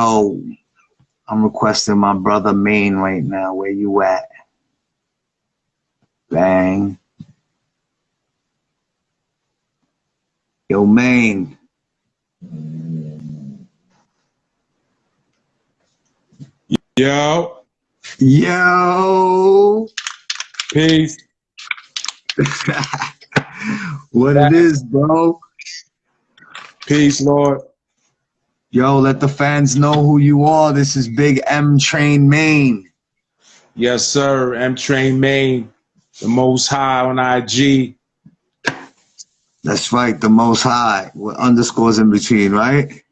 I'm requesting my brother Maine right now. Where you at? Bang. Yo, Maine. Yo. Yo. Peace. What it is, bro? Peace, Lord. Yo, let the fans know who you are. This is Big M Train Maine. Yes, sir. M Train Maine, the most high on IG. That's right, the most high with underscores in between, right?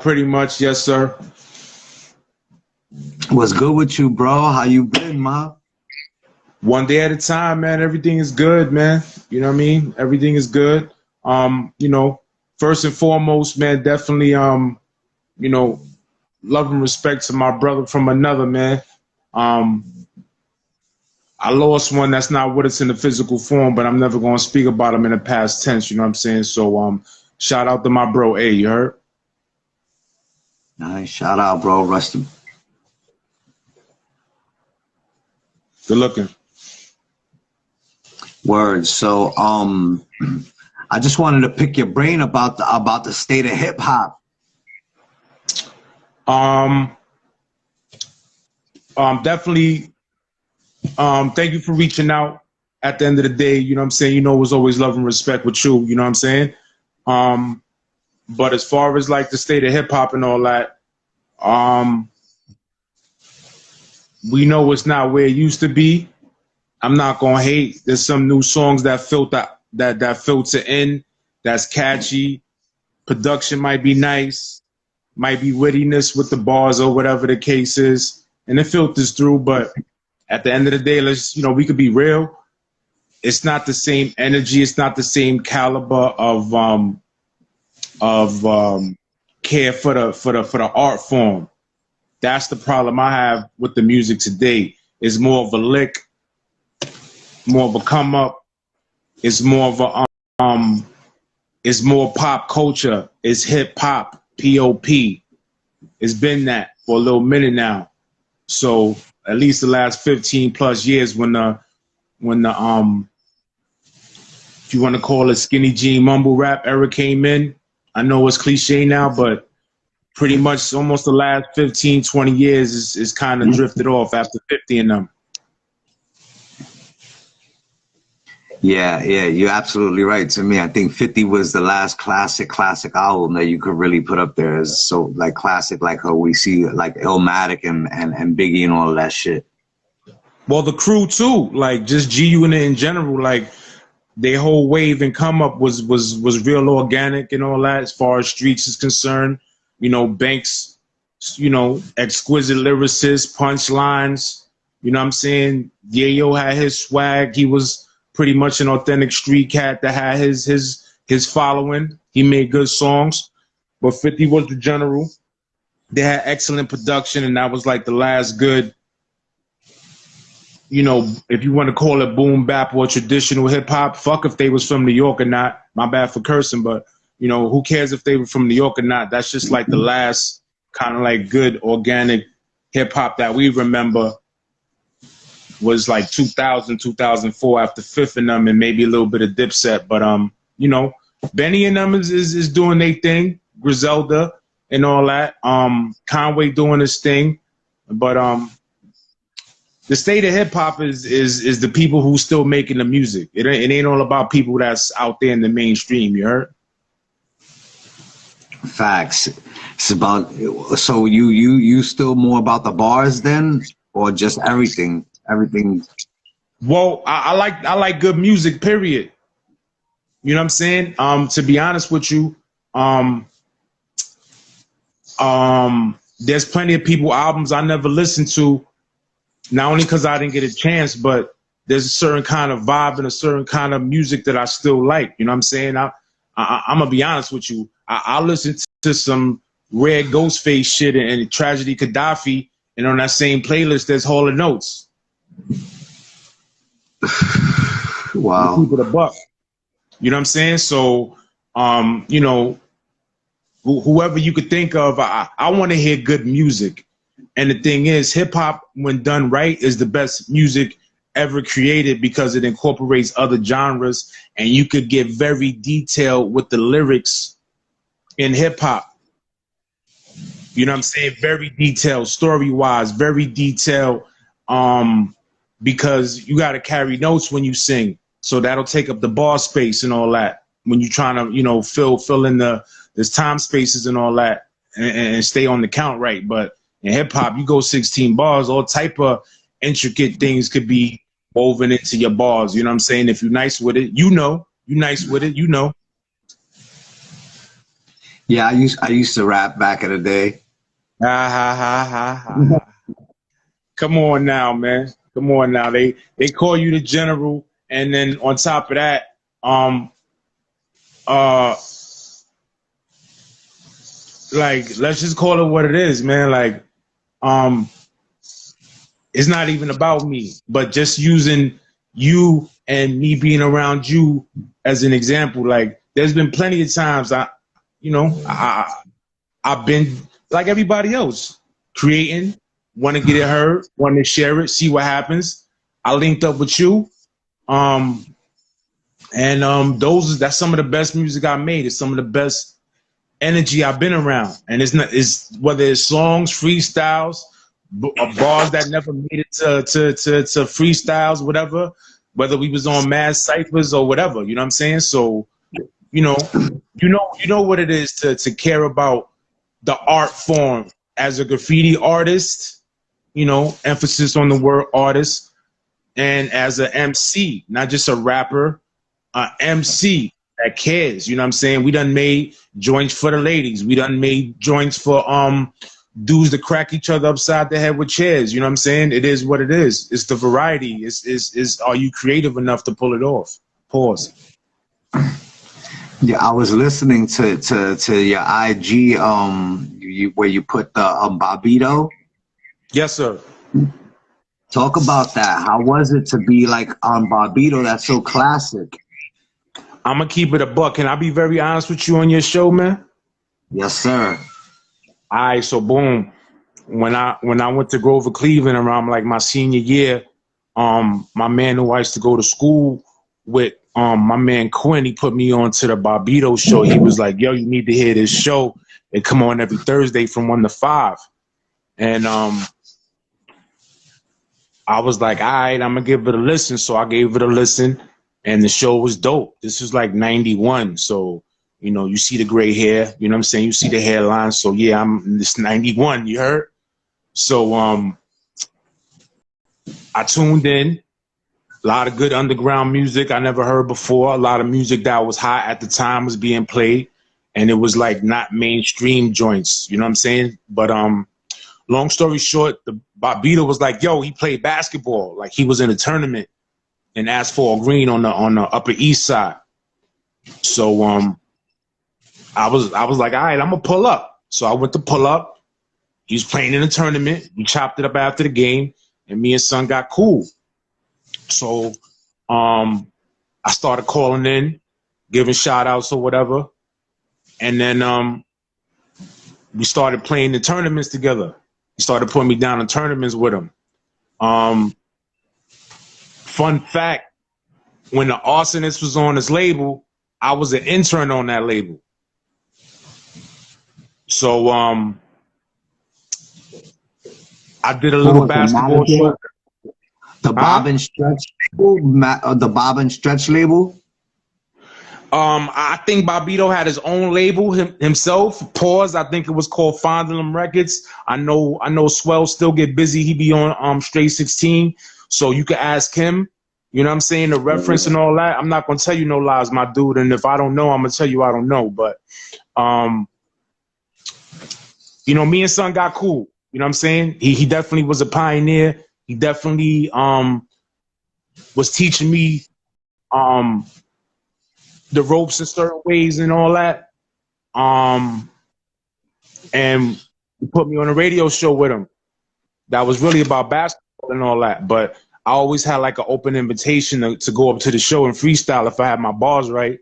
Pretty much, yes, sir. What's good with you, bro? How you been, ma? One day at a time, man. Everything is good, man. You know what I mean? Everything is good. You know, first and foremost, man, definitely, you know, love and respect to my brother from another, man. I lost one that's not with us in the physical form, but I'm never gonna speak about him in the past tense, you know what I'm saying? So shout out to my bro A, you heard? Nice, shout out, bro. Rusty. Good looking. Word. So I just wanted to pick your brain about the state of hip hop. Definitely thank you for reaching out. At the end of the day, you know what I'm saying? You know, it was always love and respect with you, you know what I'm saying? But as far as like the state of hip hop and all that, we know it's not where it used to be. I'm not gonna hate. There's some new songs that filter in, that's catchy. Production might be nice, might be wittiness with the bars or whatever the case is, and it filters through. But at the end of the day, let's, you know, we could be real. It's not the same energy. It's not the same caliber of care for the art form. That's the problem I have with the music today. It's more of a lick, more of a come up. It's more of a it's more pop culture. It's hip hop, P-O-P. It's been that for a little minute now. So at least the last 15 plus years, when the if you want to call it skinny jean mumble rap era came in, I know it's cliche now, but pretty much almost the last 15, 20 years is kind of drifted off after 50 and them. Yeah, you're absolutely right. To me, I think 50 was the last classic album that you could really put up there as so like classic, like how we see like Illmatic and Biggie and all of that shit. Well, the crew too, like just G Unit in general, like their whole wave and come up was real organic and all that as far as Streets is concerned. You know, Banks, you know, exquisite lyricists, punchlines, you know what I'm saying? Yayo had his swag. He was pretty much an authentic street cat that had his following. He made good songs, but 50 was the general. They had excellent production, and that was like the last good, you know, if you want to call it boom bap or traditional hip hop. Fuck if they was from New York or not. My bad for cursing, but you know, who cares if they were from New York or not? That's just like the last kind of like good organic hip hop that we remember. Was like 2000, 2004 after Fifth and them, and maybe a little bit of Dipset. But you know, Benny and them is doing their thing, Griselda and all that. Conway doing his thing. But the state of hip hop is the people who still making the music. It ain't all about people that's out there in the mainstream, you heard? Facts. It's about, so you still more about the bars then, or just everything? Everything. Well, I like good music, period. You know what I'm saying? To be honest with you, there's plenty of people albums I never listened to, not only because I didn't get a chance, but there's a certain kind of vibe and a certain kind of music that I still like. You know what I'm saying? I'm gonna be honest with you. I listen to some Red Ghostface shit and Tragedy Gaddafi, and on that same playlist there's Hall & Oates. Wow. Keep it a buck. You know what I'm saying? So, you know, whoever you could think of. I want to hear good music. And the thing is, hip hop, when done right, is the best music ever created because it incorporates other genres, and you could get very detailed with the lyrics in hip hop. You know what I'm saying? Very detailed, story wise, very detailed. Because you got to carry notes when you sing, so that'll take up the bar space and all that. When you're trying to, you know, fill in there's time spaces and all that, and stay on the count right. But in hip hop, you go 16 bars, all type of intricate things could be woven into your bars. You know what I'm saying? If you're nice with it, you know, you're nice with it, you know. Yeah, I used to rap back in the day. Ha ha ha ha ha. Come on now, man. Come on now. They call you the general, and then on top of that, like, let's just call it what it is, man. Like, it's not even about me, but just using you and me being around you as an example. Like, there's been plenty of times I've been like everybody else, creating, want to get it heard, want to share it, see what happens. I linked up with you, that's some of the best music I made. It's some of the best energy I've been around, and it's whether it's songs, freestyles, bars that never made it to freestyles, whatever. Whether we was on Mad Ciphers or whatever, you know what I'm saying? So, you know what it is to care about the art form as a graffiti artist, you know, emphasis on the word artist, and as an MC, not just a rapper, MC that cares, you know what I'm saying? We done made joints for the ladies. We done made joints for dudes to crack each other upside the head with chairs, you know what I'm saying? It is what it is. It's the variety. Is are you creative enough to pull it off? Pause. Yeah, I was listening to your IG where you put the Bobito. Yes, sir. Talk about that. How was it to be like on Bobito? That's so classic. I'm gonna keep it a buck. Can I be very honest with you on your show, man? Yes, sir. All right, so boom. When I went to Grover Cleveland around like my senior year, my man who I used to go to school with, my man Quinn, he put me on to the Bobito show. He was like, yo, you need to hear this show. They come on every Thursday from 1 to 5. And I was like, all right, I'm gonna give it a listen. So I gave it a listen, and the show was dope. This was like 91. So, you know, you see the gray hair, you know what I'm saying? You see the hairline. So yeah, this 91, you heard? So I tuned in. A lot of good underground music I never heard before. A lot of music that was hot at the time was being played, and it was like not mainstream joints, you know what I'm saying? But long story short, the Bobito was like, yo, he played basketball. Like, he was in a tournament in Asphalt Green on the Upper East Side. So I was like, all right, I'm gonna pull up. So I went to pull up. He was playing in a tournament. We chopped it up after the game, and me and son got cool. So I started calling in, giving shout outs or whatever. And then we started playing the tournaments together. He started putting me down in tournaments with him. Fun fact, when the Arsonist was on his label, I was an intern on that label. So I did a little basketball show. The Bob and Stretch label? The Bob and Stretch label? I think Bobito had his own label himself. Pause. I think it was called Fondling Records. I know Swell still get busy. He be on Straight 16. So you can ask him. You know what I'm saying? The reference and all that. I'm not gonna tell you no lies, my dude. And if I don't know, I'm gonna tell you I don't know. But you know, me and son got cool. You know what I'm saying? He definitely was a pioneer. He definitely was teaching me the ropes in certain ways and all that. And he put me on a radio show with him that was really about basketball and all that. But I always had like an open invitation to go up to the show and freestyle if I had my bars right.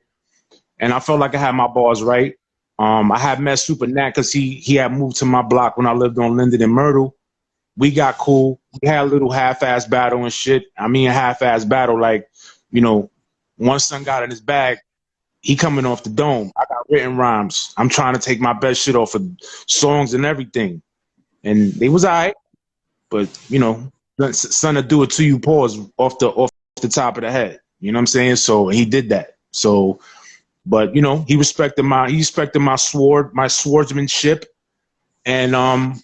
And I felt like I had my bars right. I had met Super Nat because he had moved to my block when I lived on Linden and Myrtle. We got cool. We had a little half-ass battle and shit. I mean, a half-ass battle, like, you know, one son got in his bag. He coming off the dome. I got written rhymes. I'm trying to take my best shit off of songs and everything. And they was all right. But, you know, son to do it to you, pause, off the top of the head. You know what I'm saying? So he did that. So, but, you know, he respected my swordsmanship. And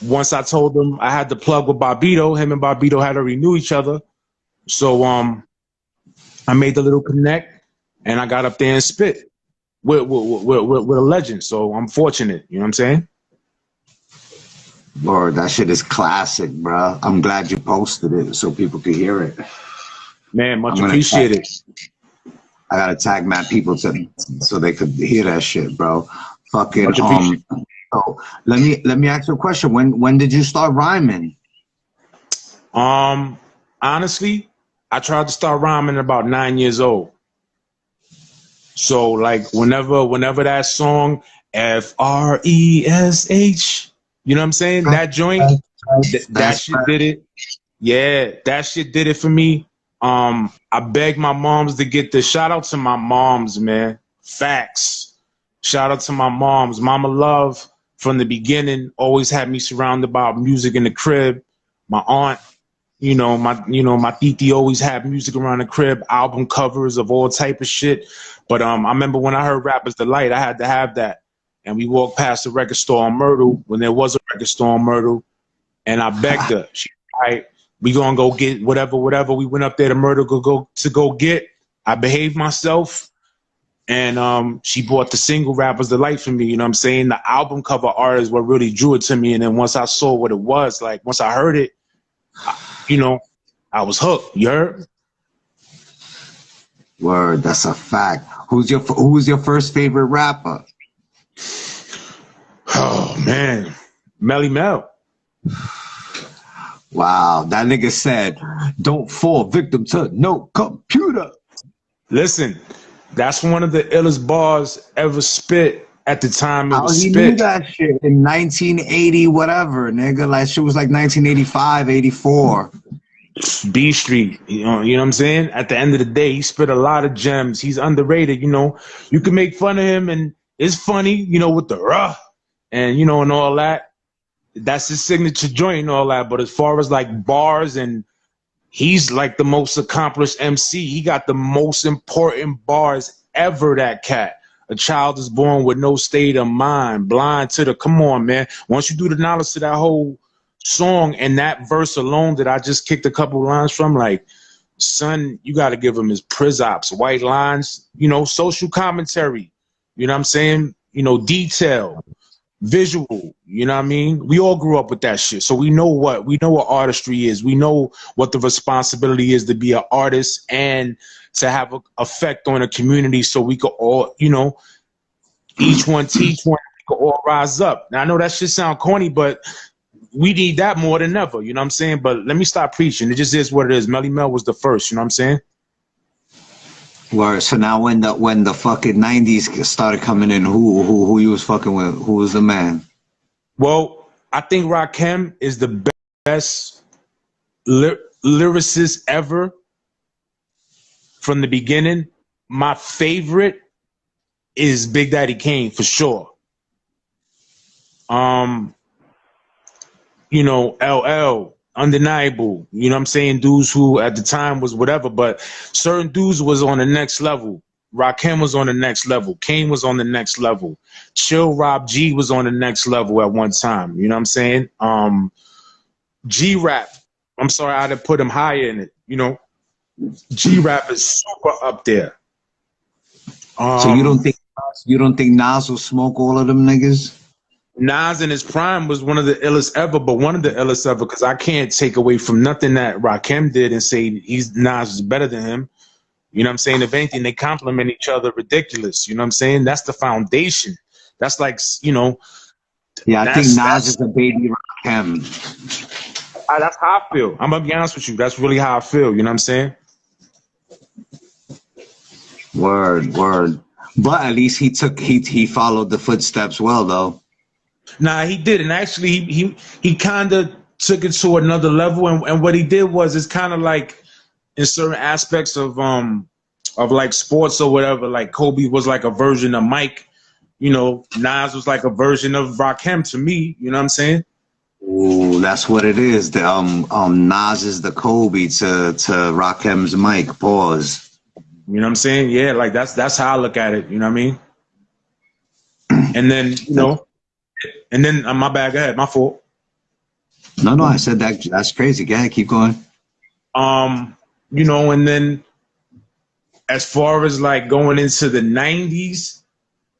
once I told him I had the plug with Bobito, him and Bobito had already knew each other. So I made the little connect. And I got up there and spit with a legend. So I'm fortunate. You know what I'm saying? Lord, that shit is classic, bro. I'm glad you posted it so people could hear it. Man, much appreciated. I gotta tag my people so they could hear that shit, bro. Fucking so let me ask you a question. When did you start rhyming? Honestly, I tried to start rhyming at about 9 years old. So like whenever that song Fresh, you know what I'm saying? That joint, that shit did it. Yeah, that shit did it for me. I begged my moms to get this. Shout out to my moms, man. Facts. Shout out to my moms. Mama Love from the beginning always had me surrounded by music in the crib. My aunt, my titi always had music around the crib, album covers of all type of shit. But I remember when I heard Rappers Delight, I had to have that. And we walked past the record store on Myrtle when there was a record store on Myrtle, and I begged her. She all right, we gonna go get whatever. We went up there to Myrtle to go get. I behaved myself, and she bought the single Rappers Delight for me. You know what I'm saying? The album cover art is what really drew it to me. And then once I saw what it was, like once I heard it, I was hooked. You heard? Word, that's a fact. Who's your first favorite rapper? Oh man, Melly Mel. Wow, that nigga said, "Don't fall victim to no computer." Listen, that's one of the illest bars ever spit at the time it was He spit. knew that shit in 1980 whatever, nigga. Like shit was like 1985, 84. B Street, you know what I'm saying? At the end of the day, he spit a lot of gems. He's underrated, you know. You can make fun of him and it's funny, you know, with the and and all that. That's his signature joint and all that. But as far as like bars, and he's like the most accomplished MC. He got the most important bars ever, that cat. A child is born with no state of mind, blind to the, come on, man. Once you do the knowledge to that whole song and that verse alone that I just kicked a couple lines from, like, son, you got to give him his prizops, white lines, social commentary, you know what I'm saying? Detail, visual, you know what I mean? We all grew up with that shit. So we know what artistry is. We know what the responsibility is to be an artist and to have an effect on a community, so we could all, each one teach one, we could all rise up. Now I know that shit sound corny, but we need that more than ever, you know what I'm saying? But let me stop preaching. It just is what it is. Melly Mel was the first, you know what I'm saying? Word. So now when the fucking 90s started coming in, who you was fucking with? Who was the man? Well, I think Rakim is the best lyricist ever from the beginning. My favorite is Big Daddy Kane for sure. LL, undeniable. You know what I'm saying? Dudes who at the time was whatever, but certain dudes was on the next level. Rakim was on the next level. Kane was on the next level. Chill Rob G was on the next level at one time. You know what I'm saying? G-Rap. I'm sorry I didn't put him higher in it. G-Rap is super up there. So you don't think Nas will smoke all of them niggas? Nas in his prime was one of the illest ever, but one of the illest ever, because I can't take away from nothing that Rakim did and say Nas is better than him. You know what I'm saying? If anything, they complement each other ridiculous. You know what I'm saying? That's the foundation. That's like, Yeah, I think Nas is a baby Rakim. That's how I feel. I'm going to be honest with you. That's really how I feel. You know what I'm saying? Word. But at least he followed the footsteps well though. Nah, he did, and actually he kind of took it to another level. And what he did was, it's kind of like in certain aspects of like sports or whatever. Like Kobe was like a version of Mike. You know, Nas was like a version of Rakim to me. You know what I'm saying? Ooh, that's what it is. The Nas is the Kobe to Rakim's Mike. Pause. You know what I'm saying? Yeah, like that's how I look at it. You know what I mean? And then and then my bad. Go ahead. My fault. No, I said that's crazy. Go ahead, keep going. And then as far as like going into the 90s,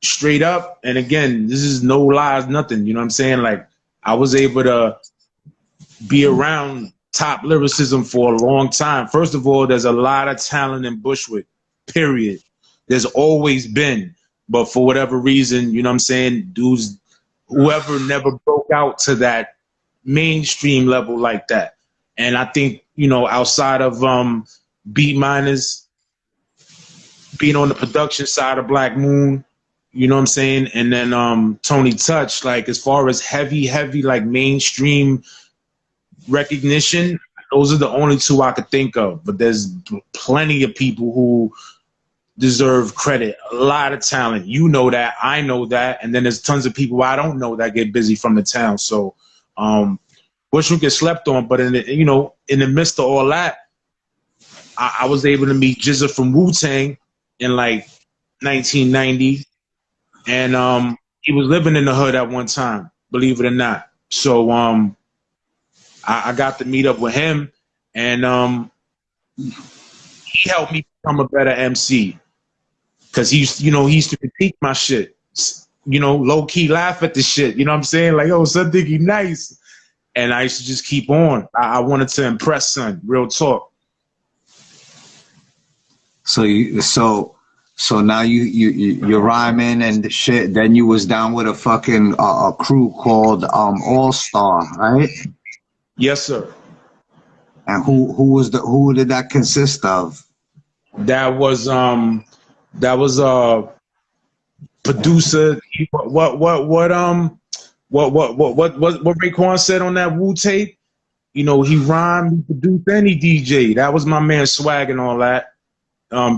straight up, and again, this is no lies, nothing. You know what I'm saying? Like, I was able to be around top lyricism for a long time. First of all, there's a lot of talent in Bushwick, period. There's always been. But for whatever reason, you know what I'm saying, dudes, whoever never broke out to that mainstream level like that. And I think, outside of Beat Miners being on the production side of Black Moon, you know what I'm saying? And then Tony Touch, like as far as heavy, like mainstream recognition, those are the only two I could think of. But there's plenty of people who deserve credit, a lot of talent. You know that, I know that, and then there's tons of people I don't know that get busy from the town. So Bushwick gets slept on, but in the midst of all that, I was able to meet Jizza from Wu-Tang in like 1990, and he was living in the hood at one time, believe it or not. So I got to meet up with him, and he helped me become a better MC, because he used to critique my shit, low key laugh at the shit. You know what I'm saying? Like, oh, son, think he nice. And I used to just keep on. I wanted to impress son, real talk. So now you're rhyming and shit. Then you was down with a fucking a crew called All-Star, right? Yes, sir. And who did that consist of? That was a producer. What Raekwon said on that Wu tape, he rhymed, he produced, and he DJ. That was my man Swag and all that.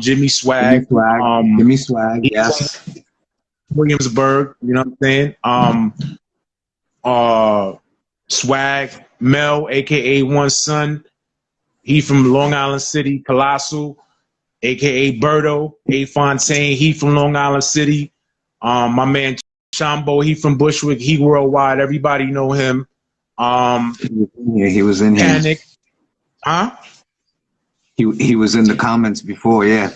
Jimmy Swag. Jimmy Swag, yes. Williamsburg, you know what I'm saying? Swag, Mel, aka One Son. He from Long Island City, Colossal, aka Berto, A. Fontaine, he from Long Island City. My man Shambo, he from Bushwick, he worldwide, everybody know him. Yeah, he was in Panic. here. Huh? He was in the comments before, yeah.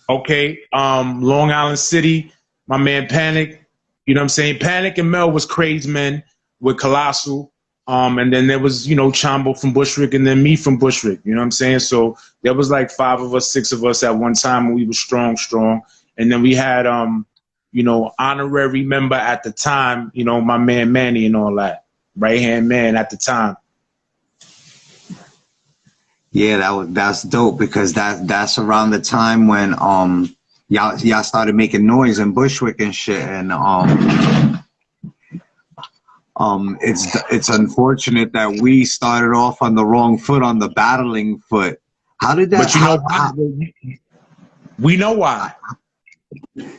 Okay. Long Island City, my man Panic. You know what I'm saying? Panic and Mel was crazy men with Colossal. And then there was, Chambo from Bushwick, and then me from Bushwick. You know what I'm saying? So there was like 5 of us, 6 of us at one time, and we were strong. And then we had, honorary member at the time, my man Manny and all that. Right-hand man at the time. Yeah, that's dope, because that's around the time when y'all started making noise in Bushwick and shit, and it's unfortunate that we started off on the wrong foot, on the battling foot. How did that? But we know why.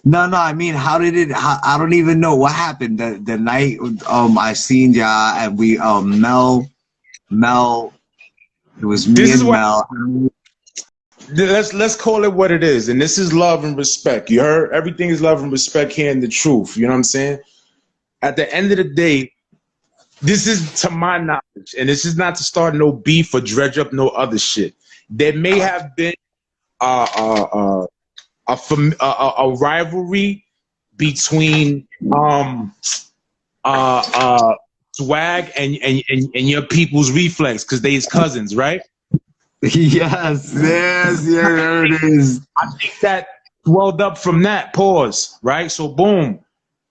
No, I mean, how did it? I don't even know what happened the night I seen y'all, and we Mel. It was me and Mel. Let's call it what it is, and this is love and respect. You heard? Everything is love and respect here, and the truth. You know what I'm saying? At the end of the day, this is to my knowledge, and this is not to start no beef or dredge up no other shit. There may have been a rivalry between Swag and your people's Reflex, because they his cousins, right? Yes, there it is. I think that swelled up from that. Pause, right? So boom,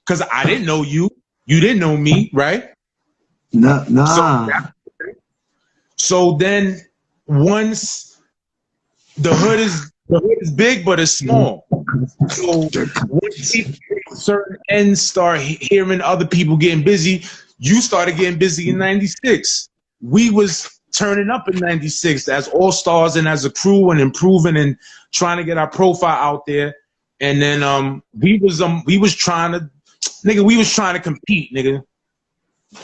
because I didn't know you didn't know me, right? Nah. So then once the hood is The hood is big, but it's small. So once certain ends start hearing other people getting busy, you started getting busy in '96. We was turning up in '96 as all stars and as a crew and improving and trying to get our profile out there. And then we was trying to, nigga, we was trying to compete, nigga.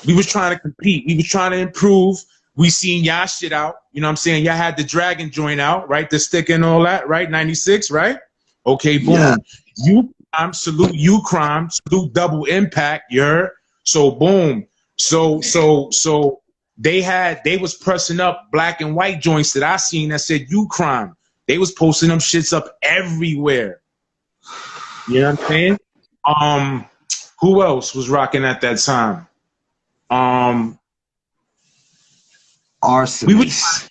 We was trying to compete. We was trying to improve. We seen y'all shit out. You know what I'm saying? Y'all had the Dragon joint out, right? The stick and all that, right? '96, right? Okay, boom. Yeah. You crime, salute you crime, salute double impact, you heard? So boom. So they was pressing up black and white joints that I seen that said you crime. They was posting them shits up everywhere. You know what I'm saying? Who else was rocking at that time? Arsonist.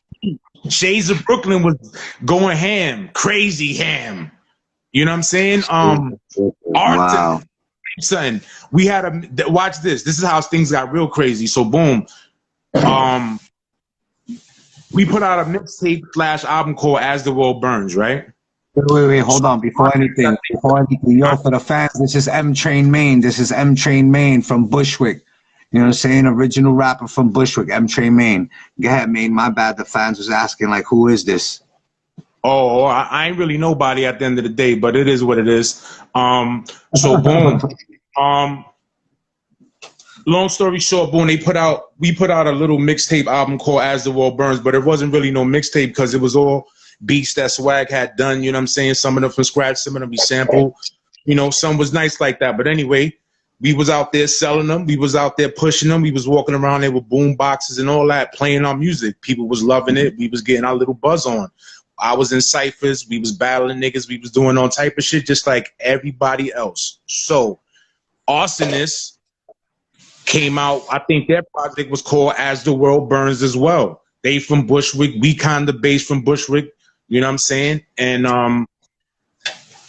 Shades of Brooklyn was going ham, crazy ham. You know what I'm saying? Wow. Son, we had a watch this. This is how things got real crazy. So boom, we put out a mixtape / album called As the World Burns, right? Wait, hold on. Before anything, yo, for the fans, this is M-Train Maine. This is M-Train Maine from Bushwick. You know what I'm saying? Original rapper from Bushwick, M-Train Maine. Go ahead, Maine. My bad. The fans was asking, like, who is this? Oh, I ain't really nobody at the end of the day, but it is what it is. So boom. Long story short, boom, we put out a little mixtape album called As the World Burns, but it wasn't really no mixtape because it was all beats that Swag had done, you know what I'm saying? Some of them from scratch, some of them we sampled. You know, some was nice like that. But anyway, we was out there selling them. We was out there pushing them. We was walking around there with boom boxes and all that, playing our music. People was loving it. We was getting our little buzz on. I was in ciphers. We was battling niggas. We was doing all type of shit just like everybody else. So Arsonist came out. I think their project was called As the World Burns as well. They from Bushwick. We kind of based from Bushwick. You know what I'm saying? And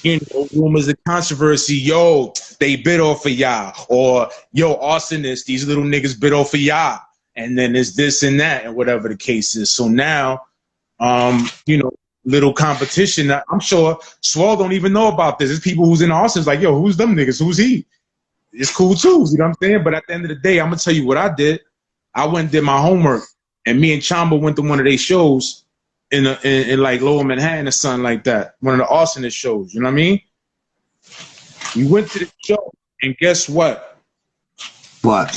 you know, rumors of controversy, yo, they bit off of y'all, or yo, Arsonist, these little niggas bit off of y'all, and then there's this and that, and whatever the case is. So now, you know, little competition. I'm sure Swall don't even know about this. There's people who's in Austin's like, yo, who's them niggas? Who's he? It's cool too, you know what I'm saying? But at the end of the day, I'm gonna tell you what I did. I went and did my homework, and me and Chamba went to one of their shows in like Lower Manhattan or something like that. One of the Arsonist shows, you know what I mean? We went to the show, and guess what? What?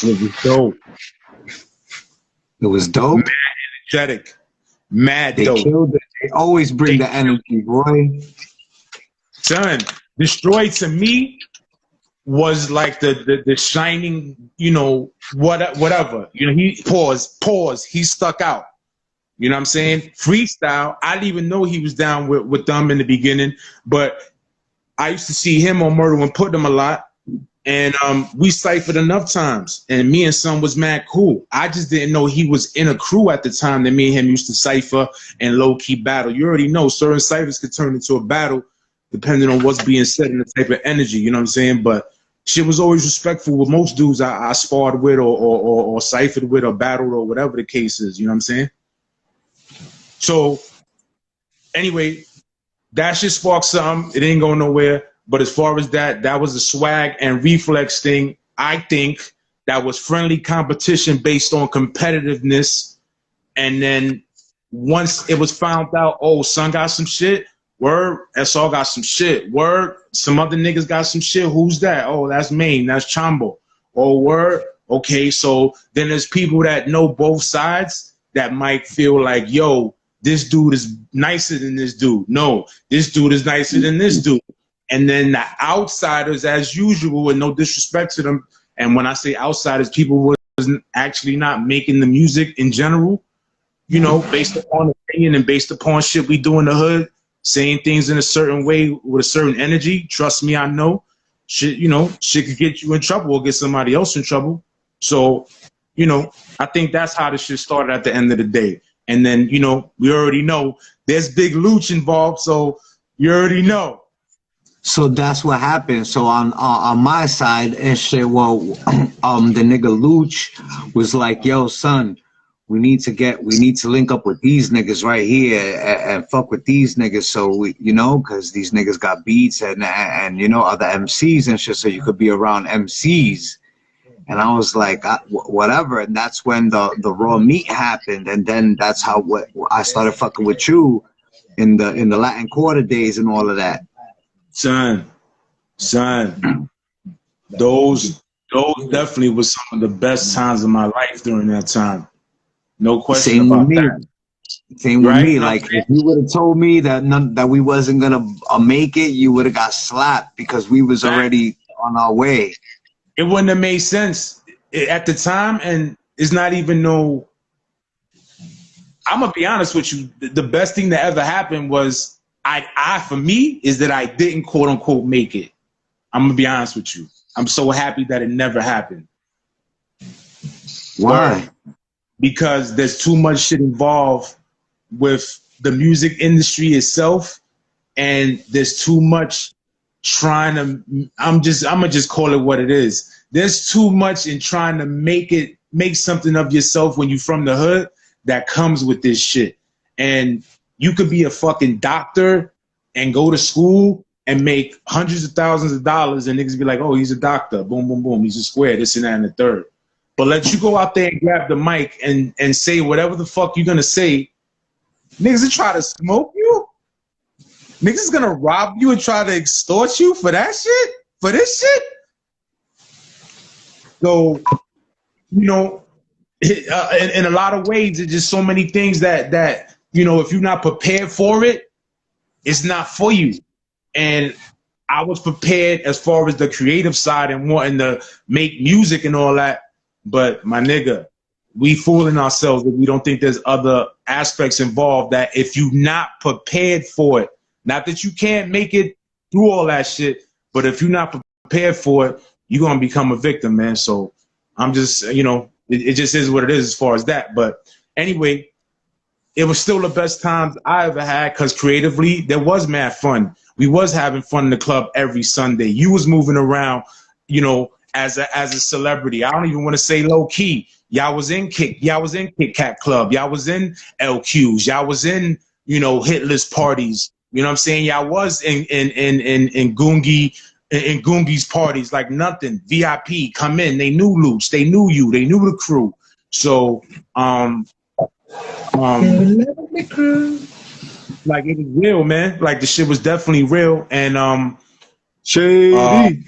It was dope. It was dope? Mad energetic. Mad they dope. Killed it. They always bring the energy, boy. Son, Destroy to me was like the shining, you know, whatever. You know, he pause, he stuck out. You know what I'm saying? Freestyle, I didn't even know he was down with them in the beginning, but I used to see him on Murder and Put Them a lot. And we ciphered enough times, and me and Son was mad cool. I just didn't know he was in a crew at the time that me and him used to cipher and low-key battle. You already know certain ciphers could turn into a battle depending on what's being said and the type of energy, you know what I'm saying? But shit was always respectful with most dudes I sparred with or ciphered with or battled or whatever the case is, you know what I'm saying? So anyway, that shit sparked something. It ain't going nowhere. But as far as that was a Swag and Reflex thing. I think that was friendly competition based on competitiveness. And then once it was found out, oh, Son got some shit, word, SR got some shit, word, some other niggas got some shit, who's that? Oh, that's Maine, that's Chambo. Oh, word, okay, so then there's people that know both sides that might feel like, yo, this dude is nicer than this dude. No, this dude is nicer than this dude. And then the outsiders, as usual, and no disrespect to them, and when I say outsiders, people wasn't actually not making the music in general, you know, based upon opinion and based upon shit we do in the hood, saying things in a certain way with a certain energy. Trust me, I know. Shit, you know, shit could get you in trouble or get somebody else in trouble. So, you know, I think that's how this shit started at the end of the day. And then, you know, we already know there's Big Luch involved, so you already know. So that's what happened. So on my side and shit, well, the nigga Luch was like, yo, son, we need to link up with these niggas right here and fuck with these niggas, so we, you know, because these niggas got beats and you know, other MCs and shit, so you could be around MCs. And I was like, whatever. And that's when the raw meat happened, and then that's how I started fucking with you in the Latin Quarter days and all of that. Son, those definitely was some of the best times of my life during that time. No question Same about with me. that. Same with me. Like, if you would have told me that we wasn't gonna make it, you would have got slapped, because we was already on our way. It wouldn't have made sense at the time, and it's not even no. I'm gonna be honest with you. The best thing that ever happened was for me is that I didn't quote unquote make it. I'm gonna be honest with you. I'm so happy that it never happened. Why? Because there's too much shit involved with the music industry itself, and there's too much trying to. I'm gonna just call it what it is. There's too much in trying to make something of yourself when you're from the hood that comes with this shit. And you could be a fucking doctor and go to school and make hundreds of thousands of dollars, and niggas be like, oh, he's a doctor, boom, boom, boom, he's a square, this and that and the third. But let you go out there and grab the mic and say whatever the fuck you're gonna say, niggas will try to smoke you? Niggas is gonna rob you and try to extort you for that shit? For this shit? So, you know, in a lot of ways, it's just so many things that, you know, if you're not prepared for it, it's not for you. And I was prepared as far as the creative side and wanting to make music and all that. But my nigga, we fooling ourselves if we don't think there's other aspects involved, that if you're not prepared for it, not that you can't make it through all that shit, but if you're not prepared for it, you're going to become a victim, man. So I'm just, you know, it just is what it is as far as that. But anyway, it was still the best times I ever had, because creatively, there was mad fun. We was having fun in the club every Sunday. You was moving around, you know, as a celebrity. I don't even want to say low key. Y'all was in Kit Kat Club. Y'all was in LQs. Y'all was in, you know, hit list parties. You know what I'm saying? Y'all was in Goongi's parties like nothing. VIP, come in. They knew Luch. They knew you. They knew the crew. So, like, it was real, man. Like, the shit was definitely real. And Shady.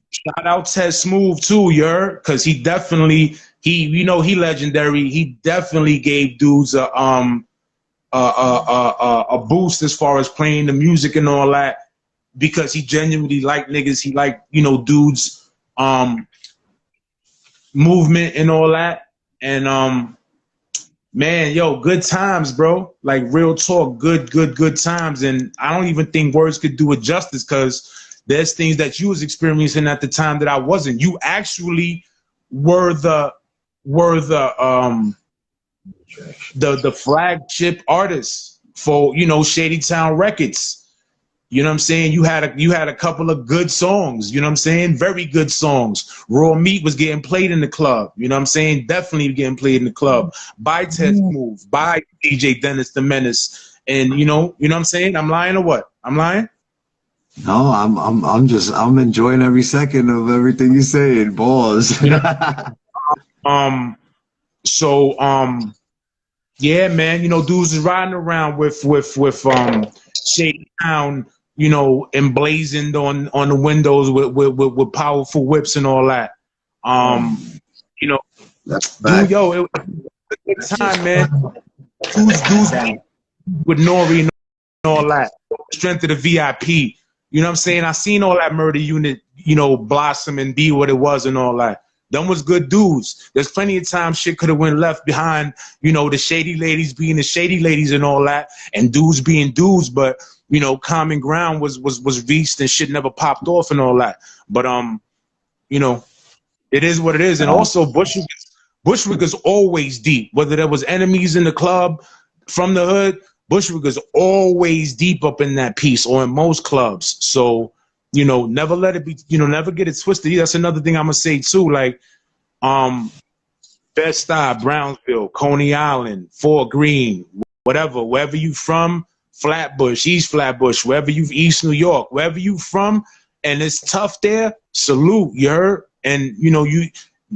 Shout out Ted Smooth too, you heard? Because he definitely, you know, he legendary. He definitely gave dudes a boost as far as playing the music and all that, because he genuinely liked niggas. He liked, you know, dudes movement and all that. And man, yo, good times, bro. Like, real talk, good times. And I don't even think words could do it justice, because there's things that you was experiencing at the time that I wasn't. You actually were the flagship artist for, you know, Shady Town Records. You know what I'm saying? You had a couple of good songs, you know what I'm saying? Very good songs. Raw Meat was getting played in the club, you know what I'm saying? Definitely getting played in the club. By Ted Smooth, by DJ Dennis the Menace. And you know what I'm saying? I'm lying or what? I'm lying? No, I'm enjoying every second of everything you're saying. Balls. Yeah, man, you know, dudes is riding around with Shady Town, you know, emblazoned on the windows with powerful whips and all that. You know, dude, yo, it was a good time, man. Dudes with Nori and all that. Strength of the VIP. You know what I'm saying? I seen all that murder unit, you know, blossom and be what it was and all that. Them was good dudes. There's plenty of time shit could have went left behind, you know, the shady ladies being the shady ladies and all that, and dudes being dudes, but, you know, common ground was reached and shit never popped off and all that. But, you know, it is what it is. And also Bushwick is always deep. Whether there was enemies in the club from the hood, Bushwick is always deep up in that piece, or in most clubs. So, you know, never let it be, you know, never get it twisted. That's another thing I'm gonna say too. Like, Bed-Stuy, Brownsville, Coney Island, Fort Greene, whatever, wherever you from, Flatbush, East Flatbush, wherever you East New York, wherever you from, and it's tough there, salute, you heard? And you know, you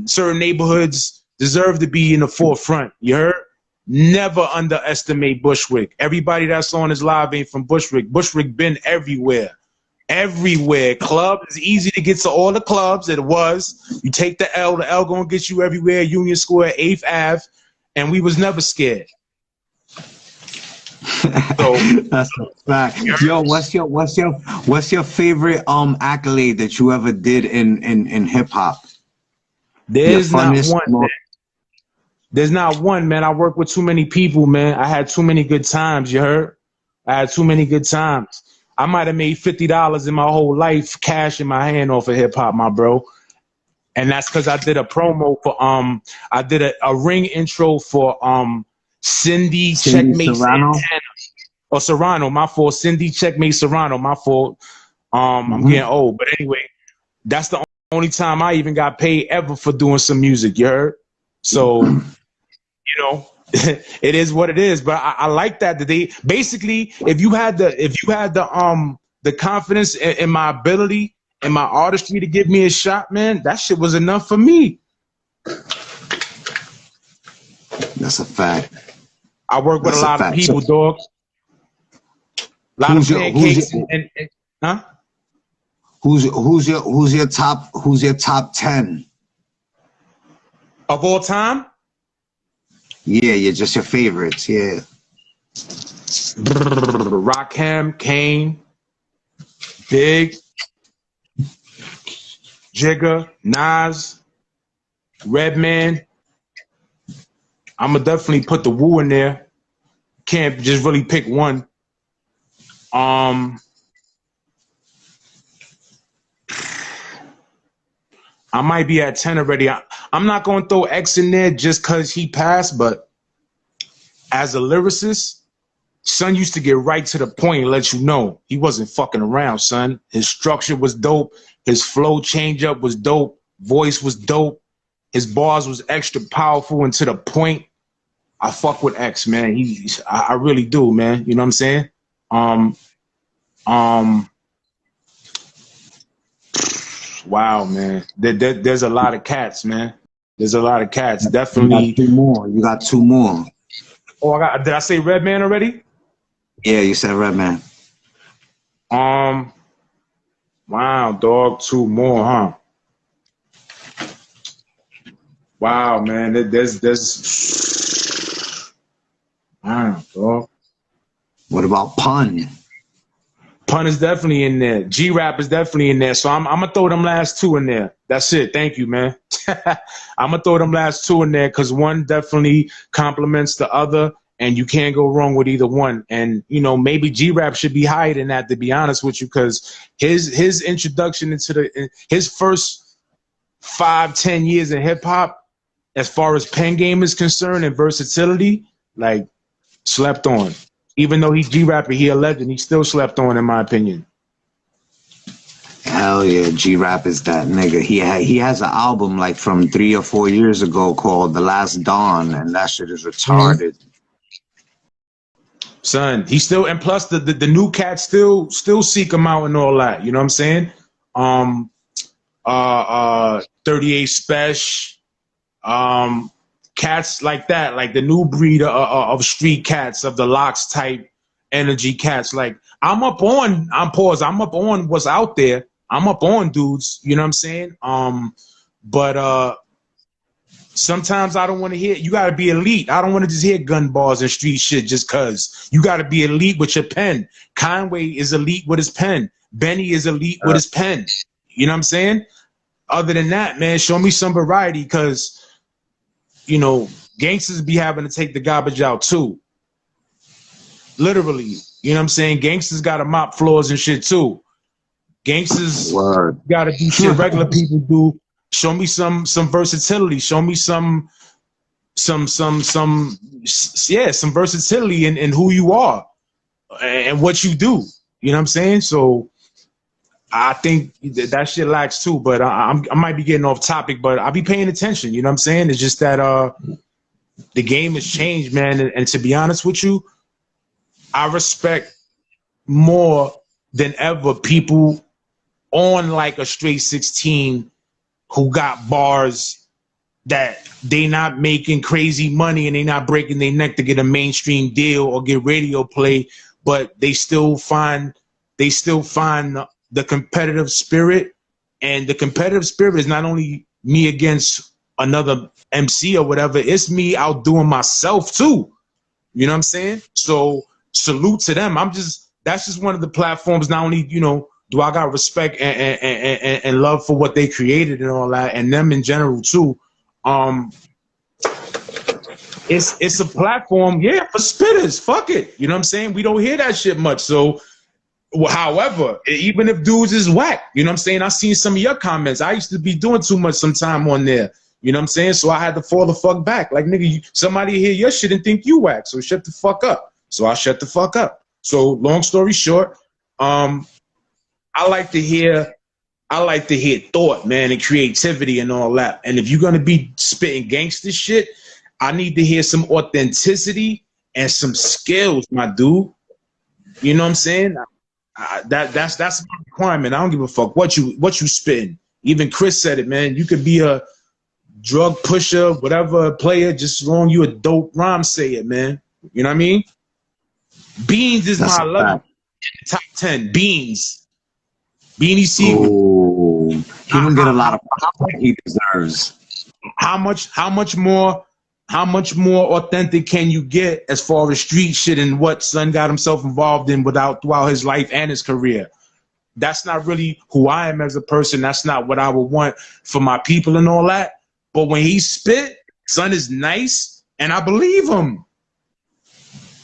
certain neighborhoods deserve to be in the forefront, you heard? Never underestimate Bushwick. Everybody that's on this live ain't from Bushwick. Bushwick been everywhere. Everywhere. Club is easy to get to all the clubs. It was. You take the L gonna get you everywhere. Union Square, 8th Ave, and we was never scared. So that's a fact. Yo, what's your favorite accolade that you ever did in hip hop? There's not one. There's not one, man. I work with too many people, man. I had too many good times, you heard? I had too many good times. I might have made $50 in my whole life, cash in my hand off of hip hop, my bro. And that's because I did a promo for I did a ring intro for Cindy Checkmate Serrano? Santana. Or Serrano, my fault. Cindy Checkmate Serrano, my fault. I'm getting old. But anyway, that's the only time I even got paid ever for doing some music, you heard? So, you know, it is what it is. But I like that they basically, if you had the confidence in my ability and my artistry to give me a shot, man, that shit was enough for me. That's a fact. I work with a lot of people, dog. A lot of pancakes and huh? Who's your top 10 of all time? Yeah, just your favorites. Yeah. Rakim, Kane, Big, Jigga, Nas, Redman. I'ma definitely put the Wu in there. Can't just really pick one. I might be at 10 already. I'm not going to throw X in there just because he passed, but as a lyricist, son used to get right to the point and let you know he wasn't fucking around, son. His structure was dope. His flow change-up was dope. Voice was dope. His bars was extra powerful and to the point. I fuck with X, man. I really do, man. You know what I'm saying? Wow, man. There's a lot of cats, man. There's a lot of cats. Definitely. You got two more. Oh, did I say Redman already? Yeah, you said Redman. Wow, dog. Two more, huh? Wow, man. There's wow, dog. What about Pun? Pun is definitely in there. G-Rap is definitely in there. So I'm going to throw them last two in there. That's it. Thank you, man. I'm going to throw them last two in there because one definitely complements the other, and you can't go wrong with either one. And, you know, maybe G-Rap should be higher than that, to be honest with you, because his introduction into his first 5-10 years in hip-hop, as far as pen game is concerned and versatility, like, slept on. Even though he's G-Rapper, he a legend. He still slept on, in my opinion. Hell yeah, G-Rap is that nigga. He has an album like from 3 or 4 years ago called The Last Dawn, and that shit is retarded. Son, he still, and plus the new cats still seek him out and all that. You know what I'm saying? 38 Special, cats like that, like the new breed of street cats, of the Locks type energy cats. Like I'm up on what's out there. I'm up on dudes, you know what I'm saying? But sometimes I don't want to hear, you gotta be elite. I don't want to just hear gun bars and street shit just cause. You gotta be elite with your pen. Conway is elite with his pen. Benny is elite with his pen. You know what I'm saying? Other than that, man, show me some variety, cause you know, gangsters be having to take the garbage out too. Literally. You know what I'm saying? Gangsters gotta mop floors and shit too. Gangsters gotta do shit regular people do. Show me some versatility. Show me some versatility in who you are and what you do. You know what I'm saying? So I think that shit lacks too, but I might be getting off topic, but I'll be paying attention. You know what I'm saying? It's just that the game has changed, man. And to be honest with you, I respect more than ever people on like a straight 16 who got bars that they not making crazy money and they not breaking their neck to get a mainstream deal or get radio play, but they still find the competitive spirit. And the competitive spirit is not only me against another MC or whatever, it's me outdoing myself too. You know what I'm saying? So salute to them. That's just one of the platforms. Not only, you know, do I got respect and love for what they created and all that, and them in general too. It's a platform, yeah, for spitters. Fuck it. You know what I'm saying? We don't hear that shit much. So, however, even if dudes is whack, you know what I'm saying? I seen some of your comments. I used to be doing too much sometime on there. You know what I'm saying? So I had to fall the fuck back. Like, nigga, somebody hear your shit and think you whack. So shut the fuck up. So I shut the fuck up. So long story short, I like to hear thought, man, and creativity and all that. And if you're gonna be spitting gangster shit, I need to hear some authenticity and some skills, my dude. You know what I'm saying? That's my requirement. I don't give a fuck what you spitting. Even Chris said it, man. You could be a drug pusher, whatever player, just as long you a dope rhyme sayer, man. You know what I mean? Beans is my love. Top 10. Beans. Beanie C. Oh, he don't get a lot of power he deserves. How much more authentic can you get as far as street shit and what Son got himself involved in throughout his life and his career? That's not really who I am as a person. That's not what I would want for my people and all that. But when he spit, Son is nice, and I believe him.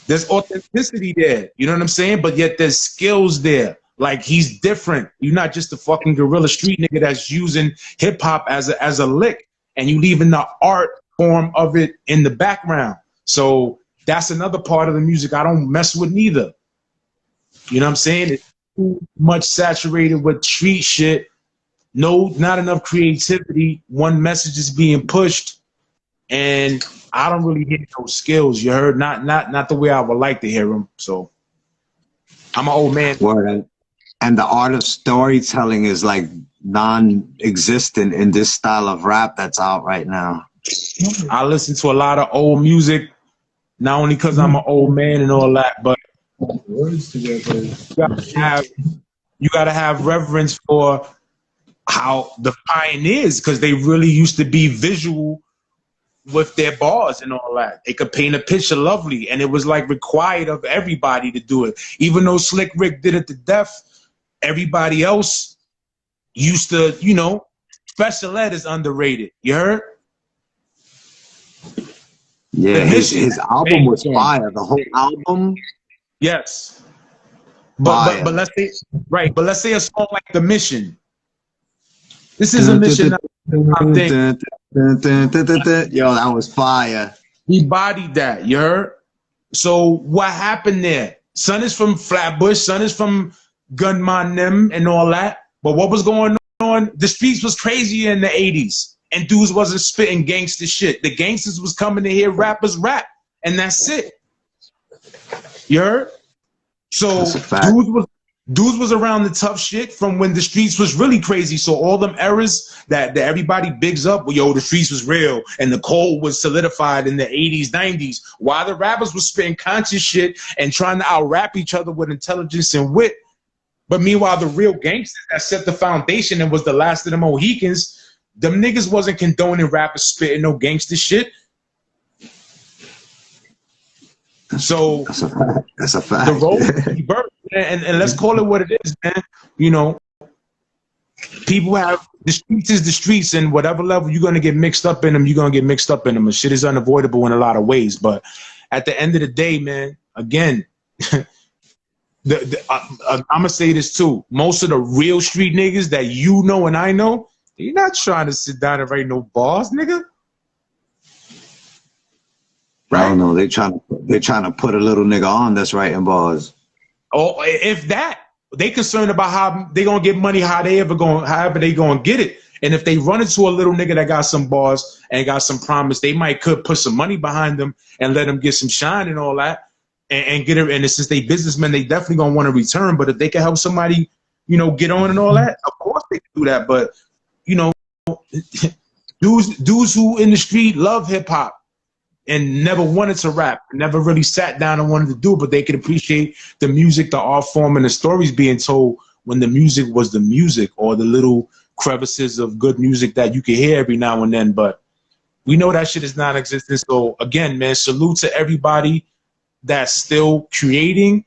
There's authenticity there. You know what I'm saying? But yet there's skills there. Like, he's different. You're not just a fucking guerrilla street nigga that's using hip hop as a lick, and you leaving the art form of it in the background. So that's another part of the music I don't mess with neither. You know what I'm saying? It's too much saturated with street shit. No, not enough creativity. One message is being pushed, and I don't really hear those skills. You heard? Not the way I would like to hear them. So I'm an old man. Word. And the art of storytelling is like non-existent in this style of rap that's out right now. I listen to a lot of old music, not only because I'm an old man and all that, but you gotta have reverence for how the pioneers, because they really used to be visual with their bars and all that. They could paint a picture lovely, and it was like required of everybody to do it. Even though Slick Rick did it to death, everybody else used to, you know, Special Ed is underrated. You heard? Yeah, his album was fire. The whole album. Yes. But let's say, right, but let's say a song like The Mission. This is a mission. Yo, that was fire. He bodied that, you heard? So what happened there? Son is from Flatbush, Son is from Gunman them and all that. But what was going on? The streets was crazy in the 80s. And dudes wasn't spitting gangster shit. The gangsters was coming to hear rappers rap. And that's it. You heard? So dudes was around the tough shit from when the streets was really crazy. So all them eras that everybody bigs up, well, yo, the streets was real and the code was solidified in the 80s, 90s. While the rappers was spitting conscious shit and trying to out-rap each other with intelligence and wit. But meanwhile, the real gangsters that set the foundation and was the last of the Mohicans, them niggas wasn't condoning rappers spitting no gangster shit. So that's a fact. The road, and let's call it what it is, man. You know, people have the streets is the streets, and whatever level you're gonna get mixed up in them, you're gonna get mixed up in them. And shit is unavoidable in a lot of ways. But at the end of the day, man, again, I'm gonna say this too. Most of the real street niggas that you know and I know, they're not trying to sit down and write no bars, nigga. Right? I don't know. They're trying to put a little nigga on that's writing bars. Oh, if that, they concerned about how they gonna get money, however they gonna get it. And if they run into a little nigga that got some bars and got some promise, they could put some money behind them and let them get some shine and all that, and get it. And since they businessmen, they definitely gonna want to return. But if they can help somebody, you know, get on and all that, of course they can do that. But you know, dudes who in the street love hip hop and never wanted to rap, never really sat down and wanted to do it, but they could appreciate the music, the art form, and the stories being told when the music was the music, or the little crevices of good music that you can hear every now and then. But we know that shit is non-existent. So again, man, salute to everybody that's still creating,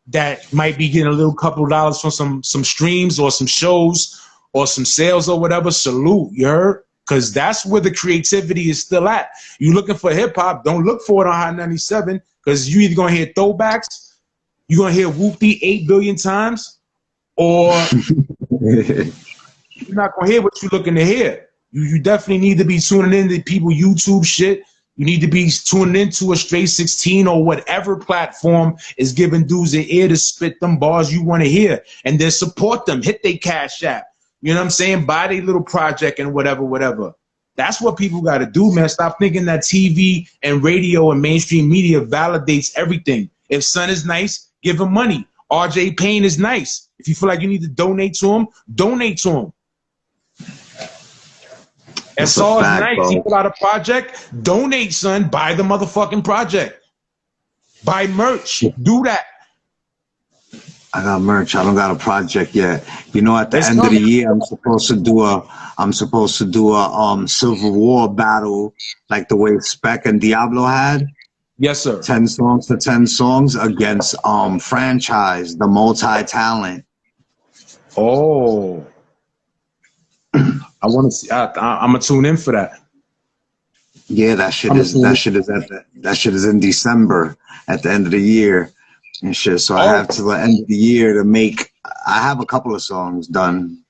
that might be getting a little couple of dollars from some streams or some shows or some sales or whatever. Salute, you heard? Because that's where the creativity is still at. You looking for hip hop, don't look for it on Hot 97, because you either gonna hear throwbacks, you're gonna hear Whoopty 8 billion times, or you're not gonna hear what you're looking to hear. You definitely need to be tuning in to people YouTube shit. You need to be tuning into a Straight 16 or whatever platform is giving dudes an ear to spit them bars you want to hear, and then support them. Hit they Cash App. You know what I'm saying? Buy their little project and whatever. That's what people got to do, man. Stop thinking that TV and radio and mainstream media validates everything. If Son is nice, give him money. RJ Payne is nice. If you feel like you need to donate to him, donate to him. If Saul is nice, bro. He put out a project, donate, son. Buy the motherfucking project. Buy merch. Do that. I got merch. I don't got a project yet. You know, at the end of the year, I'm supposed to do a Civil War battle, like the way Spec and Diablo had. Yes, sir. 10 songs to 10 songs against Franchise, the multi-talent. Oh, I want to see. I'm gonna tune in for that. Yeah, that shit is in December at the end of the year. And shit, so I have to the end of the year to make. I have a couple of songs done.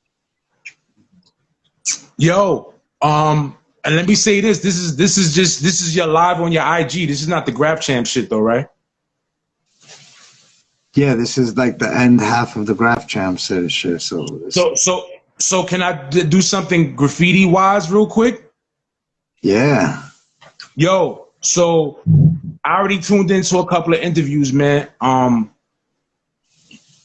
Yo, and let me say this: this is your live on your IG. This is not the Graff Champ shit, though, right? Yeah, this is like the end half of the Graff Champ shit. So can I do something graffiti wise, real quick? Yeah. Yo, so I already tuned into a couple of interviews, man.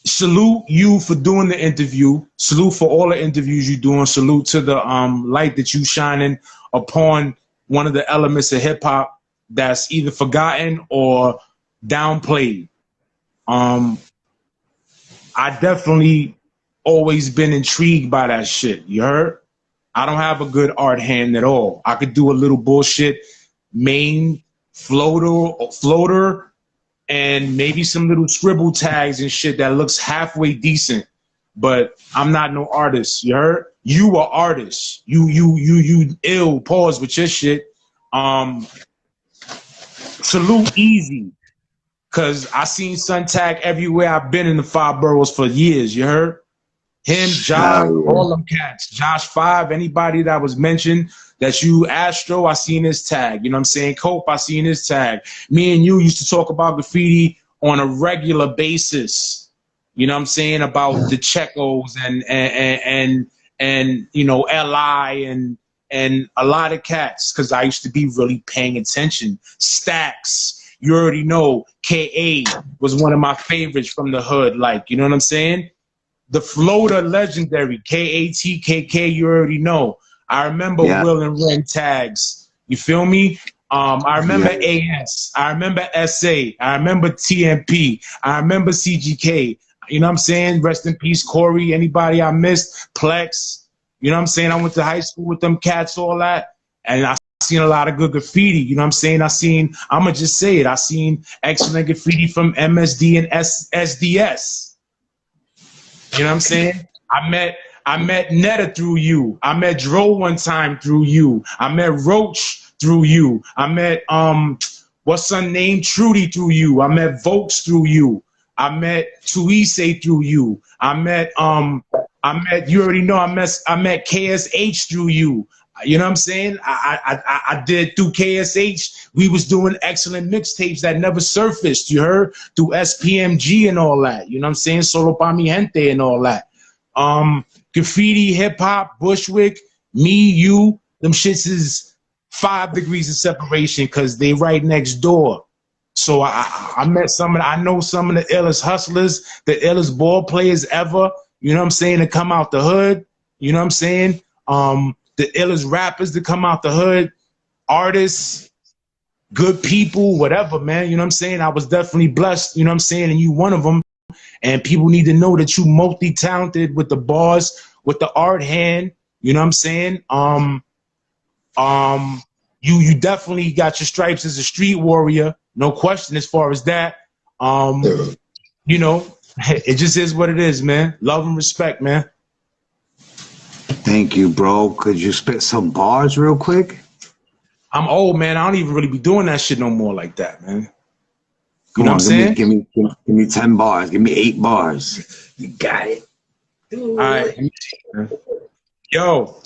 Salute you for doing the interview. Salute for all the interviews you're doing. Salute to the light that you shining upon one of the elements of hip hop that's either forgotten or downplayed. I definitely always been intrigued by that shit. You heard? I don't have a good art hand at all. I could do a little bullshit main floater and maybe some little scribble tags and shit that looks halfway decent, but I'm not no artist. You heard? You are artist. You ill. Pause with your shit. Salute easy, cause I seen Son tag everywhere I've been in the 5 boroughs for years. You heard? Him, Josh, all them cats. Josh 5, anybody that was mentioned that you Astro, I seen his tag. You know what I'm saying? Cope, I seen his tag. Me and you used to talk about graffiti on a regular basis. You know what I'm saying? About the Checos and you know, LI and a lot of cats, because I used to be really paying attention. Stacks, you already know. KA was one of my favorites from the hood. Like, you know what I'm saying? The floater legendary, KATKK, you already know. I remember Will and Ren tags. You feel me? I remember AS. I remember SA. I remember TMP. I remember CGK. You know what I'm saying? Rest in peace, Corey. Anybody I missed? Plex. You know what I'm saying? I went to high school with them cats, all that. And I seen a lot of good graffiti. You know what I'm saying? I'm going to just say it. I seen excellent graffiti from MSD and SDS. You know what I'm saying? I met Netta through you. I met Dro one time through you. I met Roach through you. I met what's her name? Trudy through you. I met Volks through you. I met Tuise through you. I met you already know I met KSH through you. You know what I'm saying? I did through KSH. We was doing excellent mixtapes that never surfaced. You heard? Through SPMG and all that. You know what I'm saying? Solo Pa Mi Gente and all that. Graffiti, hip hop, Bushwick, me, you. Them shits is 5 degrees of separation because they right next door. So I met I know some of the illest hustlers, the illest ball players ever. You know what I'm saying? To come out the hood. You know what I'm saying? The illest rappers to come out the hood, artists, good people, whatever, man. You know what I'm saying? I was definitely blessed, you know what I'm saying? And you one of them. And people need to know that you multi-talented with the bars, with the art hand. You know what I'm saying? You definitely got your stripes as a street warrior. No question as far as that. You know, it just is what it is, man. Love and respect, man. Thank you, bro. Could you spit some bars real quick? I'm old, man. I don't even really be doing that shit no more like that, man. Come on, give me 10 bars. Give me 8 bars. You got it. All right. Yo,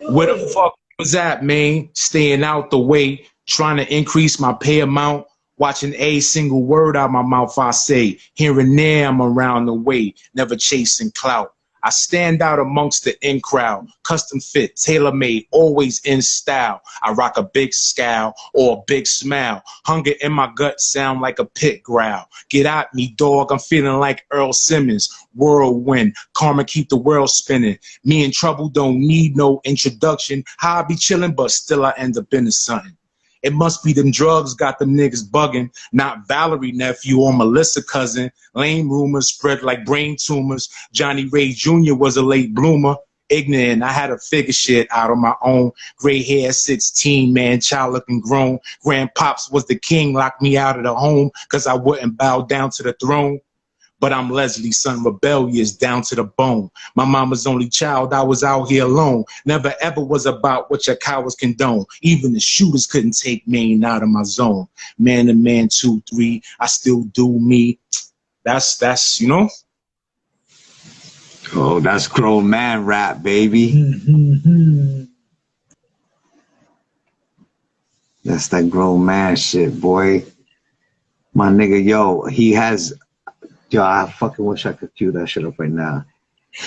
where the fuck was that, man? Staying out the way, trying to increase my pay amount, watching a single word out my mouth I say. Here and there, I'm around the way, never chasing clout. I stand out amongst the in crowd, custom fit, tailor-made, always in style. I rock a big scowl or a big smile. Hunger in my gut sound like a pit growl. Get at me, dog, I'm feeling like Earl Simmons. Whirlwind, karma keep the world spinning. Me in trouble don't need no introduction. How I be chilling, but still I end up into something. It must be them drugs got them niggas bugging. Not Valerie nephew or Melissa cousin. Lame rumors spread like brain tumors. Johnny Ray Jr. was a late bloomer. Ignorant, I had to figure shit out on my own. Gray hair, 16, man, child looking grown. Grandpops was the king, locked me out of the home because I wouldn't bow down to the throne. But I'm Leslie's son, rebellious down to the bone. My mama's only child, I was out here alone. Never ever was about what your cowards condone. Even the shooters couldn't take Maine out of my zone. Man to man, 2, 3, I still do me. That's you know. Oh, that's grown man rap, baby. That's that grown man shit, boy. My nigga, yo, he has... Yo, I fucking wish I could cue that shit up right now.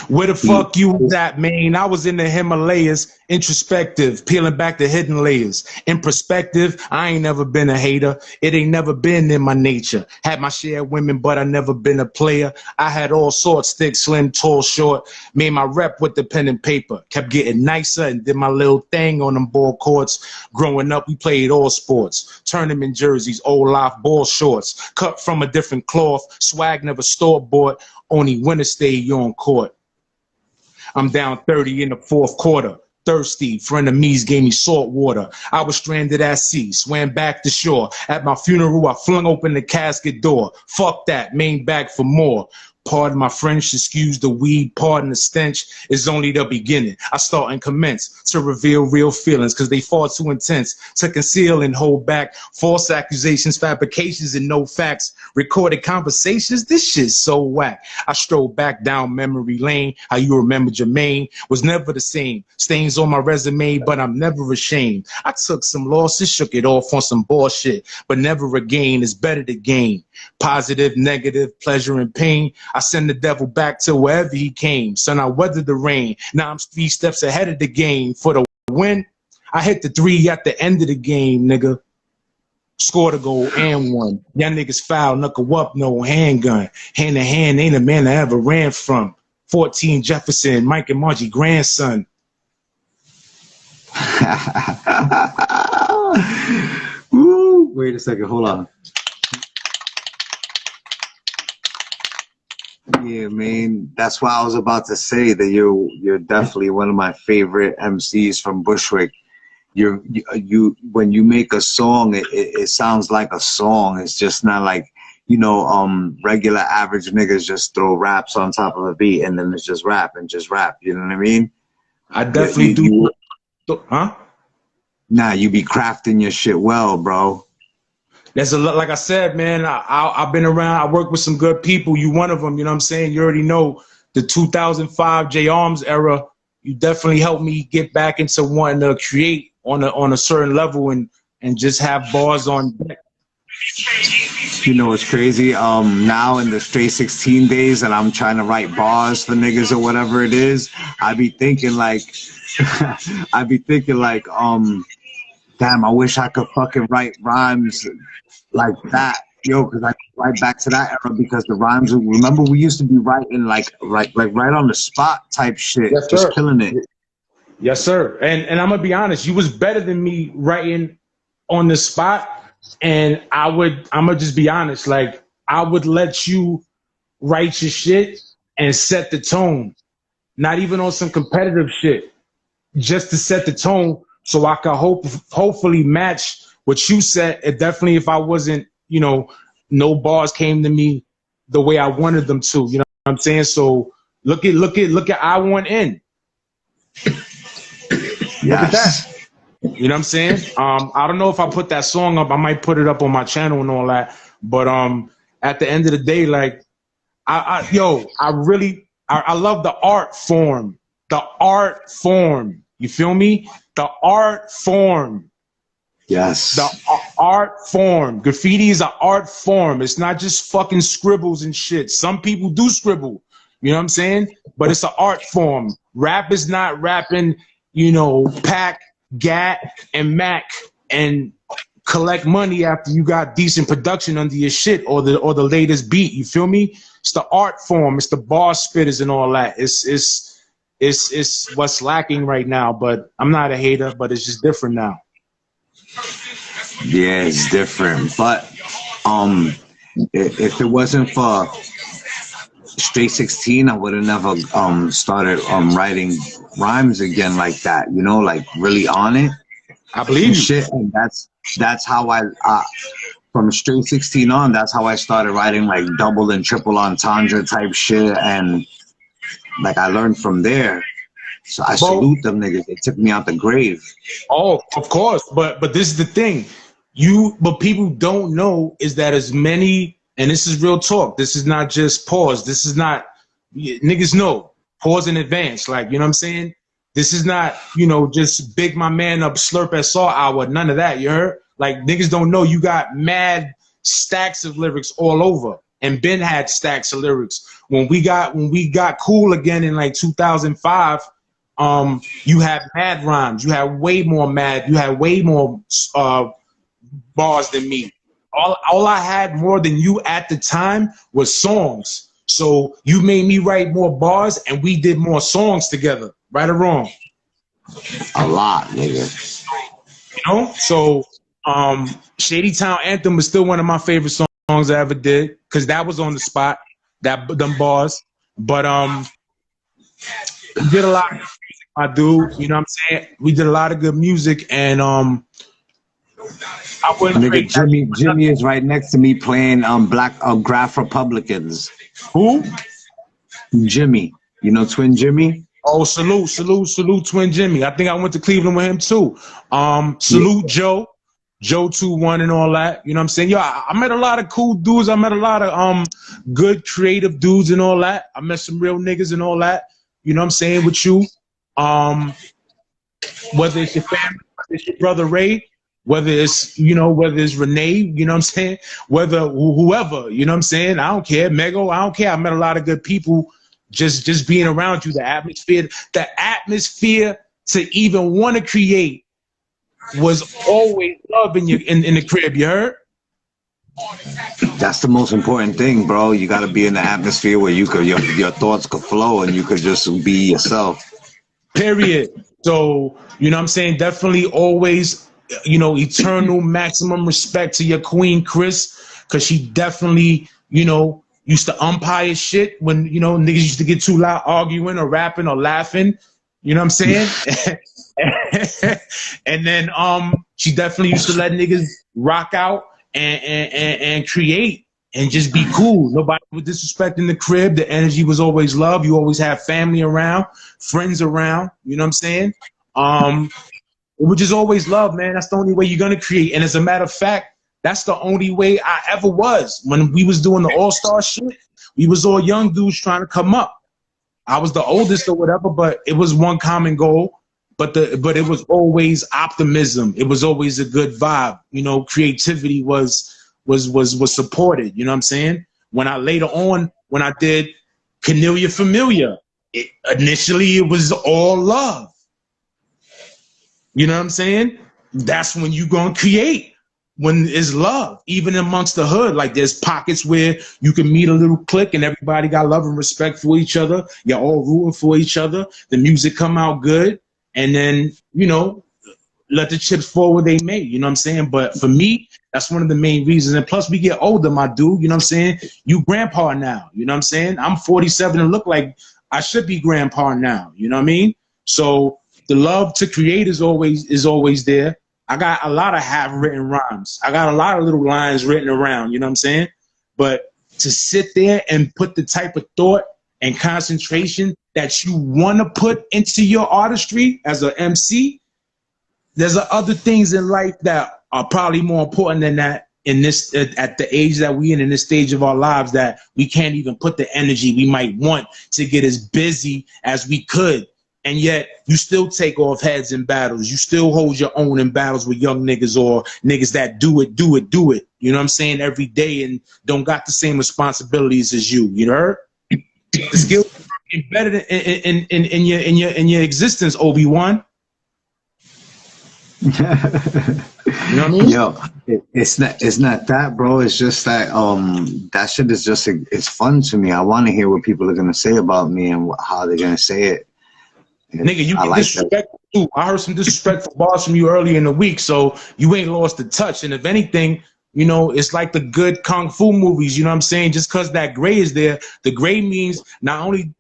Where the fuck you was at, man? I was in the Himalayas, introspective, peeling back the hidden layers. In perspective, I ain't never been a hater. It ain't never been in my nature. Had my share of women, but I never been a player. I had all sorts, thick, slim, tall, short. Made my rep with the pen and paper. Kept getting nicer and did my little thing on them ball courts. Growing up, we played all sports. Tournament jerseys, old life ball shorts. Cut from a different cloth. Swag never store-bought. Only winter stay on court. I'm down 30 in the 4th quarter. Thirsty, friend of me's gave me salt water. I was stranded at sea, swam back to shore. At my funeral, I flung open the casket door. Fuck that, main back for more. Pardon my French, excuse the weed, pardon the stench, is only the beginning. I start and commence to reveal real feelings because they far too intense to conceal and hold back. False accusations, fabrications, and no facts. Recorded conversations, this shit's so whack. I stroll back down memory lane. How you remember Jermaine was never the same. Stains on my resume, but I'm never ashamed. I took some losses, shook it off on some bullshit, but never again. It's better to gain. Positive, negative, pleasure, and pain. I send the devil back to wherever he came. Son, I weathered the rain. Now I'm 3 steps ahead of the game. For the win, I hit the 3 at the end of the game, nigga. Scored a goal and won. Y'all niggas foul, knuckle up, no handgun. Hand to hand, ain't a man I ever ran from. 14 Jefferson, Mike and Margie grandson. Woo, wait a second, hold on. Yeah, man, that's what I was about to say, that you're definitely one of my favorite MCs from Bushwick. You when you make a song, it sounds like a song. It's just not like, you know, regular average niggas just throw raps on top of a beat and then it's just rap and just rap. You know what I mean? I definitely do. Huh? Nah, you be crafting your shit well, bro. There's a lot, like I said, man, I've been around, I work with some good people. You one of them, you know what I'm saying? You already know the 2005 J Arms era. you definitely helped me get back into wanting to create on a certain level and just have bars on deck. You know, it's crazy. Now in the Straight 16 days and I'm trying to write bars for niggas or whatever it is, I be thinking like, damn, I wish I could fucking write rhymes like that, yo, because I can write back to that era because the rhymes. Remember, we used to be writing like right on the spot type shit, yes, just sir. killing it. Yes, sir. And I'm gonna be honest, you was better than me writing on the spot. And I'm gonna just be honest, like I would let you write your shit and set the tone, not even on some competitive shit, just to set the tone so I could hopefully match what you said. And definitely if I wasn't, you know, no bars came to me the way I wanted them to, you know what I'm saying? So look at I Want In. Yes. Look at that. You know what I'm saying? I don't know if I put that song up. I might put it up on my channel and all that. But at the end of the day, like, I love the art form. The art form. You feel me? The art form. Yes. The art form. Graffiti is an art form. It's not just fucking scribbles and shit. Some people do scribble. You know what I'm saying? But it's an art form. Rap is not rapping, you know, Pac, Gat, and Mac and collect money after you got decent production under your shit or the latest beat. You feel me? It's the art form. It's the bar spitters and all that. It's what's lacking right now. But I'm not a hater, but it's just different now. Yeah, it's different. But if it wasn't for Straight 16, I would have never started writing rhymes again like that, you know, like really on it. I believe you. Shit, and that's how I from Straight 16 on, that's how I started writing like double and triple entendre type shit, and like I learned from there. So I salute them niggas. They took me out the grave. Oh, of course, but this is the thing. What people don't know is that as many, and this is real talk. This is not just pause. This is not, niggas know, pause in advance. Like, you know what I'm saying? This is not, you know, just big my man up, slurp at saw hour. None of that, you heard? Like, niggas don't know you got mad stacks of lyrics all over. And Ben had stacks of lyrics. When we got cool again in like 2005, you had mad rhymes. You had way more bars than me. All I had more than you at the time was songs. So you made me write more bars and we did more songs together. Right or wrong? A lot, nigga. You know? So Shady Town Anthem was still one of my favorite songs I ever did, because that was on the spot, them bars. But we did a lot of music, my dude. You know what I'm saying? We did a lot of good music, and I wouldn't. Nigga, Jimmy is right next to me playing Graff Republicans. Who? Jimmy. You know Twin Jimmy? Oh, salute Twin Jimmy. I think I went to Cleveland with him too. Salute Joe 21 and all that. You know what I'm saying? Yo, I met a lot of cool dudes. I met a lot of good creative dudes and all that. I met some real niggas and all that. You know what I'm saying with you? Whether it's your family, whether it's your brother Ray, whether it's Renee, you know what I'm saying? Whether whoever, you know what I'm saying? I don't care. Mego, I don't care. I met a lot of good people just being around you. The atmosphere to even want to create was always love in the crib, you heard? That's the most important thing, bro. You got to be in the atmosphere where you could your thoughts could flow and you could just be yourself. Period. So, you know what I'm saying? Definitely always, you know, eternal maximum respect to your queen, Chris, because she definitely, you know, used to umpire shit when, you know, niggas used to get too loud arguing or rapping or laughing. You know what I'm saying? And then she definitely used to let niggas rock out and create and just be cool. Nobody was disrespecting the crib. The energy was always love. You always have family around, friends around. You know what I'm saying? Which is always love, man. That's the only way you're gonna create. And as a matter of fact, that's the only way I ever was. When we was doing the All-Star shit, we was all young dudes trying to come up. I was the oldest or whatever, but it was one common goal. But it was always optimism. It was always a good vibe. You know, creativity was supported. You know what I'm saying? When I later on, when I did Cornelia Familia, initially it was all love. You know what I'm saying? That's when you gonna create. When it's love, even amongst the hood, like there's pockets where you can meet a little clique and everybody got love and respect for each other. You're all rooting for each other. The music come out good, and then, you know, let the chips fall where they may. You know what I'm saying? But for me, that's one of the main reasons. And plus, we get older, my dude. You know what I'm saying? You grandpa now. You know what I'm saying? I'm 47 and look like I should be grandpa now. You know what I mean? So the love to create is always there. I got a lot of half-written rhymes. I got a lot of little lines written around, you know what I'm saying? But to sit there and put the type of thought and concentration that you want to put into your artistry as an MC, there's other things in life that are probably more important than that in this, at the age that we in this stage of our lives, that we can't even put the energy we might want to get as busy as we could. And yet you still take off heads in battles. You still hold your own in battles with young niggas or niggas that do it. You know what I'm saying? Every day and don't got the same responsibilities as you. You know? The skills are embedded in your existence, Obi-Wan. You know what I mean? Yo, it's not that, bro. It's just that that shit is just, it's fun to me. I want to hear what people are gonna say about me and how they're gonna say it. Nigga, you get disrespectful too. I heard some disrespectful bars from you earlier in the week, so you ain't lost the touch. And if anything, you know, it's like the good kung fu movies. You know what I'm saying? Just because that gray is there, the gray means not only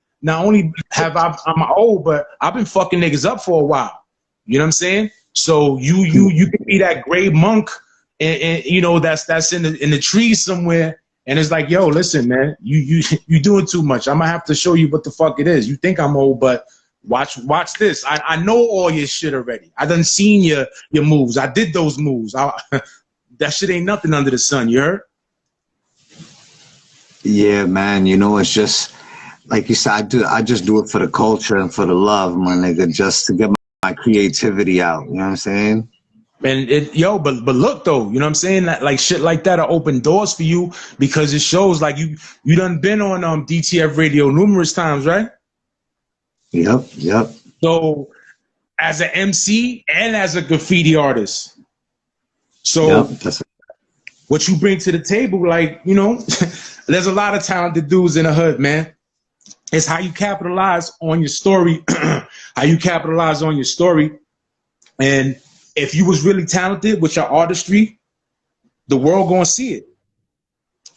have I'm old, but I've been fucking niggas up for a while. You know what I'm saying? So you can be that gray monk, and you know that's in the trees somewhere. And it's like, yo, listen, man, you doing too much. I'm gonna have to show you what the fuck it is. You think I'm old, but watch this. I know all your shit already. I done seen your moves. I did those moves. That shit ain't nothing under the sun. You heard? Yeah, man. You know, it's just like you said. I just do it for the culture and for the love, my nigga, just to get my creativity out. You know what I'm saying? And but look though, you know what I'm saying? That like shit like that are open doors for you because it shows like you done been on DTF radio numerous times, right? Yep. So as an MC and as a graffiti artist, so what you bring to the table, like, you know, there's a lot of talented dudes in the hood, man. It's how you capitalize on your story, how you capitalize on your story. And if you was really talented with your artistry, the world gonna see it.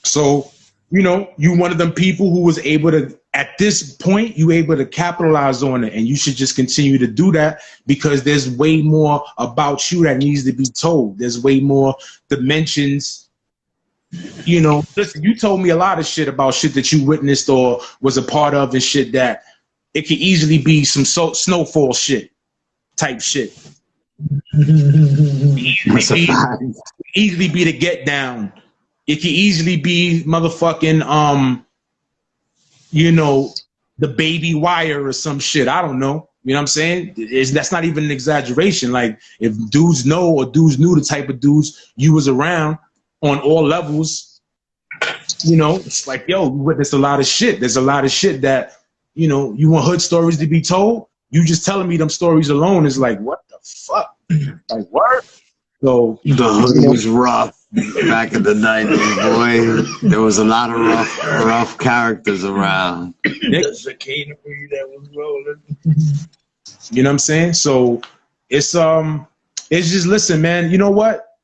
So, you know, you one of them people who was able to, at this point, you able to capitalize on it, and you should just continue to do that because there's way more about you that needs to be told. There's way more dimensions. You know, listen, you told me a lot of shit about shit that you witnessed or was a part of and shit that it could easily be some snowfall shit type shit. Easily be the get down. It could easily be motherfucking you know, the baby wire or some shit. I don't know. You know what I'm saying? That's not even an exaggeration. Like if dudes know or dudes knew the type of dudes you was around on all levels, you know, it's like, yo, you witnessed a lot of shit. There's a lot of shit that, you know, you want hood stories to be told. You just telling me them stories alone is like, what the fuck? Like, what? So the hood was rough back in the 90s, boy. There was a lot of rough characters around. There's a canary that was rolling. You know what I'm saying? So it's just, listen, man. You know what?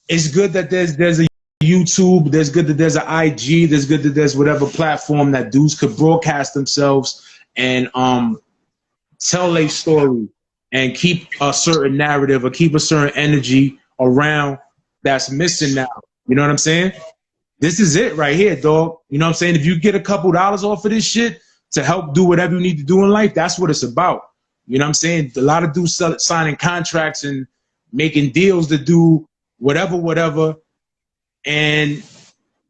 It's good that there's a YouTube. There's good that there's an IG. There's good that there's whatever platform that dudes could broadcast themselves and tell their story and keep a certain narrative or keep a certain energy around that's missing now. You know what I'm saying? This is it right here, dog. You know what I'm saying? If you get a couple dollars off of this shit to help do whatever you need to do in life, that's what it's about. You know what I'm saying? A lot of dudes signing contracts and making deals to do whatever. And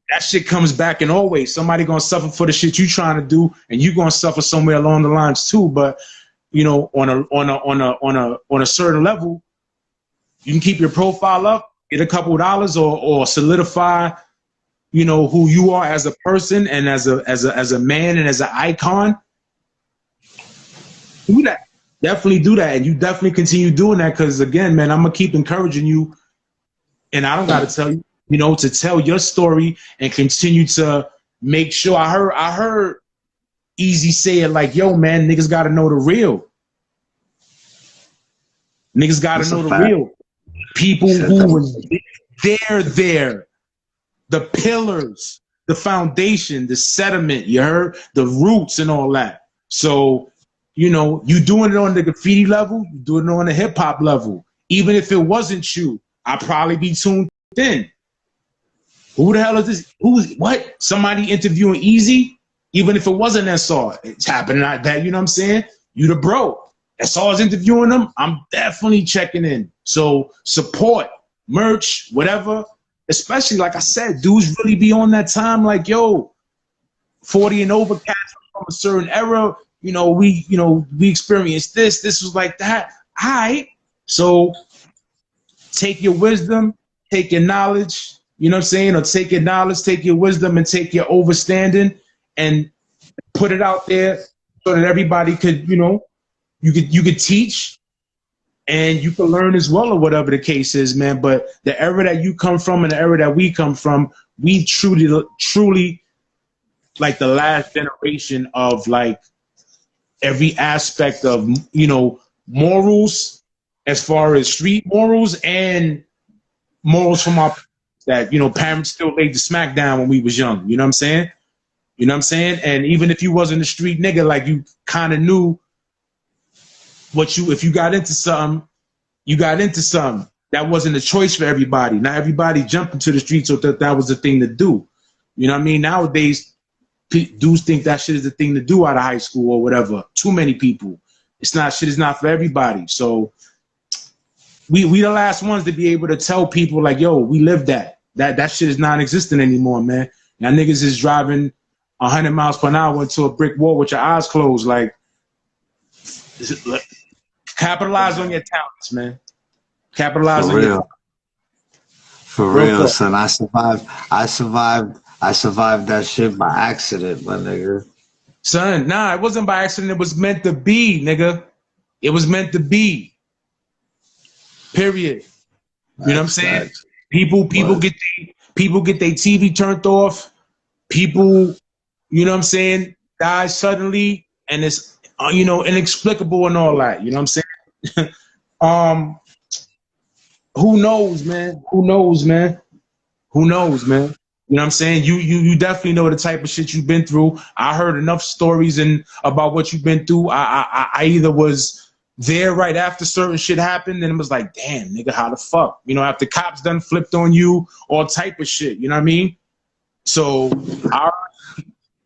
that shit comes back in always. Somebody gonna suffer for the shit you trying to do, and you gonna suffer somewhere along the lines too. But you know, on a certain level, you can keep your profile up, get a couple of dollars, or solidify, you know, who you are as a person and as a man and as an icon. Do that. Definitely do that, and you definitely continue doing that, because again, man, I'm gonna keep encouraging you, and I don't gotta tell you, you know, to tell your story and continue to make sure. I heard Easy say it like, "Yo, man, niggas gotta know the real. Niggas gotta know the real. People who was there, the pillars, the foundation, the sediment. You heard the roots and all that. So." You know, you doing it on the graffiti level, you doing it on the hip hop level. Even if it wasn't you, I'd probably be tuned in. Who the hell is this? What? Somebody interviewing Easy? Even if it wasn't SR, it's happening like that, you know what I'm saying? You the bro. SR's interviewing them, I'm definitely checking in. So support, merch, whatever. Especially, like I said, dudes really be on that time like, yo, 40 and over cats from a certain era. You know, we experienced this. This was like that. All right. So take your wisdom, take your knowledge, you know what I'm saying? Or take your knowledge, take your wisdom, and take your overstanding and put it out there so that everybody could, you know, you could teach and you can learn as well, or whatever the case is, man. But the era that you come from and the era that we come from, we truly like the last generation of like every aspect of, you know, morals, as far as street morals and morals from our, that, you know, parents still laid the smack down when we was young. You know what I'm saying? You know what I'm saying? And even if you wasn't a street nigga, like you kind of knew what if you got into something, you got into something. That wasn't a choice for everybody. Not everybody jumped into the streets so that was the thing to do. You know what I mean? Nowadays, dudes think that shit is the thing to do out of high school or whatever. Too many people. It's not, shit is not for everybody. So we the last ones to be able to tell people like, yo, we lived that. That shit is non-existent anymore, man. Now niggas is driving 100 miles per hour into a brick wall with your eyes closed. Like, capitalize on your talents, man. Capitalize on your talents. For real, son. I survived that shit by accident, my nigga. Son, nah, it wasn't by accident. It was meant to be, nigga. It was meant to be. Period. You know what I'm saying? People get their TV turned off. People, you know what I'm saying, die suddenly, and it's you know, inexplicable and all that. You know what I'm saying? Who knows, man? Who knows, man? Who knows, man? You know what I'm saying? You definitely know the type of shit you've been through. I heard enough stories and about what you've been through. I either was there right after certain shit happened and it was like, damn, nigga, how the fuck? You know, after cops done flipped on you, all type of shit. You know what I mean? So I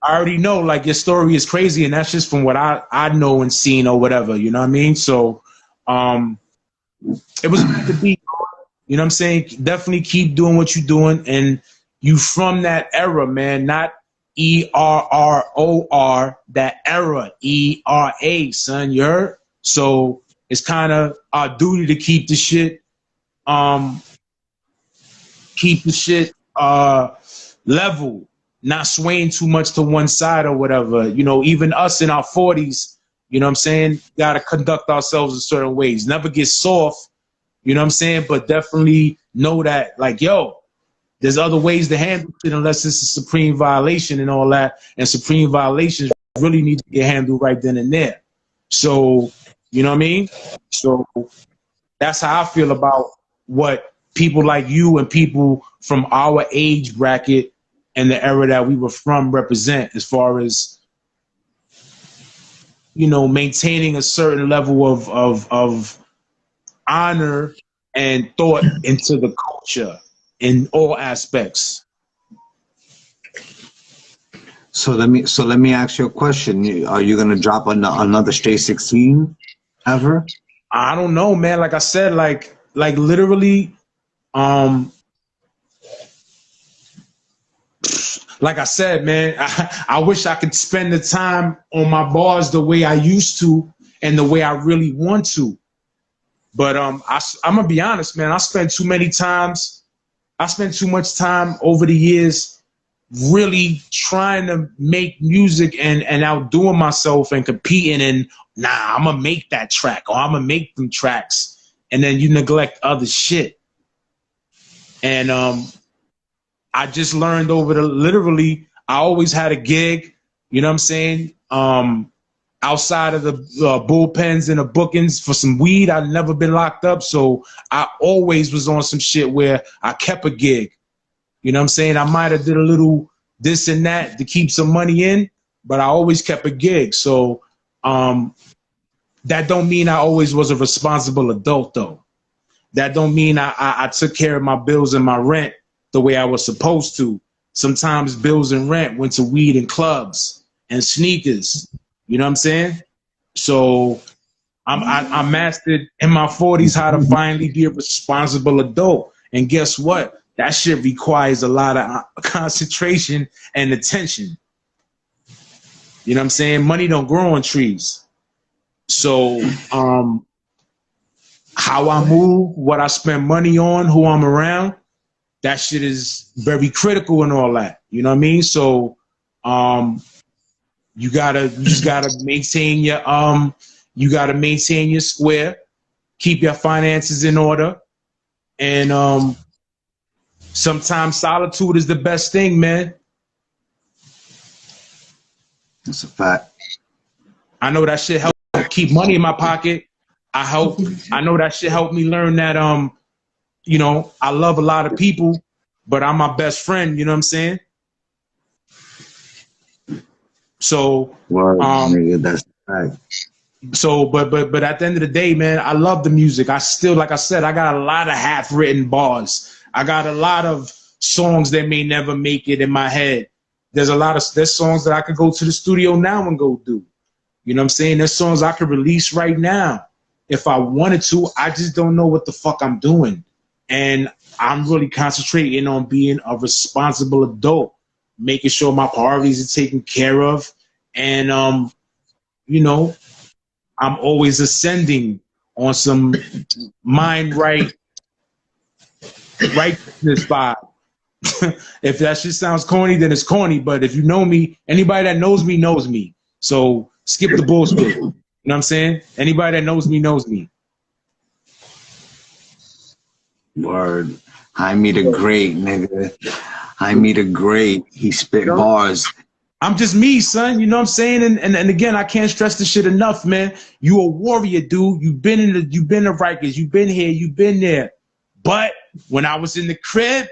already know, like, your story is crazy, and that's just from what I know and seen or whatever. You know what I mean? So it was meant to be. You know what I'm saying? Definitely keep doing what you're doing, and you from that era, man, not ERROR, that era, ERA, son, you heard? So it's kind of our duty to keep the shit, level, not swaying too much to one side or whatever. You know, even us in our 40s, you know what I'm saying, gotta conduct ourselves in certain ways. Never get soft, you know what I'm saying, but definitely know that, like, yo, there's other ways to handle it unless it's a supreme violation and all that. And supreme violations really need to get handled right then and there. So, you know what I mean? So that's how I feel about what people like you and people from our age bracket and the era that we were from represent, as far as, you know, maintaining a certain level of honor and thought into the culture in all aspects. So let me ask you a question. Are you gonna drop another Straight 16 ever? I don't know, man. Like I said, like literally, like I said, man, I wish I could spend the time on my bars the way I used to and the way I really want to. But I'm gonna be honest, man. I spent too much time over the years really trying to make music and outdoing myself and competing. And nah, I'm gonna make that track or I'm gonna make them tracks, and then you neglect other shit. And I just learned literally, I always had a gig, you know what I'm saying? Outside of the bullpens and the bookings for some weed, I'd never been locked up. So I always was on some shit where I kept a gig. You know what I'm saying? I might have did a little this and that to keep some money in, but I always kept a gig. So that don't mean I always was a responsible adult, though. That don't mean I took care of my bills and my rent the way I was supposed to. Sometimes bills and rent went to weed and clubs and sneakers. You know what I'm saying? So I mastered in my 40s how to finally be a responsible adult. And guess what? That shit requires a lot of concentration and attention. You know what I'm saying? Money don't grow on trees. So how I move, what I spend money on, who I'm around, that shit is very critical and all that. You know what I mean? So you just gotta maintain your square, keep your finances in order, and sometimes solitude is the best thing, man. That's a fact. I know that shit helped keep money in my pocket. I know that shit helped me learn that you know, I love a lot of people, but I'm my best friend, you know what I'm saying? So, nigga, that's the fact. So, but at the end of the day, man, I love the music. I still, like I said, I got a lot of half-written bars. I got a lot of songs that may never make it in my head. There's songs that I could go to the studio now and go do. You know what I'm saying? There's songs I could release right now if I wanted to. I just don't know what the fuck I'm doing. And I'm really concentrating on being a responsible adult, making sure my priorities are taken care of. And, you know, I'm always ascending on some righteousness vibe. If that shit sounds corny, then it's corny. But if you know me, anybody that knows me knows me. So skip the bullshit. You know what I'm saying? Anybody that knows me knows me. Word. Jaime the Great, nigga. Jaime the Great. He spit bars. I'm just me, son. You know what I'm saying? And again, I can't stress this shit enough, man. You a warrior, dude. You've been in Rikers. You've been here. You've been there. But when I was in the crib,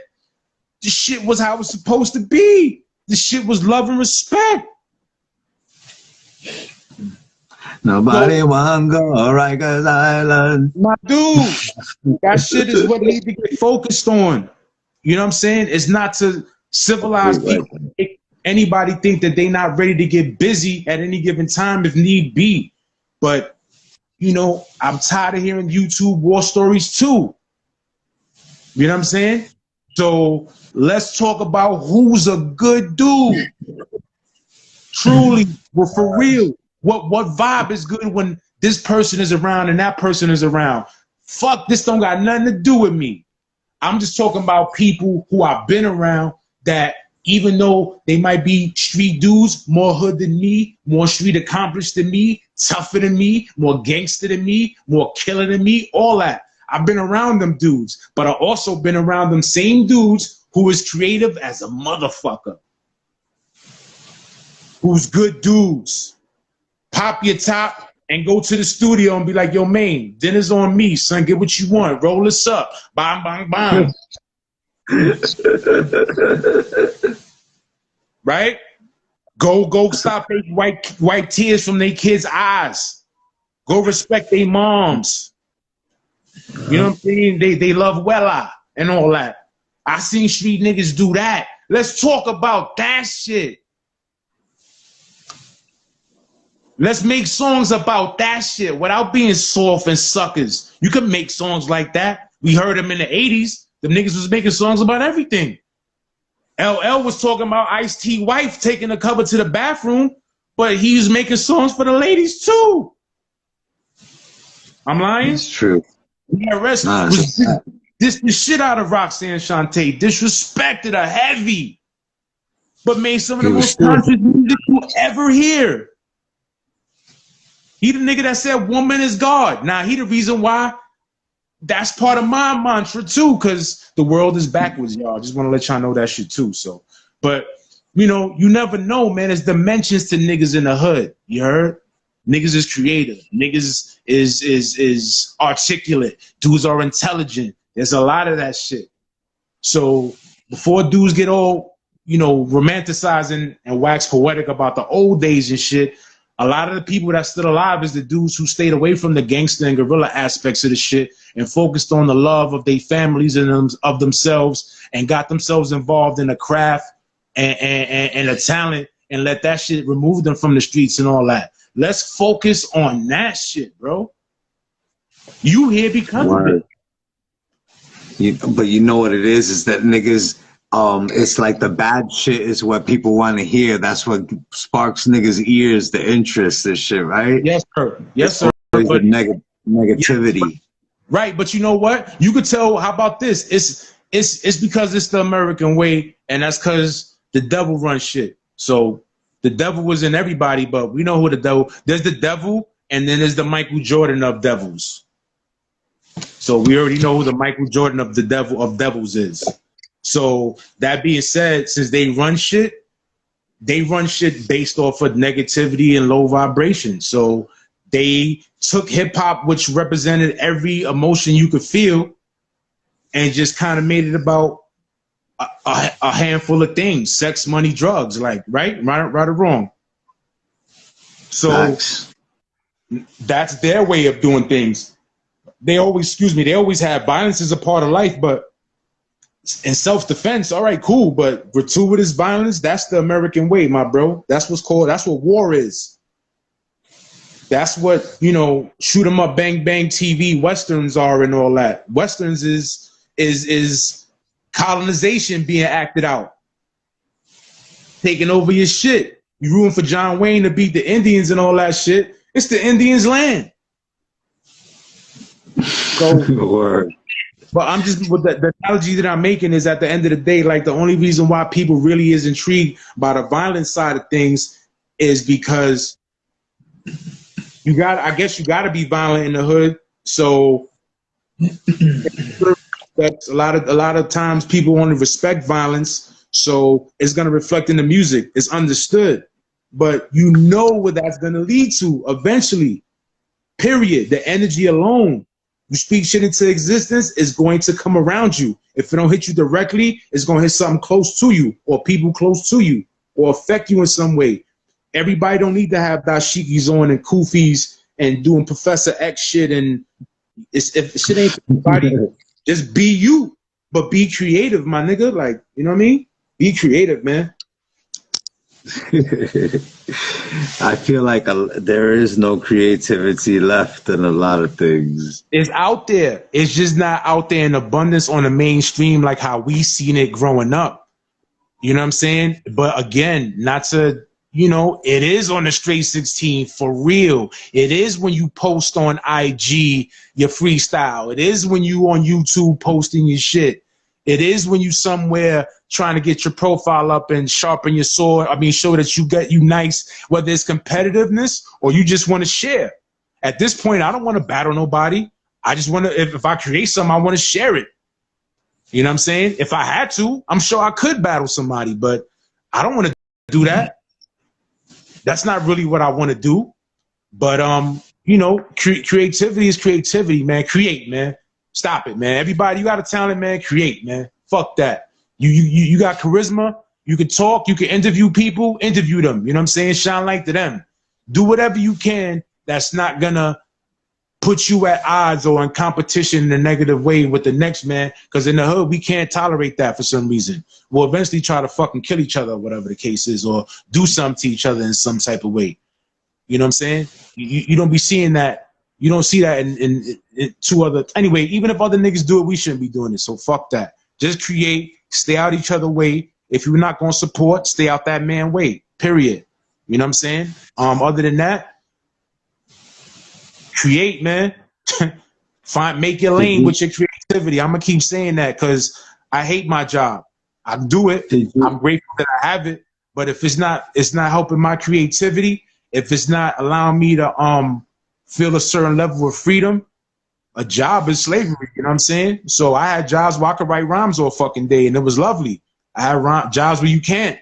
the shit was how it was supposed to be. The shit was love and respect. Nobody want to go Rikers Island. My dude, that shit is what needs to get focused on. You know what I'm saying? It's not to civilize people. Anybody think that they not ready to get busy at any given time if need be. But, you know, I'm tired of hearing YouTube war stories too. You know what I'm saying? So let's talk about who's a good dude. Truly, well, for real. What vibe is good when this person is around and that person is around? Fuck, this don't got nothing to do with me. I'm just talking about people who I've been around that even though they might be street dudes, more hood than me, more street accomplished than me, tougher than me, more gangster than me, more killer than me, all that. I've been around them dudes, but I've also been around them same dudes who is creative as a motherfucker. Who's good dudes. Pop your top and go to the studio and be like, yo, man, dinner's on me, son. Get what you want. Roll this up. Bang, bang, bang. Right? Go stop making white tears from their kids' eyes. Go respect their moms. You know what I'm saying? They love Wella and all that. I seen street niggas do that. Let's talk about that shit. Let's make songs about that shit without being soft and suckers. You can make songs like that. We heard them in the 80s. The niggas was making songs about everything. LL was talking about Ice-T wife taking the cover to the bathroom, but he was making songs for the ladies too. I'm lying? It's true. DRS was dissed the shit out of Roxanne Shante, disrespected her heavy, but made some of the most conscious music you'll ever hear. He the nigga that said woman is God. Now, he the reason why that's part of my mantra too, because the world is backwards, y'all. Just want to let y'all know that shit too. So, but, you know, you never know, man. There's dimensions to niggas in the hood. You heard? Niggas is creative. Niggas is articulate. Dudes are intelligent. There's a lot of that shit. So before dudes get all, you know, romanticizing and wax poetic about the old days and shit, a lot of the people that's still alive is the dudes who stayed away from the gangster and guerrilla aspects of the shit and focused on the love of their families and of themselves and got themselves involved in the craft and the talent and let that shit remove them from the streets and all that. Let's focus on that shit, bro. You here because of it. But you know what it is that niggas, it's like the bad shit is what people want to hear. That's what sparks niggas' ears, the interest, this shit, right? Yes, sir. Yes, sir. But negativity. Yes, right, but you know what? You could tell. How about this? It's because it's the American way, and that's because the devil runs shit. So the devil was in everybody, but we know who the devil. There's the devil, and then there's the Michael Jordan of devils. So we already know who the Michael Jordan of the devil of devils is. So that being said, since they run shit based off of negativity and low vibration. So they took hip hop, which represented every emotion you could feel, and just kind of made it about a handful of things: sex, money, drugs, like right or wrong. So that's their way of doing things. They always have violence as a part of life, but in self-defense, all right, cool, but gratuitous violence, that's the American way, my bro. That's what war is. That's what, you know, shoot 'em up, bang, bang TV Westerns are and all that. Westerns is colonization being acted out. Taking over your shit. You rooting for John Wayne to beat the Indians and all that shit. It's the Indians' land. So, but I'm just, with the analogy that I'm making is at the end of the day, like the only reason why people really is intrigued by the violent side of things is because I guess you got to be violent in the hood. So that's a lot of times people want to respect violence. So it's going to reflect in the music. It's understood, but you know what that's going to lead to eventually, period. The energy alone. You speak shit into existence, it's going to come around you. If it don't hit you directly, it's going to hit something close to you or people close to you or affect you in some way. Everybody don't need to have dashikis on and kufis and doing Professor X shit. And if shit ain't for everybody, just be you, but be creative, my nigga. Like, you know what I mean? Be creative, man. I feel like there is no creativity left in a lot of things. It's out there. It's just not out there in abundance on the mainstream like how we seen it growing up. You know what I'm saying? But again, not to, you know, it is on the straight 16 for real. It is when you post on IG your freestyle. It is when you on YouTube posting your shit. It is when you somewhere trying to get your profile up and sharpen your sword. I mean, show that you nice, whether it's competitiveness or you just want to share. At this point, I don't want to battle nobody. I just want to, if I create something, I want to share it. You know what I'm saying? If I had to, I'm sure I could battle somebody, but I don't want to do that. That's not really what I want to do. But, you know, creativity is creativity, man. Create, man. Stop it, man. Everybody, you got a talent, man. Create, man. Fuck that. You got charisma. You can talk. You can interview people. Interview them. You know what I'm saying? Shine light to them. Do whatever you can that's not going to put you at odds or in competition in a negative way with the next man. Because in the hood, we can't tolerate that for some reason. We'll eventually try to fucking kill each other, whatever the case is, or do something to each other in some type of way. You know what I'm saying? You don't be seeing that. You don't see that in two other. Anyway, even if other niggas do it, we shouldn't be doing it. So fuck that. Just create, stay out each other's way, If you're not gonna support, stay out that man way. Period. You know what I'm saying? Other than that, create, man. Make your lane with your creativity. I'm gonna keep saying that because I hate my job. I do it. I'm grateful that I have it. But if it's not helping my creativity, if it's not allowing me to feel a certain level of freedom, a job is slavery. You know what I'm saying? So I had jobs where I could write rhymes all fucking day, and it was lovely. I had jobs where you can't.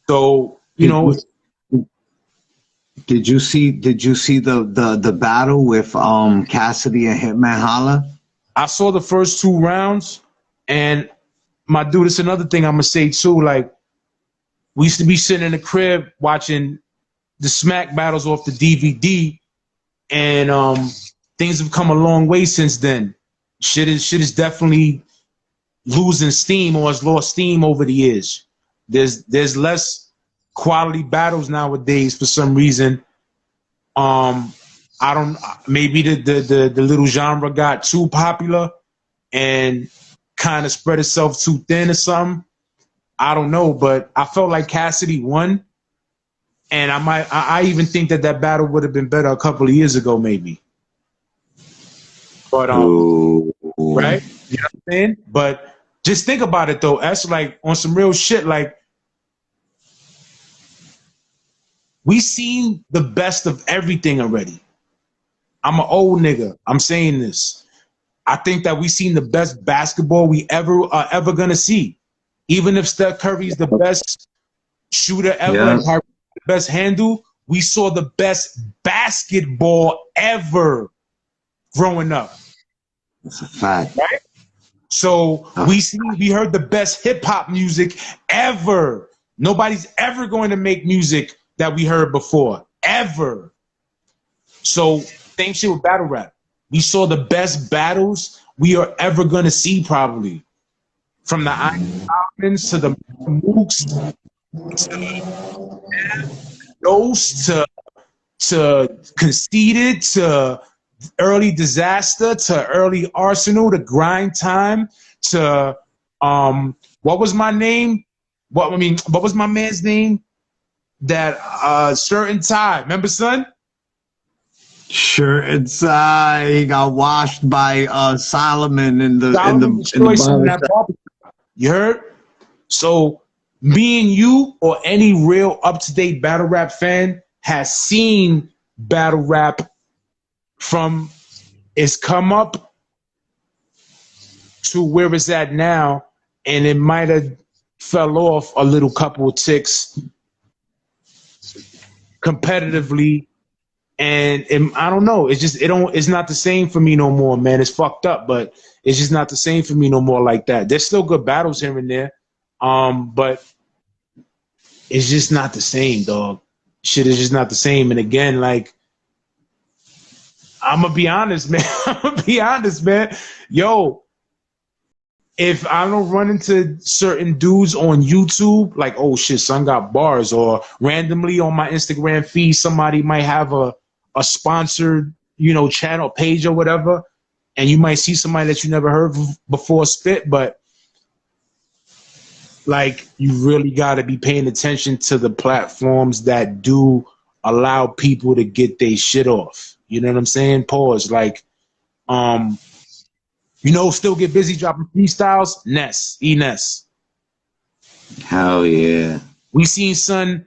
So you know. Did you see the battle with Cassidy and Hitman Holla? I saw the first 2 rounds, and my dude, it's another thing I'm gonna say too. Like, we used to be sitting in the crib watching the smack battles off the DVD, and things have come a long way since then. Shit is definitely losing steam, or has lost steam over the years. There's less quality battles nowadays for some reason. I don't, maybe the little genre got too popular and kind of spread itself too thin or something. I don't know, but I felt like Cassidy won, and I even think that battle would have been better a couple of years ago, maybe. But right, you know what I'm saying? But just think about it though. That's like on some real shit. Like, we seen the best of everything already. I'm an old nigga. I'm saying this. I think that we seen the best basketball we ever gonna see. Even if Steph Curry's the best shooter ever, and the best handle, we saw the best basketball ever growing up. That's a fact. Right? So we heard the best hip hop music ever. Nobody's ever going to make music that we heard before, ever. So same shit with battle rap. We saw the best battles we are ever gonna see, probably. From the M0st to the M0st to Conceited to Early Disaster to Early Arsenal to Grind Time to what was my name? What was my man's name? That Certain Time. Remember, son? Sure, it's he got washed by Solomon in the barbershop. You heard? So me and you, or any real up-to-date battle rap fan, has seen battle rap from its come up to where it's at now, and it might have fell off a little couple of ticks competitively, and I don't know. It's just it's not the same for me no more, man. It's fucked up, but it's just not the same for me no more like that. There's still good battles here and there, but it's just not the same, dog. Shit is just not the same. And again, like, I'm gonna be honest, man. Yo, if I don't run into certain dudes on YouTube, like, oh shit, son got bars, or randomly on my Instagram feed, somebody might have a sponsored, channel page or whatever, and you might see somebody that you never heard before spit, but like, you really got to be paying attention to the platforms that do allow people to get their shit off. You know what I'm saying? Pause. Like, still get busy dropping freestyles. Ness. Hell yeah. We seen son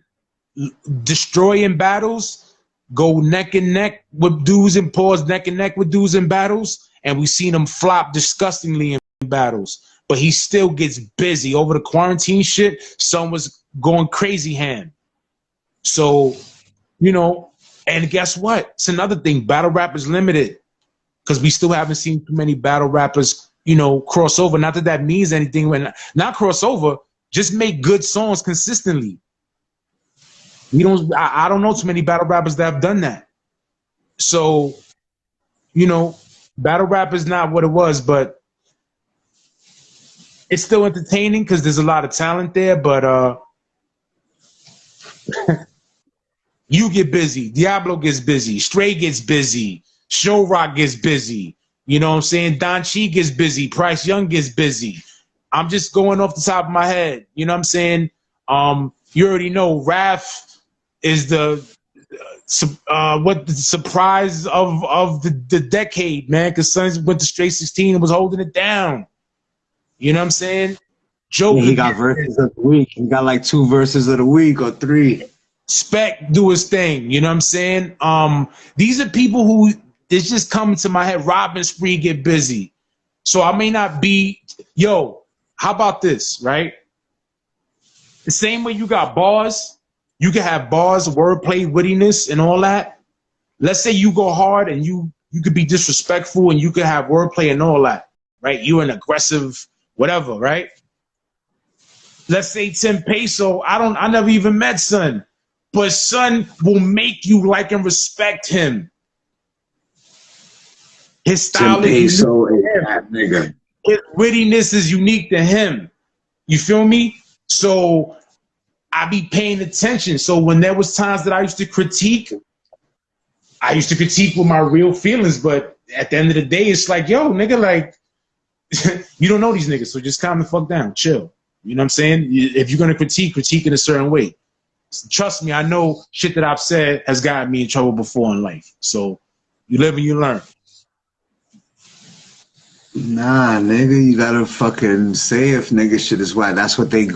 destroying battles, go neck and neck with dudes, and pause neck and neck with dudes in battles, and we seen him flop disgustingly in battles. But he still gets busy. Over the quarantine shit, son was going crazy ham. So, and guess what? It's another thing. Battle rap is limited, because we still haven't seen too many battle rappers, cross over. Not that that means anything. When not cross over, just make good songs consistently. I don't know too many battle rappers that have done that. So, battle rap is not what it was, but it's still entertaining because there's a lot of talent there. But you get busy, Diablo gets busy, Stray gets busy, Show Rock gets busy. You know what I'm saying? Don Chi gets busy, Price Young gets busy. I'm just going off the top of my head. You know what I'm saying? You already know Graff is the surprise of the decade, man. Because Son went to straight 16 and was holding it down. You know what I'm saying? Joker, yeah, he got verses of the week. He got like 2 verses of the week or 3. Spec do his thing. You know what I'm saying? These are people who it's just coming to my head. Robin Spree get busy, so I may not be. Yo, how about this? Right? The same way you got bars, you can have bars, wordplay, wittiness, and all that. Let's say you go hard and you could be disrespectful and you could have wordplay and all that. Right? You're an aggressive whatever. Right? Let's say Tim Peso. I never even met Son. But Son will make you like and respect him. His style is unique to him. Nigga. His wittiness is unique to him. You feel me? So I be paying attention. So when there was times that I used to critique with my real feelings. But at the end of the day, it's like, yo, nigga, like, you don't know these niggas, so just calm the fuck down. Chill. You know what I'm saying? If you're going to critique in a certain way. Trust me, I know shit that I've said has gotten me in trouble before in life. So you live and you learn. Nah, nigga, you gotta fucking say if nigga shit is whack. That's what they're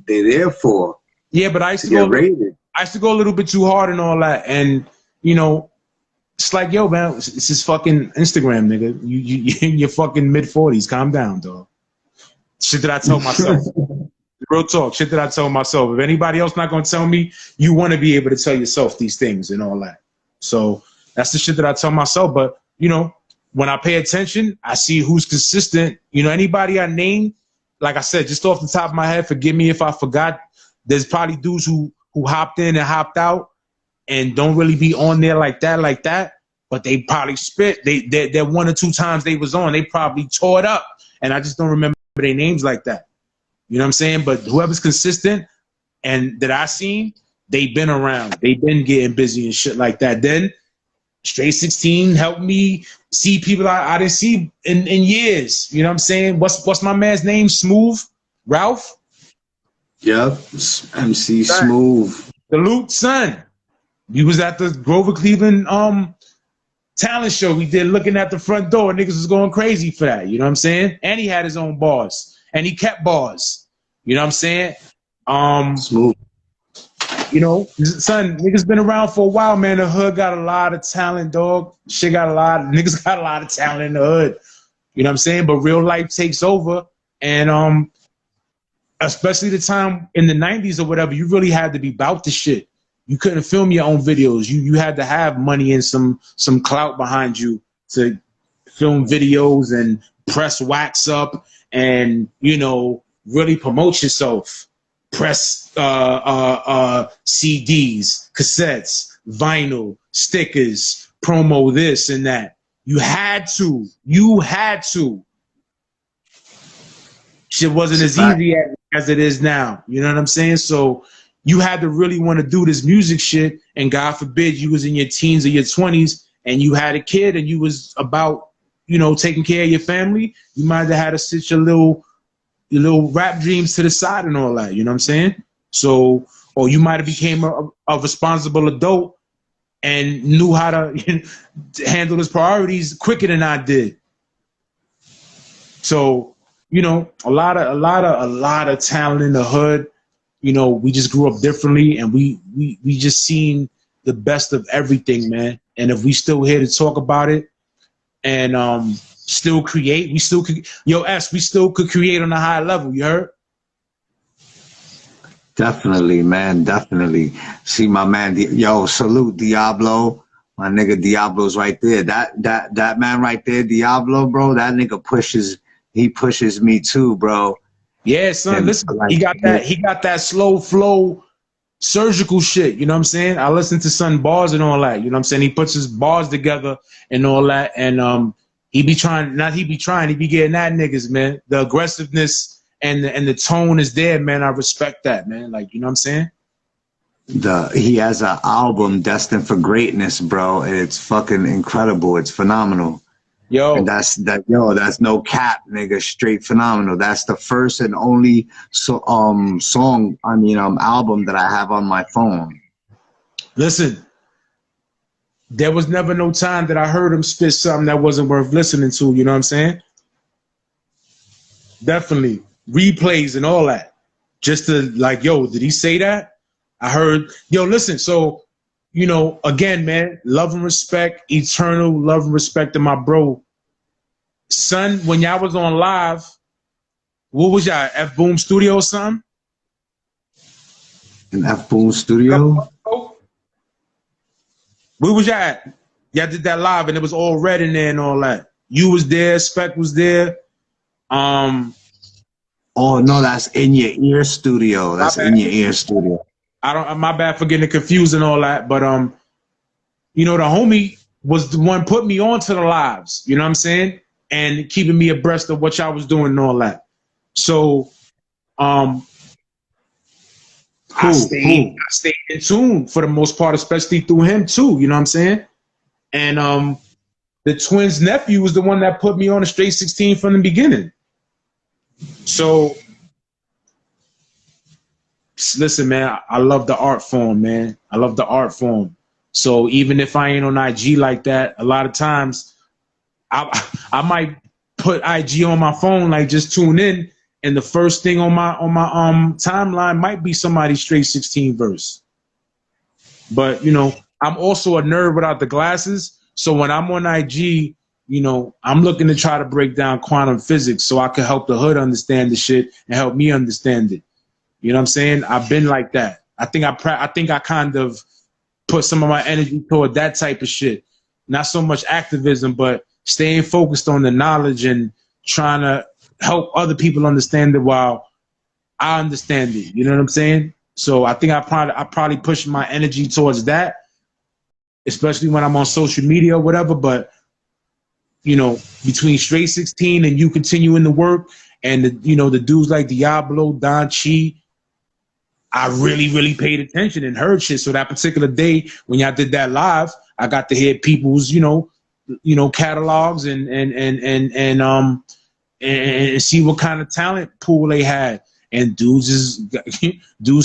there for. Yeah, but I used to go a little bit too hard and all that. And you know, it's like, yo, man, it's just fucking Instagram, nigga. You're fucking mid-40s. Calm down, dog. Shit that I tell myself. Real talk, shit that I tell myself. If anybody else not gonna tell me, you want to be able to tell yourself these things and all that. So that's the shit that I tell myself. But you know, when I pay attention, I see who's consistent. You know, anybody I name, like I said, just off the top of my head, forgive me if I forgot. There's probably dudes who hopped in and hopped out and don't really be on there like that. But they probably spit. They 1 or 2 times they was on, they probably tore it up, and I just don't remember their names like that. You know what I'm saying? But whoever's consistent and that I seen, they've been around. They've been getting busy and shit like that. Then Straight 16 helped me see people I didn't see in years. You know what I'm saying? What's my man's name? Smooth? Ralph? Yep. MC Smooth. The Luke son. He was at the Grover Cleveland talent show we did, looking at the front door. Niggas was going crazy for that. You know what I'm saying? And he had his own bars. And he kept bars. You know what I'm saying? Smooth. You know, son, niggas been around for a while, man. The hood got a lot of talent, dog. Niggas got a lot of talent in the hood. You know what I'm saying? But real life takes over. And especially the time in the 90s or whatever, you really had to be about the shit. You couldn't film your own videos. You had to have money and some clout behind you to film videos and press wax up and, you know, really promote yourself. Press CDs, cassettes, vinyl, stickers, promo this and that. You had to. Shit wasn't as easy as it is now. You know what I'm saying? So you had to really want to do this music shit, and God forbid you was in your teens or your 20s and you had a kid and you was about, you know, taking care of your family. You might have had to sit your little rap dreams to the side and all that, you know what I'm saying? So, or you might have became a responsible adult and knew how to handle his priorities quicker than I did. So, you know, a lot of talent in the hood. You know, we just grew up differently, and we just seen the best of everything, man. And if we still here to talk about it and still create, we still could, we still could create on a high level, you heard? Definitely, man, definitely. See my man, salute Diablo. My nigga Diablo's right there. That man right there, Diablo, bro, that nigga pushes me too, bro. Yeah, son, and listen, like, he got that slow flow surgical shit, you know what I'm saying? I listen to Son bars and all that, you know what I'm saying? He puts his bars together and all that, and he be getting that niggas, man. The aggressiveness and the tone is there, man. I respect that, man. Like, you know what I'm saying? He has an album destined for greatness, bro, and it's fucking incredible. It's phenomenal. Yo, And that's no cap, nigga. Straight phenomenal. That's the first and only song, album that I have on my phone. listen, there was never no time that I heard him spit something that wasn't worth listening to. You know what I'm saying? Definitely replays and all that. Just to like, yo, did he say that? I heard, yo, listen. So, again, man, love and respect, eternal love and respect to my bro. Son, when y'all was on live, what was y'all, F-Boom Studio or something? An F-Boom Studio? Where was y'all at? Y'all did that live and it was all red in there and all that. You was there, Spec was there. Oh no, that's In Your Ear Studio. That's In Your Ear Studio. My bad for getting confused and all that, but the homie was the one put me onto the lives, you know what I'm saying? And keeping me abreast of what y'all was doing and all that. So I stayed in tune for the most part, especially through him too, you know what I'm saying? And the twins' nephew was the one that put me on a straight 16 from the beginning. So listen, man, I love the art form, man. I love the art form. So even if I ain't on IG like that, a lot of times I might put IG on my phone, like just tune in, and the first thing on my timeline might be somebody's straight 16 verse. But I'm also a nerd without the glasses, so when I'm on IG, I'm looking to try to break down quantum physics so I can help the hood understand the shit and help me understand it. You know what I'm saying? I've been like that. I think I kind of put some of my energy toward that type of shit. Not so much activism, but staying focused on the knowledge and trying to help other people understand it while I understand it. You know what I'm saying? So I think I probably push my energy towards that, especially when I'm on social media or whatever. But between straight 16 and you continuing the work and the dudes like Diablo, Don Chi, I really, really paid attention and heard shit. So that particular day when y'all did that live, I got to hear people's, catalogs and see what kind of talent pool they had. And dudes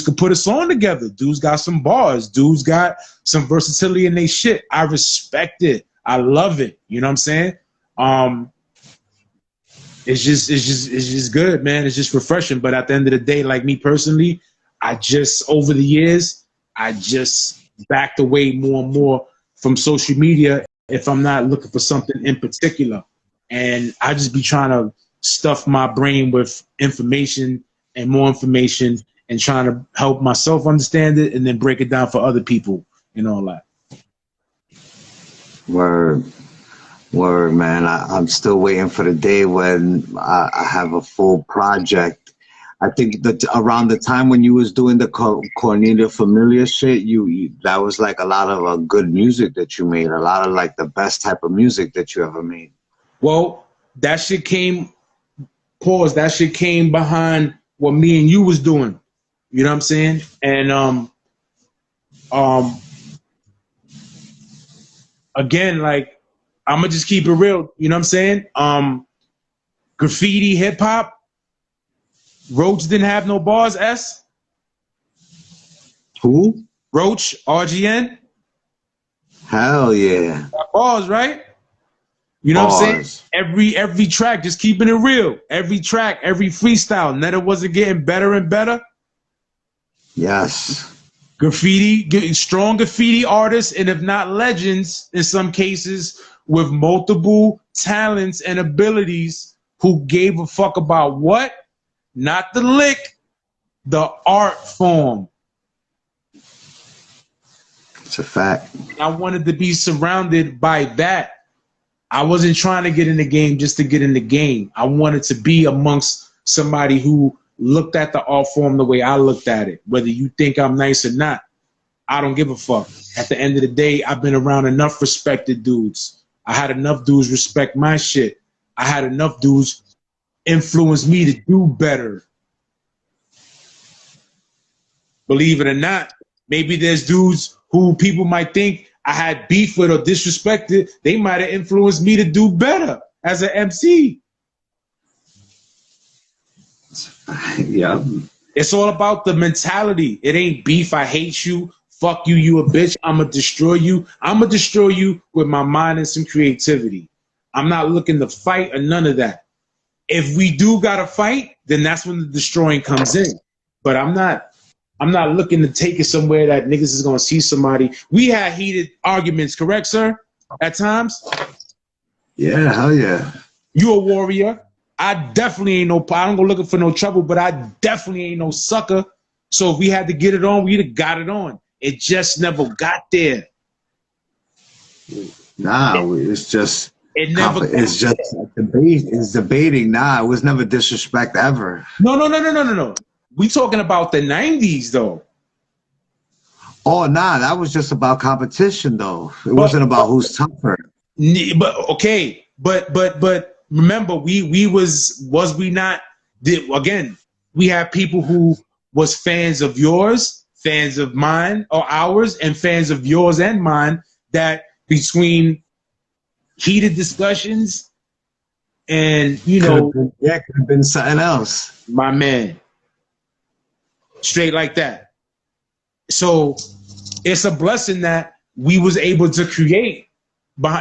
could put a song together. Dudes got some bars. Dudes got some versatility in their shit. I respect it. I love it. You know what I'm saying? It's just good, man. It's just refreshing. But at the end of the day, like me personally, over the years, I just backed away more and more from social media if I'm not looking for something in particular. And I just be trying to stuff my brain with information and more information and trying to help myself understand it and then break it down for other people and all that. Word, man. I'm still waiting for the day when I have a full project. I think that around the time when you was doing the Cornelia Familia shit, that was like a lot of good music that you made, a lot of like the best type of music that you ever made. Well, that shit came behind what me and you was doing. You know what I'm saying? And again, like, I'ma just keep it real, you know what I'm saying? Graffiti hip hop, Roach didn't have no bars, S? Who? Roach, RGN? Hell yeah. Got bars, right? You know what I'm saying? Every track, just keeping it real. Every track, every freestyle, Netta wasn't getting better and better. Yes. Strong graffiti artists, and if not legends, in some cases, with multiple talents and abilities who gave a fuck about what? Not the lick, the art form. It's a fact. I wanted to be surrounded by that. I wasn't trying to get in the game just to get in the game. I wanted to be amongst somebody who looked at the art form the way I looked at it. Whether you think I'm nice or not, I don't give a fuck. At the end of the day, I've been around enough respected dudes. I had enough dudes respect my shit. I had enough dudes influence me to do better. Believe it or not, maybe there's dudes who people might think I had beef with or disrespected, they might have influenced me to do better as an MC. Yeah. It's all about the mentality. It ain't beef. I hate you. Fuck you. You a bitch. I'm going to destroy you. I'm going to destroy you with my mind and some creativity. I'm not looking to fight or none of that. If we do got to fight, then that's when the destroying comes in. But I'm not looking to take it somewhere that niggas is going to see somebody. We had heated arguments, correct, sir? At times? Yeah, hell yeah. You a warrior. I definitely ain't no, I don't go looking for no trouble, but I definitely ain't no sucker. So if we had to get it on, we'd have got it on. It just never got there. Nah, it's just, it never it's just debate. It's debating. Nah, it was never disrespect ever. No. We talking about the 90s though. Oh, nah, that was just about competition though. It wasn't about who's tougher. But okay, but remember, we was we not, again, we have people who was fans of yours, fans of mine or ours, and fans of yours and mine, that between heated discussions and, you know. Could have been something else. My man. Straight like that. So it's a blessing that we was able to create.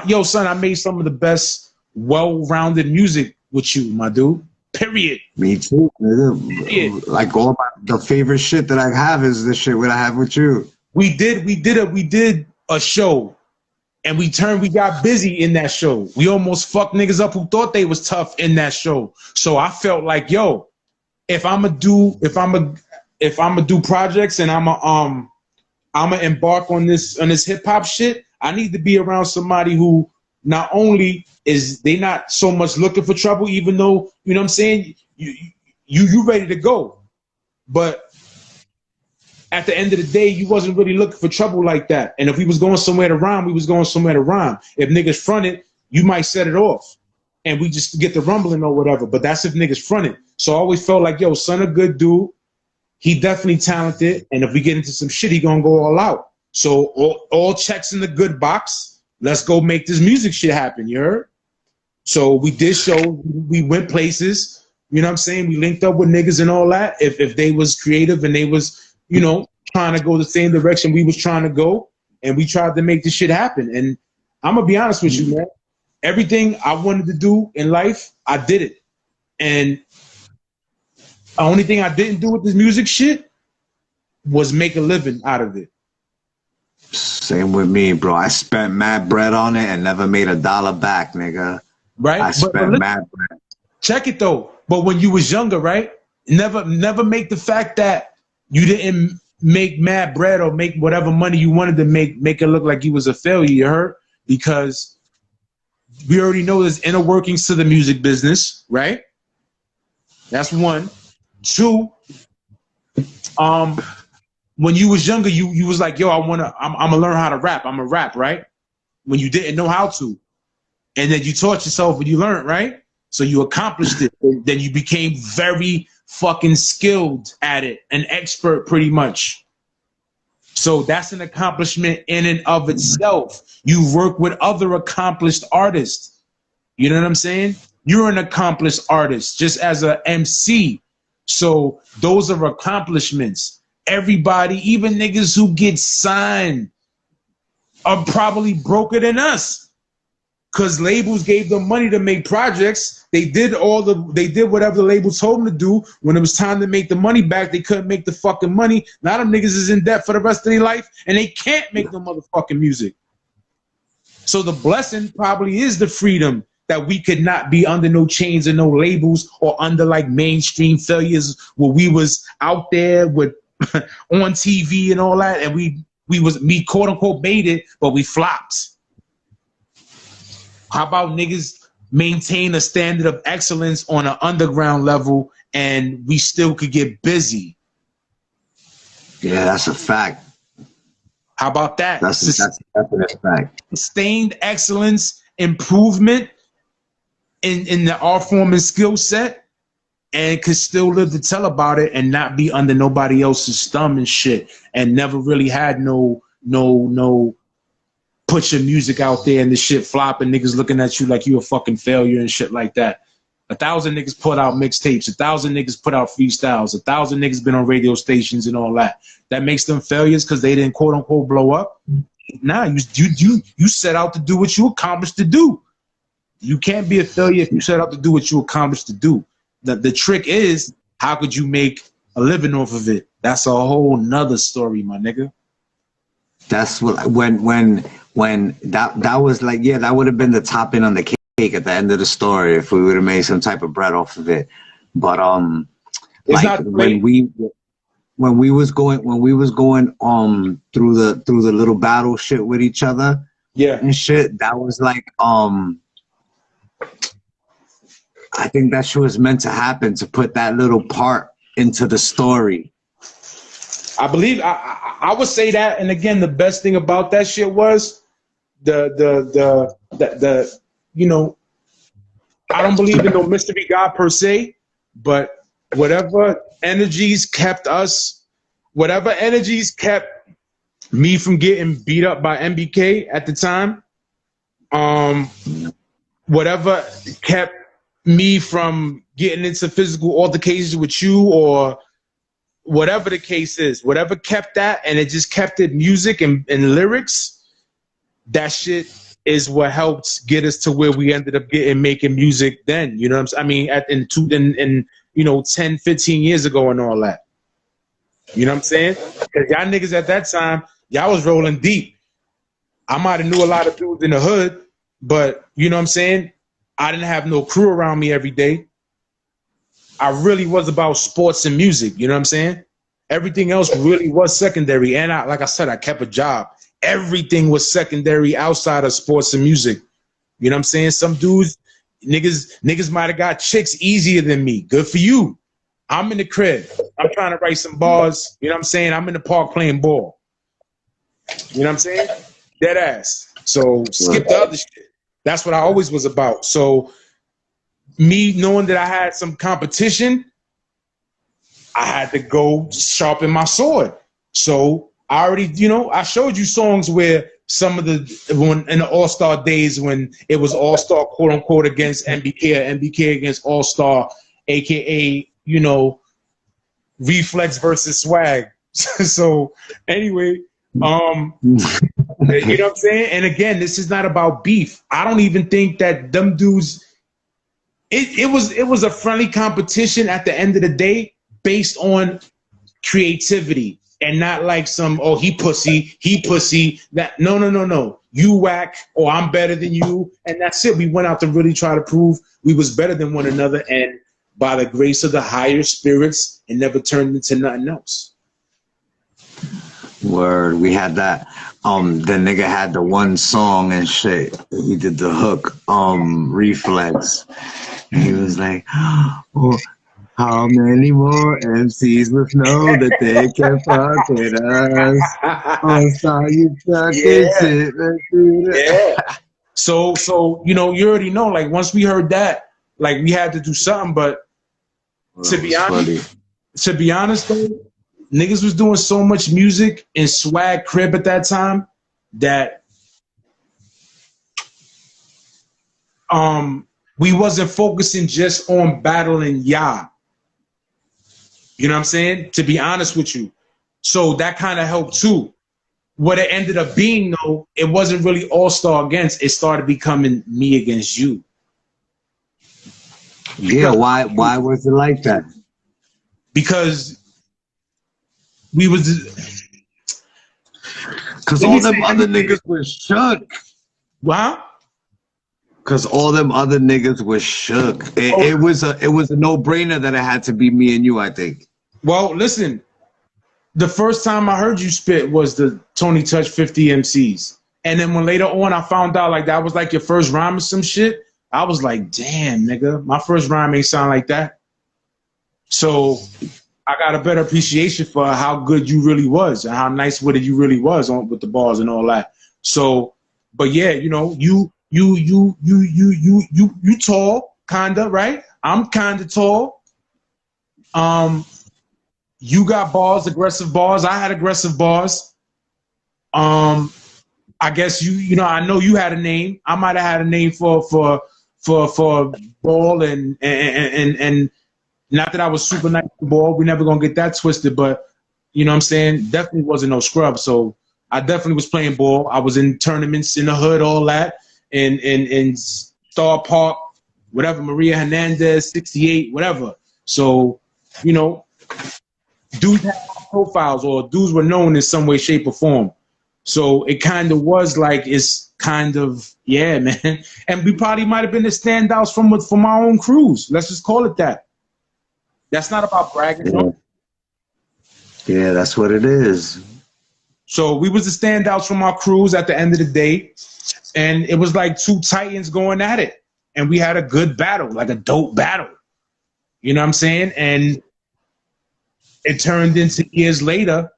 Yo, son, I made some of the best well-rounded music with you, my dude. Period. Me too. Period. Like all the favorite shit that I have is the shit that I have with you. We did a show, and we got busy in that show. We almost fucked niggas up who thought they was tough in that show. So I felt like, yo, if I'ma do projects and I'ma embark on this hip hop shit, I need to be around somebody who not only is they not so much looking for trouble, even though, you know what I'm saying, you ready to go. But at the end of the day, you wasn't really looking for trouble like that. And if we was going somewhere to rhyme, we was going somewhere to rhyme. If niggas fronted, you might set it off and we just get the rumbling or whatever. But that's if niggas fronted. So I always felt like, yo, son, a good dude. He definitely talented. And if we get into some shit, he gonna go all out. So all checks in the good box. Let's go make this music shit happen, you heard? So we did show, we went places, you know what I'm saying? We linked up with niggas and all that. If they was creative and they was, you know, trying to go the same direction we was trying to go, and we tried to make this shit happen. And I'm gonna be honest with you, man. Everything I wanted to do in life, I did it. And the only thing I didn't do with this music shit was make a living out of it. Same with me, bro. I spent mad bread on it and never made $1 back, nigga. Right? I spent mad bread. Check it though. But when you was younger, right? Never make the fact that you didn't make mad bread or make whatever money you wanted to make it look like you was a failure, you heard? Because we already know there's inner workings to the music business, right? That's one. Two, when you was younger, you was like, yo, I'm gonna learn how to rap. I'm a rap, right? When you didn't know how to. And then you taught yourself and you learned, right? So you accomplished it. Then you became very fucking skilled at it, an expert pretty much. So that's an accomplishment in and of itself. You work with other accomplished artists. You know what I'm saying? You're an accomplished artist just as a MC. So those are accomplishments. Everybody, even niggas who get signed, are probably broker than us. Cause labels gave them money to make projects. They did whatever the labels told them to do. When it was time to make the money back, they couldn't make the fucking money. Now them niggas is in debt for the rest of their life, and they can't make no motherfucking music. So the blessing probably is the freedom that we could not be under no chains and no labels or under like mainstream failures where we was out there with on TV and all that, and we quote unquote made it, but we flopped. How about niggas maintain a standard of excellence on an underground level and we still could get busy? Yeah, that's a fact. How about that? That's a fact. Sustained excellence, improvement in the art form and skill set, and could still live to tell about it and not be under nobody else's thumb and shit, and never really had no put your music out there and the shit flop and niggas looking at you like you a fucking failure and shit like that. 1,000 niggas put out mixtapes. 1,000 niggas put out freestyles. 1,000 niggas been on radio stations and all that. That makes them failures because they didn't quote unquote blow up. Nah, you set out to do what you accomplished to do. You can't be a failure if you set out to do what you accomplished to do. The trick is, how could you make a living off of it? That's a whole nother story, my nigga. That's what when that was like, yeah, that would have been the topping on the cake at the end of the story if we would have made some type of bread off of it. But like when we was going through the little battle shit with each other, yeah, and shit, that was like I think that shit was meant to happen, to put that little part into the story. I believe I would say that, and again, the best thing about that shit was the you know, I don't believe in no mystery God per se, but whatever energies kept me from getting beat up by MBK at the time, whatever kept me from getting into physical altercations with you, or whatever the case is, whatever kept that, and it just kept it music and lyrics, that shit is what helped get us to where we ended up making music then. You know what I'm saying? I mean, in you know, 10, 15 years ago and all that. You know what I'm saying? Because y'all niggas at that time, y'all was rolling deep. I might have knew a lot of dudes in the hood, but you know what I'm saying? I didn't have no crew around me every day. I really was about sports and music, you know what I'm saying? Everything else really was secondary. And like I said, I kept a job. Everything was secondary outside of sports and music. You know what I'm saying? Some dudes, niggas might have got chicks easier than me. Good for you. I'm in the crib. I'm trying to write some bars. You know what I'm saying? I'm in the park playing ball. You know what I'm saying? Dead ass. So skip the other shit. That's what I always was about. So me knowing that I had some competition, I had to go sharpen my sword. So I already, you know, I showed you songs where some of when in the All-Star days when it was All-Star quote unquote against MBK, or MBK against All-Star, aka, you know, Reflex versus Swag. So anyway, you know what I'm saying? And again, this is not about beef. I don't even think that them dudes, it was a friendly competition at the end of the day based on creativity and not like some, oh, he pussy, that no. You whack, or I'm better than you, and that's it. We went out to really try to prove we was better than one another, and by the grace of the higher spirits, it never turned into nothing else. Word, we had that. The nigga had the one song and shit. He did the hook, Reflex. And he was like, oh, how many more MCs must know that they can fuck with us? Oh, so you talking shit. Yeah. So you know, you already know. Like once we heard that, like we had to do something. But to be honest, though, niggas was doing so much music in Swag Crib at that time that we wasn't focusing just on battling Ya. You know what I'm saying? To be honest with you. So that kind of helped too. What it ended up being, though, it wasn't really All-Star against. It started becoming me against you. Yeah, why was it like that? Because we was... Because all them other niggas was shook. What? Because all them other niggas was shook. It was a no-brainer that it had to be me and you, I think. Well, listen, the first time I heard you spit was the Tony Touch 50 MCs. And then when later on I found out like that was like your first rhyme or some shit, I was like, damn, nigga, my first rhyme ain't sound like that. So I got a better appreciation for how good you really was and how nice with it you really was with the bars and all that. So, but yeah, you know, you tall, kinda, right? I'm kinda tall. You got bars, aggressive bars. I had aggressive bars. I I guess you know, I know you had a name. I might have had a name for ball and not that I was super nice to ball. We never gonna get that twisted, but you know what I'm saying? Definitely wasn't no scrub. So I definitely was playing ball. I was in tournaments in the hood, all that, in Star Park, whatever, Maria Hernandez, 68, whatever. So, you know, dudes had profiles or dudes were known in some way, shape, or form. So it kind of was like, it's kind of, yeah, man. And we probably might have been the standouts from our own crews. Let's just call it that. That's not about bragging. Yeah. Yeah, that's what it is. So we was the standouts from our crews at the end of the day. And it was like two titans going at it. And we had a good battle, like a dope battle. You know what I'm saying? And it turned into years later,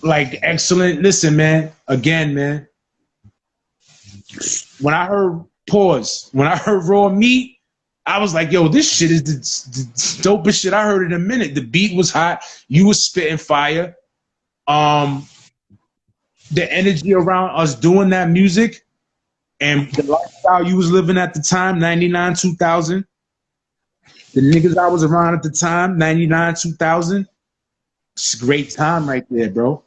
like excellent. Listen, man, again, man. When I heard when I heard Raw Meat, I was like, yo, this shit is the dopest shit I heard in a minute. The beat was hot. You was spitting fire. The energy around us doing that music and the lifestyle you was living at the time, 99, 2000. The niggas I was around at the time, 99, 2000. It's a great time right there, bro.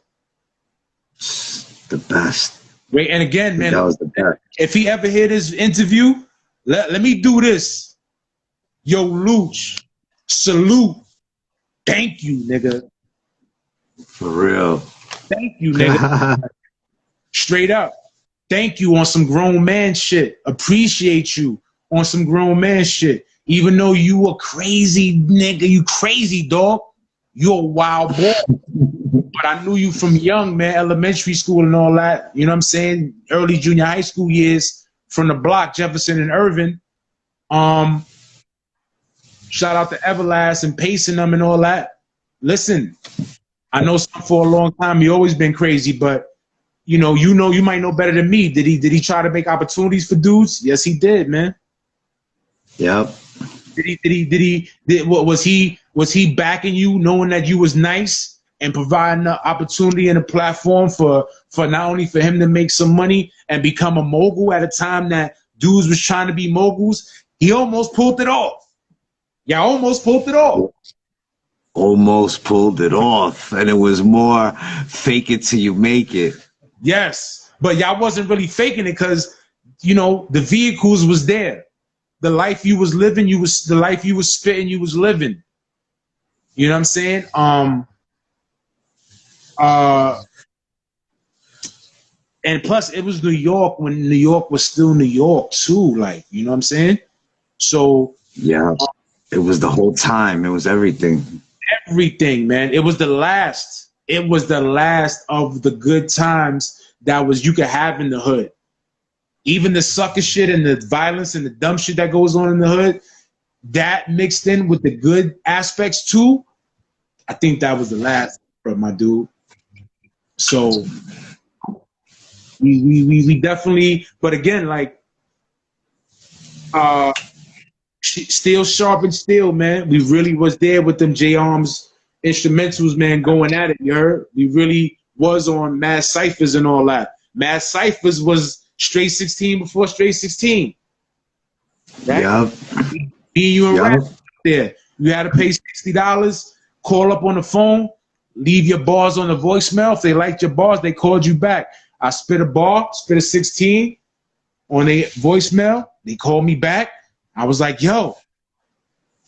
The best. Great. And again, man, that was the best. If he ever hear this interview, let me do this. Yo, Luch, salute. Thank you, nigga. For real. Thank you, nigga. Straight up. Thank you on some grown man shit. Appreciate you on some grown man shit. Even though you a crazy nigga, you crazy, dog. You a wild boy. But I knew you from young, man, elementary school and all that. You know what I'm saying? Early junior high school years from the block, Jefferson and Irvin. Shout out to Everlast and pacing them and all that. Listen, I know for a long time he always been crazy, but you might know better than me. Did he try to make opportunities for dudes? Yes, he did, man. Yep. Was he backing you, knowing that you was nice and providing an opportunity and a platform for not only for him to make some money and become a mogul at a time that dudes was trying to be moguls? He almost pulled it off. Yeah, almost pulled it off. Almost pulled it off, and it was more fake it till you make it. Yes, but y'all wasn't really faking it because, you know, the vehicles was there. The life you was living, the life you was spitting, you was living. You know what I'm saying? And plus it was New York when New York was still New York too, like, you know what I'm saying? So yeah, it was the whole time. It was everything. Everything, man. It was the last. It was the last of the good times that you could have in the hood. Even the sucker shit and the violence and the dumb shit that goes on in the hood, that mixed in with the good aspects too, I think that was the last, my dude. So we definitely, but again, like, steel sharpened steel, man. We really was there with them J-Arms instrumentals, man, going at it, you heard? We really was on Mad Cyphers and all that. Mad Cyphers was straight 16 before straight 16. Right? Yep. Me, you and Rap there. You had to pay $60, call up on the phone, leave your bars on the voicemail. If they liked your bars, they called you back. I spit a bar, spit a 16 on a voicemail. They called me back. I was like, yo,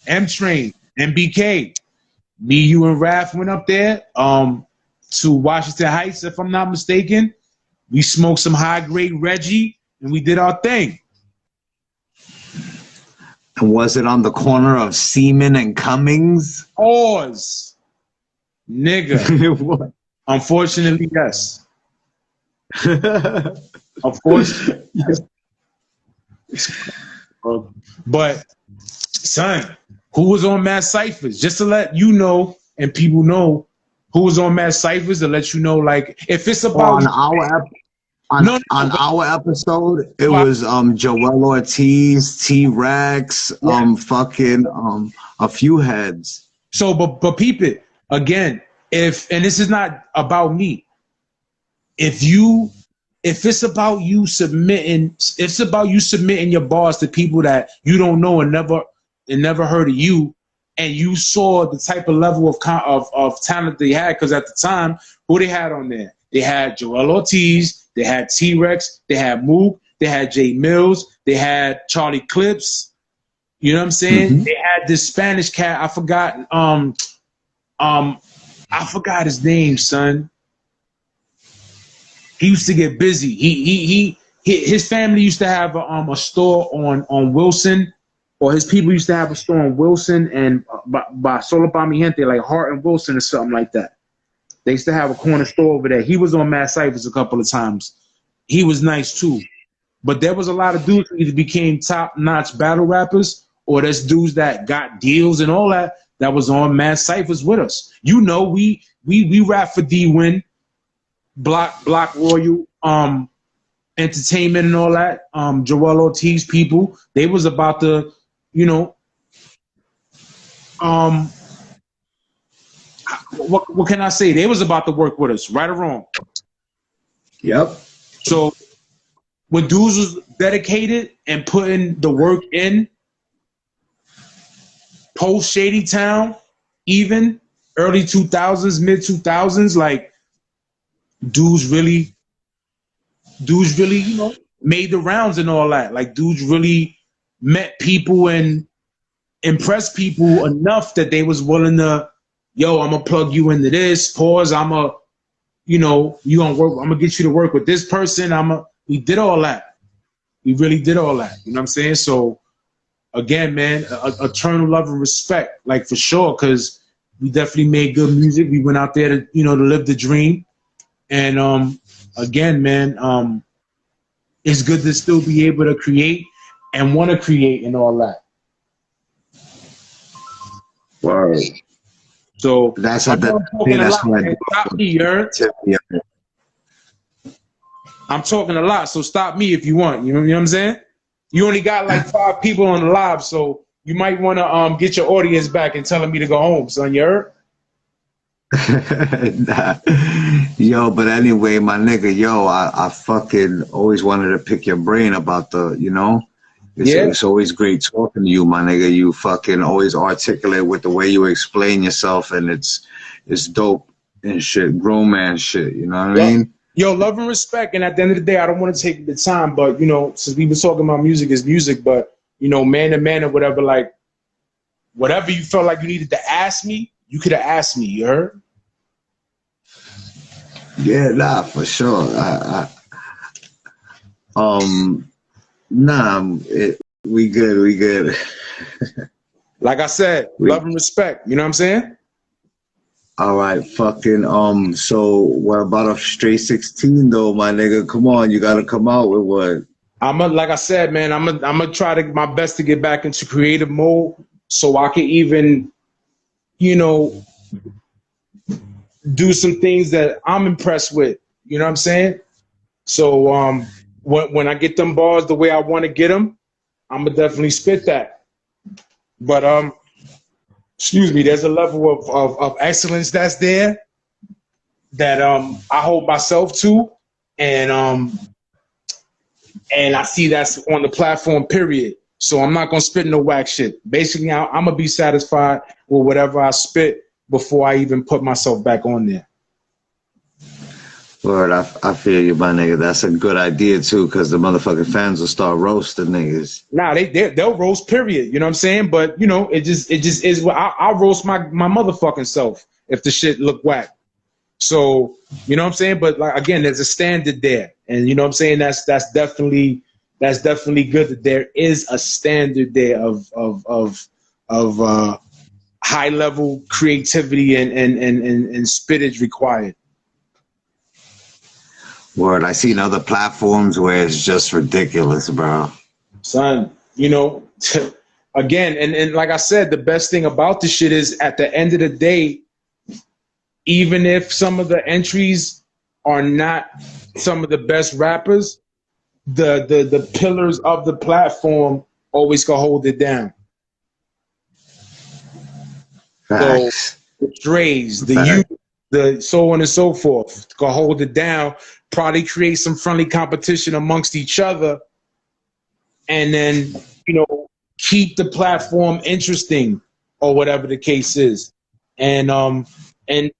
M-Train, MBK. Me, you, and Raph went up there to Washington Heights, if I'm not mistaken. We smoked some high-grade Reggie, and we did our thing. And was it on the corner of Seaman and Cummings? Pause. Nigga. Unfortunately, yes. Unfortunately, yes. But, son, who was on Mad Cyphers? Just to let you know, and people know who was on Mad Cyphers, to let you know, like, if it's about... On our episode, it was Joel Ortiz, T-Rex, a few heads. So, but peep it. Again, and this is not about me. if it's about you submitting, it's about you submitting your bars to people that you don't know and never heard of you, and you saw the type of level of talent they had, because at the time, who they had on there? They had Joel Ortiz, they had T-Rex, they had Mook, they had Jay Mills, they had Charlie Clips. You know what I'm saying? Mm-hmm. They had this Spanish cat. I forgot his name, son. He used to get busy. His family used to have a store on Wilson, or his people used to have a store on Wilson and by Solo Pa Mi Gente, like Hart and Wilson or something like that. They used to have a corner store over there. He was on Mad Cyphers a couple of times. He was nice too. But there was a lot of dudes who either became top-notch battle rappers, or there's dudes that got deals and all that was on Mad Cyphers with us. You know, we rap for D-Win, Block Royal, Entertainment and all that. Joel Ortiz people, they was about to, you know, what can I say? They was about to work with us, right or wrong. Yep. So when dudes was dedicated and putting the work in, post Shady Town, even early 2000s, mid 2000s, like dudes really, you know, made the rounds and all that. Like dudes really met people and impressed people enough that they was willing to, yo, I'm gonna plug you into this. Pause. You gonna work. I'm gonna get you to work with this person. We did all that. We really did all that. You know what I'm saying? So again, man, eternal love and respect, like for sure, because we definitely made good music. We went out there to, you know, to live the dream. And again, man, it's good to still be able to create and want to create and all that. Word. So that's I'm talking a lot, so stop me if you want. You know what I'm saying? You only got like 5 people on the live, so you might want to get your audience back and telling me to go home, son. You heard? Nah. Yo, but anyway, my nigga, I fucking always wanted to pick your brain about it's always great talking to you, my nigga. You fucking always articulate with the way you explain yourself, and it's dope and shit, grown man shit, you know what I mean? Yo, love and respect, and at the end of the day, I don't want to take the time, but, you know, since we've been talking about music is music, but, you know, man to man or whatever, like, whatever you felt like you needed to ask me, you could have asked me, you heard? Yeah, nah, for sure. We good. Like I said, love and respect. You know what I'm saying? All right, fucking. So what about a straight 16 though, my nigga? Come on, you gotta come out with what? Like I said, man, I'm gonna try my best to get back into creative mode so I can even, you know, do some things that I'm impressed with. You know what I'm saying? So when I get them bars the way I want to get them, I'm gonna definitely spit that. But excuse me, there's a level of excellence that's there that I hold myself to, and I see that's on the platform, period. So I'm not gonna spit no whack shit. Basically, I'm gonna be satisfied with whatever I spit before I even put myself back on there. Word, I feel you, my nigga. That's a good idea too, because the motherfucking fans will start roasting niggas. Nah, they'll roast, period. You know what I'm saying? But you know, it just is what I'll roast my motherfucking self if the shit look whack. So you know what I'm saying? But like again, there's a standard there, and you know what I'm saying. That's definitely good that there is a standard there of high level creativity and spittage required. Word, I seen other platforms where it's just ridiculous, bro. Son, you know, again, and like I said, the best thing about this shit is at the end of the day, even if some of the entries are not some of the best rappers, the pillars of the platform always can hold it down. Facts. So the Dre's, the the so on and so forth. Go hold it down, probably create some friendly competition amongst each other, and then, you know, keep the platform interesting or whatever the case is. And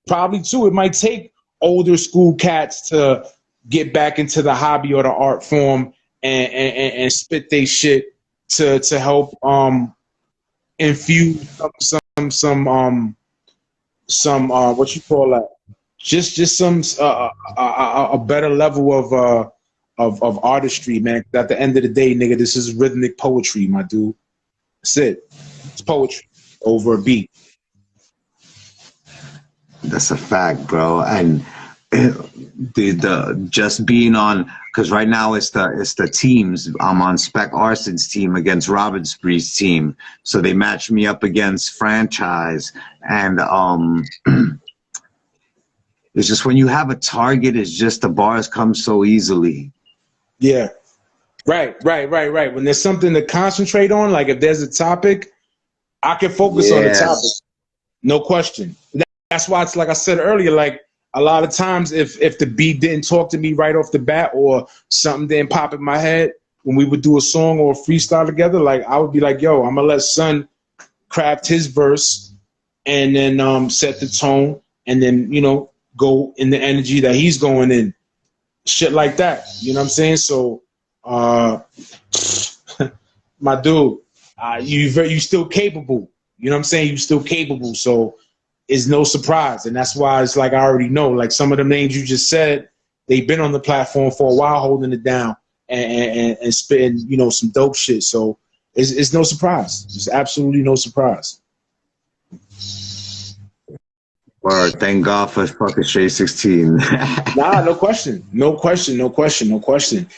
probably too, it might take older school cats to get back into the hobby or the art form and spit they shit to help infuse some what you call that, just some a better level of artistry, man. At the end of the day, nigga, this is rhythmic poetry, my dude. That's it. It's poetry over a beat. That's a fact, bro. And the just being on, because right now it's the teams. I'm on Spec Arson's team against Robin Spree's team, so they matched me up against Franchise, and it's just when you have a target, it's just the bars come so easily. Yeah, right. When there's something to concentrate on, like if there's a topic, I can focus on the topic, no question. That's why it's like I said earlier, like a lot of times if the beat didn't talk to me right off the bat or something didn't pop in my head when we would do a song or a freestyle together, like I would be like, yo, I'm gonna let Son craft his verse and then set the tone and then, you know, go in the energy that he's going in. Shit like that. You know what I'm saying? So my dude, you still capable. You know what I'm saying? You still capable. So it's no surprise. And that's why it's like I already know. Like some of the names you just said, they've been on the platform for a while holding it down and spitting, you know, some dope shit. So it's no surprise. It's absolutely no surprise. Word. Thank God for fucking Straight 16. Nah, no question.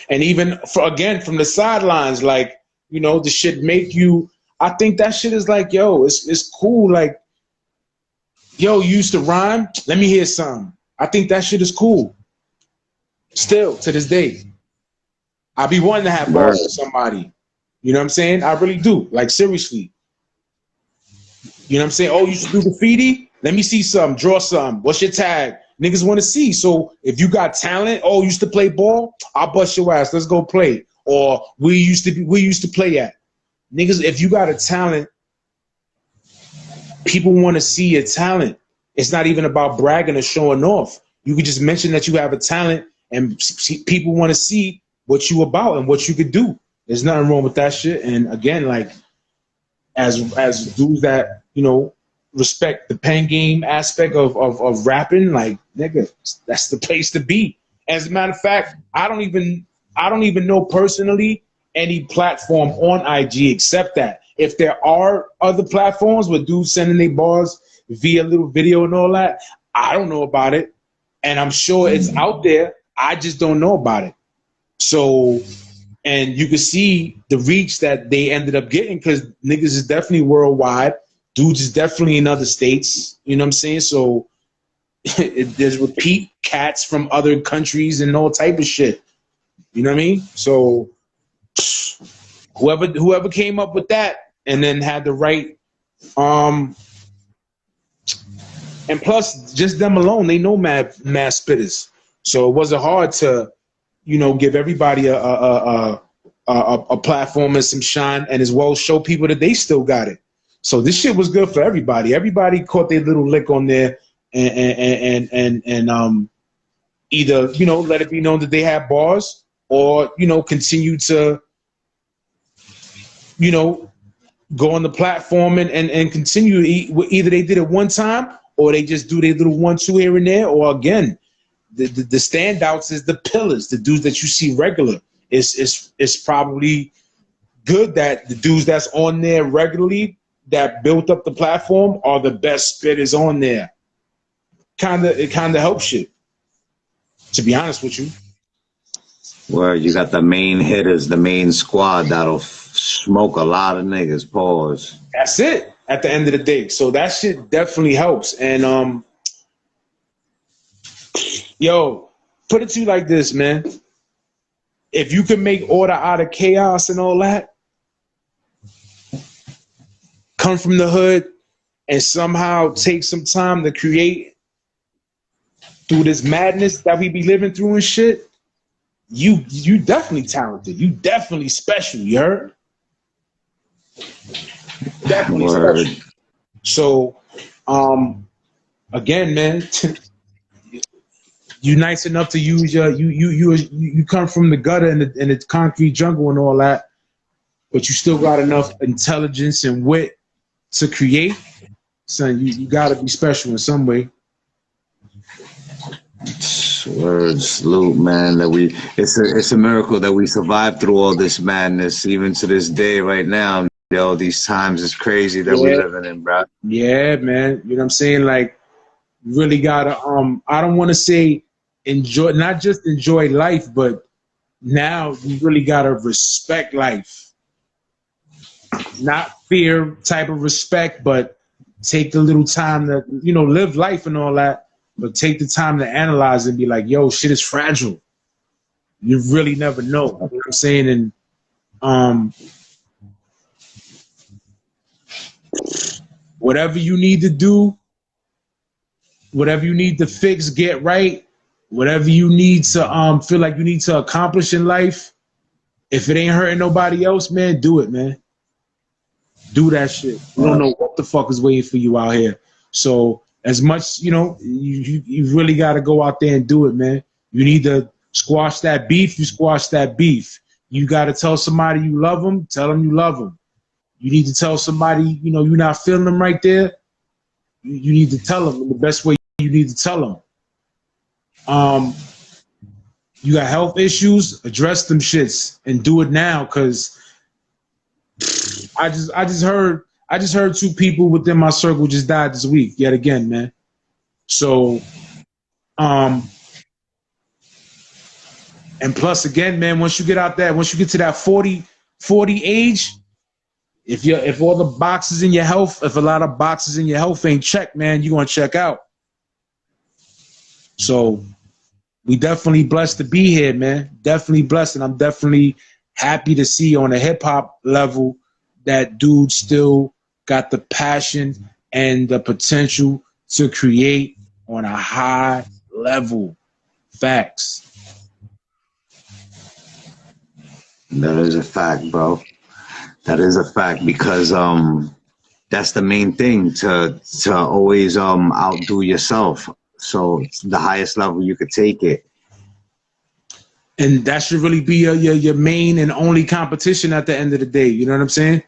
And even again from the sidelines, like, you know, the shit make you. I think that shit is like, yo, it's cool. Like, yo, you used to rhyme. Let me hear some. I think that shit is cool. Still to this day, I be wanting to have bars with somebody. You know what I'm saying? I really do. Like seriously. You know what I'm saying? Oh, you should do graffiti? Let me see some. Draw some. What's your tag? Niggas want to see. So if you got talent, oh, you used to play ball? I'll bust your ass. Let's go play. Or we used to play at. Niggas, if you got a talent, people want to see your talent. It's not even about bragging or showing off. You can just mention that you have a talent and people want to see what you about and what you could do. There's nothing wrong with that shit. And again, like as dudes that, you know, respect the pen game aspect of rapping, like, nigga, that's the place to be. As a matter of fact, I don't even know personally any platform on IG except that. If there are other platforms with dudes sending their bars via little video and all that, I don't know about it. And I'm sure it's out there. I just don't know about it. So, and you can see the reach that they ended up getting because niggas is definitely worldwide. Dudes is definitely in other states. You know what I'm saying? So there's repeat cats from other countries and all type of shit. You know what I mean? So whoever came up with that and then had the right and plus just them alone, they know mass spitters. So it wasn't hard to, you know, give everybody a platform and some shine and as well show people that they still got it. So this shit was good for everybody. Everybody caught their little lick on there and either, you know, let it be known that they have bars or, you know, continue to, you know, go on the platform and continue. Either they did it one time or they just do their little 1-2 here and there. Or again, the standouts is the pillars, the dudes that you see regular. It's probably good that the dudes that's on there regularly that built up the platform are the best spitters on there. It kind of helps shit, to be honest with you. Where you got the main hitters, the main squad that'll smoke a lot of niggas. Pause. That's it at the end of the day. So that shit definitely helps. And yo, put it to you like this, man. If you can make order out of chaos and all that, come from the hood and somehow take some time to create through this madness that we be living through and shit, you definitely talented. You definitely special, you heard? Definitely Word. special. So, again, man, you nice enough to use you come from the gutter and the concrete jungle and all that, but you still got enough intelligence and wit to create. Son, you gotta be special in some way. Word, salute, man. It's a miracle that we survived through all this madness, even to this day, right now. Yo, these times is crazy that we're living in, bro. Yeah, man. You know what I'm saying? Like, really gotta I don't want to say enjoy, not just enjoy life, but now you really gotta respect life. Not fear type of respect, but take the little time to, you know, live life and all that, but take the time to analyze and be like, yo, shit is fragile. You really never know. You know what I'm saying? And whatever you need to do, whatever you need to fix, get right, whatever you need to feel like you need to accomplish in life, if it ain't hurting nobody else, man, do it, man. Do that shit. You don't know what the fuck is waiting for you out here. So as much, you know, you really got to go out there and do it, man. You need to squash that beef, you squash that beef. You got to tell somebody you love them, tell them you love them. You need to tell somebody, you know, you're not feeling them right there. You need to tell them in the best way you need to tell them. You got health issues, address them shits and do it now, because I just heard 2 people within my circle just died this week yet again, man. So and plus again, man, once you get to that 40 age, if all the boxes in your health, if a lot of boxes in your health ain't checked, man, you're gonna check out. So we definitely blessed to be here, man. Definitely blessed, and I'm definitely happy to see on a hip hop level that dude still got the passion and the potential to create on a high level. Facts. That is a fact, bro. That is a fact, because that's the main thing, to always outdo yourself. So it's the highest level you could take it. And that should really be your main and only competition at the end of the day. You know what I'm saying?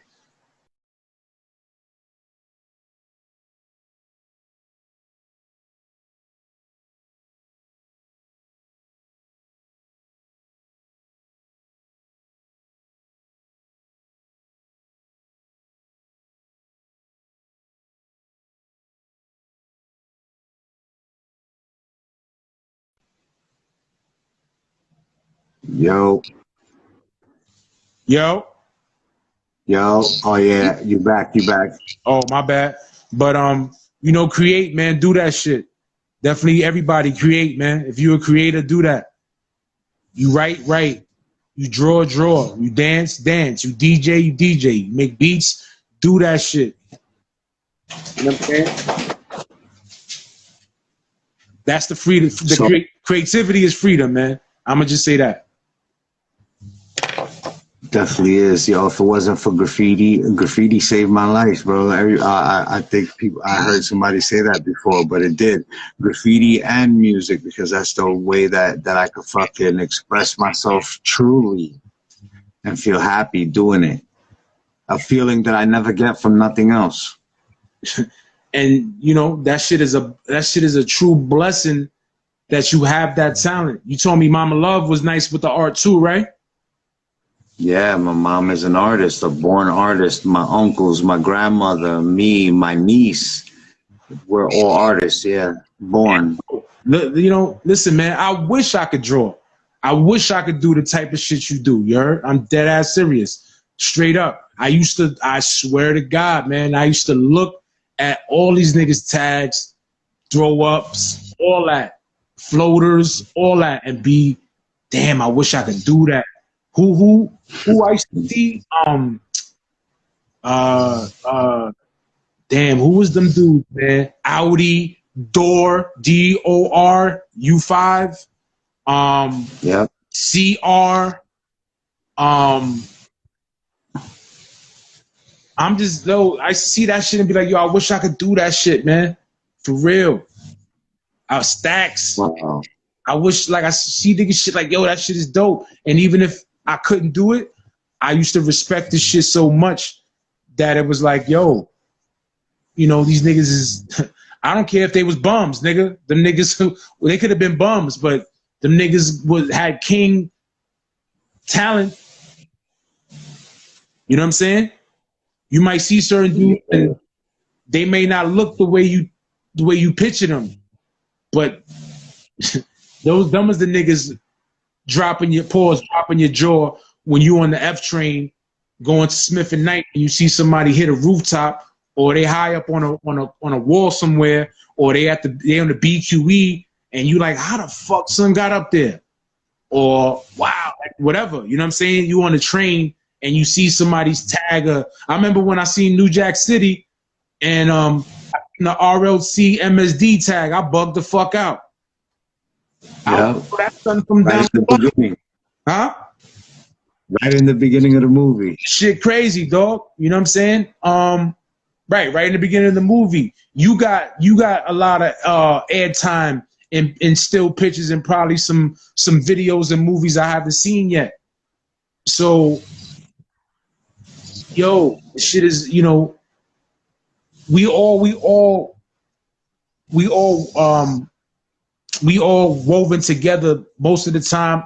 Yo. Oh yeah, you back. Oh, my bad. But you know, create, man. Do that shit. Definitely, everybody create, man. If you're a creator, do that. You write. You draw. You dance. You DJ. You make beats. Do that shit. You know what I'm saying? That's the freedom. Creativity is freedom, man. I'm gonna just say that. Definitely is, yo. If it wasn't for graffiti saved my life, bro. I think I heard somebody say that before, but it did. Graffiti and music, because that's the way that I could fucking express myself truly and feel happy doing it. A feeling that I never get from nothing else. And you know, that shit is a true blessing that you have that talent. You told me Mama Love was nice with the art too, right? Yeah, my mom is an artist, a born artist. My uncles, my grandmother, me, my niece, we're all artists, yeah, born. You know, listen, man, I wish I could draw. I wish I could do the type of shit you do, you heard? I'm dead ass serious. Straight up. I swear to God, man, I used to look at all these niggas' tags, throw ups, all that, floaters, all that, and be, damn, I wish I could do that. Who I used to see, damn, who was them dudes, man? Audi, Dor, DORU5, Yep. CR. I'm just though I see that shit and be like, yo, I wish I could do that shit, man. For real. Our stacks. Wow. I wish like I see niggas shit like, yo, that shit is dope. And even if I couldn't do it, I used to respect this shit so much that it was like, yo, you know, these niggas is I don't care if they was bums, nigga. Them niggas who well, they could have been bums, but them niggas had king talent. You know what I'm saying? You might see certain dudes and they may not look the way you picture them, but them was the niggas dropping your paws, dropping your jaw when you on the F train going to Smith and Knight and you see somebody hit a rooftop or they high up on a wall somewhere or they on the BQE and you like, how the fuck son got up there? Or wow, like whatever. You know what I'm saying? You on the train and you see somebody's tag. I remember when I seen New Jack City and the RLC MSD tag, I bugged the fuck out. Yeah. That's something from down the beginning. Huh? Right in the beginning of the movie. Shit crazy, dog. You know what I'm saying? Right in the beginning of the movie. You got a lot of airtime in still pictures and probably some videos and movies I haven't seen yet. So yo, shit is, you know, we all woven together most of the time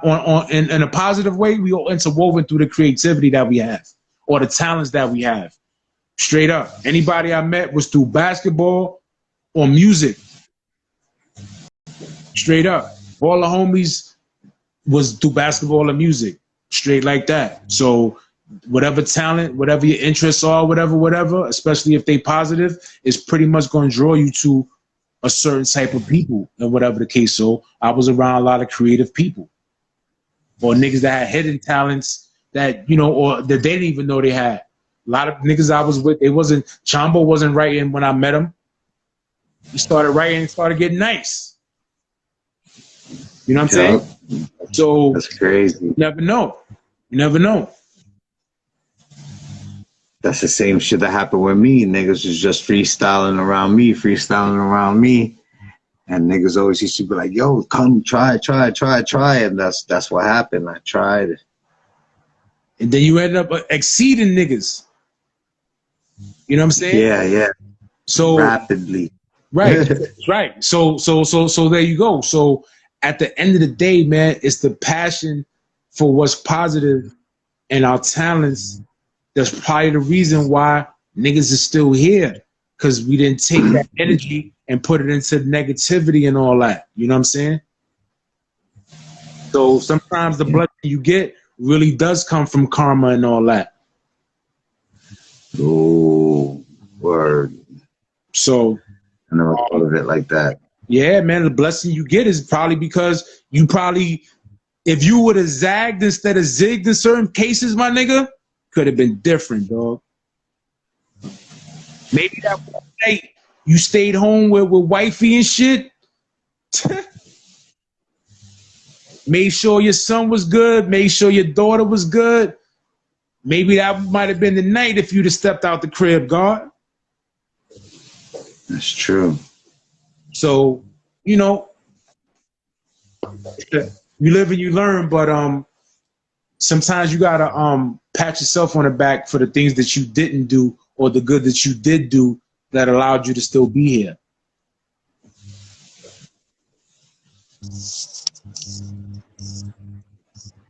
in a positive way. We all interwoven through the creativity that we have or the talents that we have. Straight up. Anybody I met was through basketball or music. Straight up. All the homies was through basketball and music. Straight like that. So whatever talent, whatever your interests are, whatever, especially if they positive, is pretty much going to draw you to a certain type of people and whatever the case. So I was around a lot of creative people or niggas that had hidden talents that, you know, or that they didn't even know they had. A lot of niggas I was with, Chambo wasn't writing when I met him. He started writing and started getting nice. You know what I'm saying? So that's crazy. You never know. You never know. That's the same shit that happened with me. Niggas was just freestyling around me. And niggas always used to be like, yo, come try. And that's what happened. I tried. And then you ended up exceeding niggas. You know what I'm saying? Yeah. So rapidly. Right. Right. So there you go. So at the end of the day, man, it's the passion for what's positive and our talents. That's probably the reason why niggas is still here. Because we didn't take that energy and put it into negativity and all that. You know what I'm saying? So sometimes the blessing you get really does come from karma and all that. Oh, word. So I never thought of it like that. Yeah, man, the blessing you get is probably because if you would have zagged instead of zigged in certain cases, my nigga, could have been different, dog. Maybe that one night you stayed home with wifey and shit. Made sure your son was good. Made sure your daughter was good. Maybe that might have been the night if you'd have stepped out the crib, God. That's true. So, you know, you live and you learn, but sometimes you gotta pat yourself on the back for the things that you didn't do or the good that you did do that allowed you to still be here.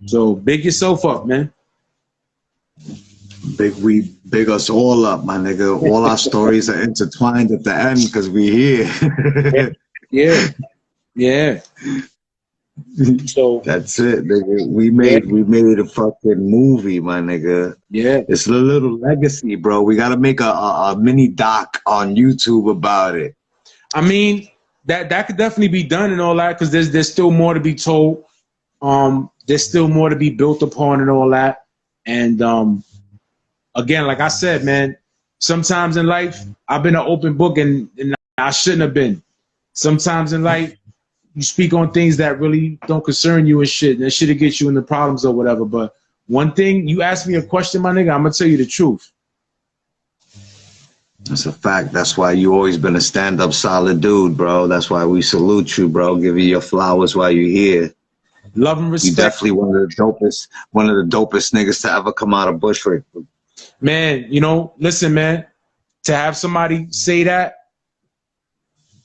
So big yourself up, man. Big us all up, my nigga. All our stories are intertwined at the end because we here. Yeah. So that's it, nigga. We made a fucking movie, my nigga. Yeah. It's a little legacy, bro. We gotta make a mini doc on YouTube about it. I mean, that could definitely be done and all that, because there's still more to be told. There's still more to be built upon and all that. And again, like I said, man, sometimes in life I've been an open book and I shouldn't have been. sometimes in life, you speak on things that really don't concern you and shit, and that shit'll get you into problems or whatever. But one thing, you ask me a question, my nigga, I'm gonna tell you the truth. That's a fact. That's why you always been a stand-up solid dude, bro. That's why we salute you, bro. Give you your flowers while you're here. Love and respect. You definitely one of the dopest niggas to ever come out of Bushwick. Man, you know, listen, man, to have somebody say that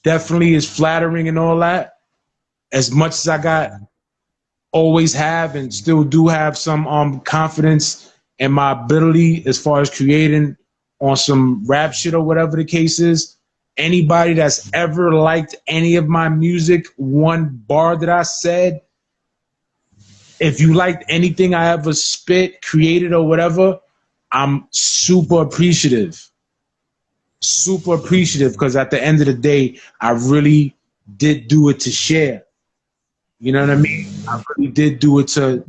definitely is flattering and all that. As much as I always have and still do have some confidence in my ability as far as creating on some rap shit or whatever the case is, anybody that's ever liked any of my music, one bar that I said, if you liked anything I ever spit, created or whatever, I'm super appreciative. Super appreciative, because at the end of the day, I really did do it to share. You know what I mean? I really did do it to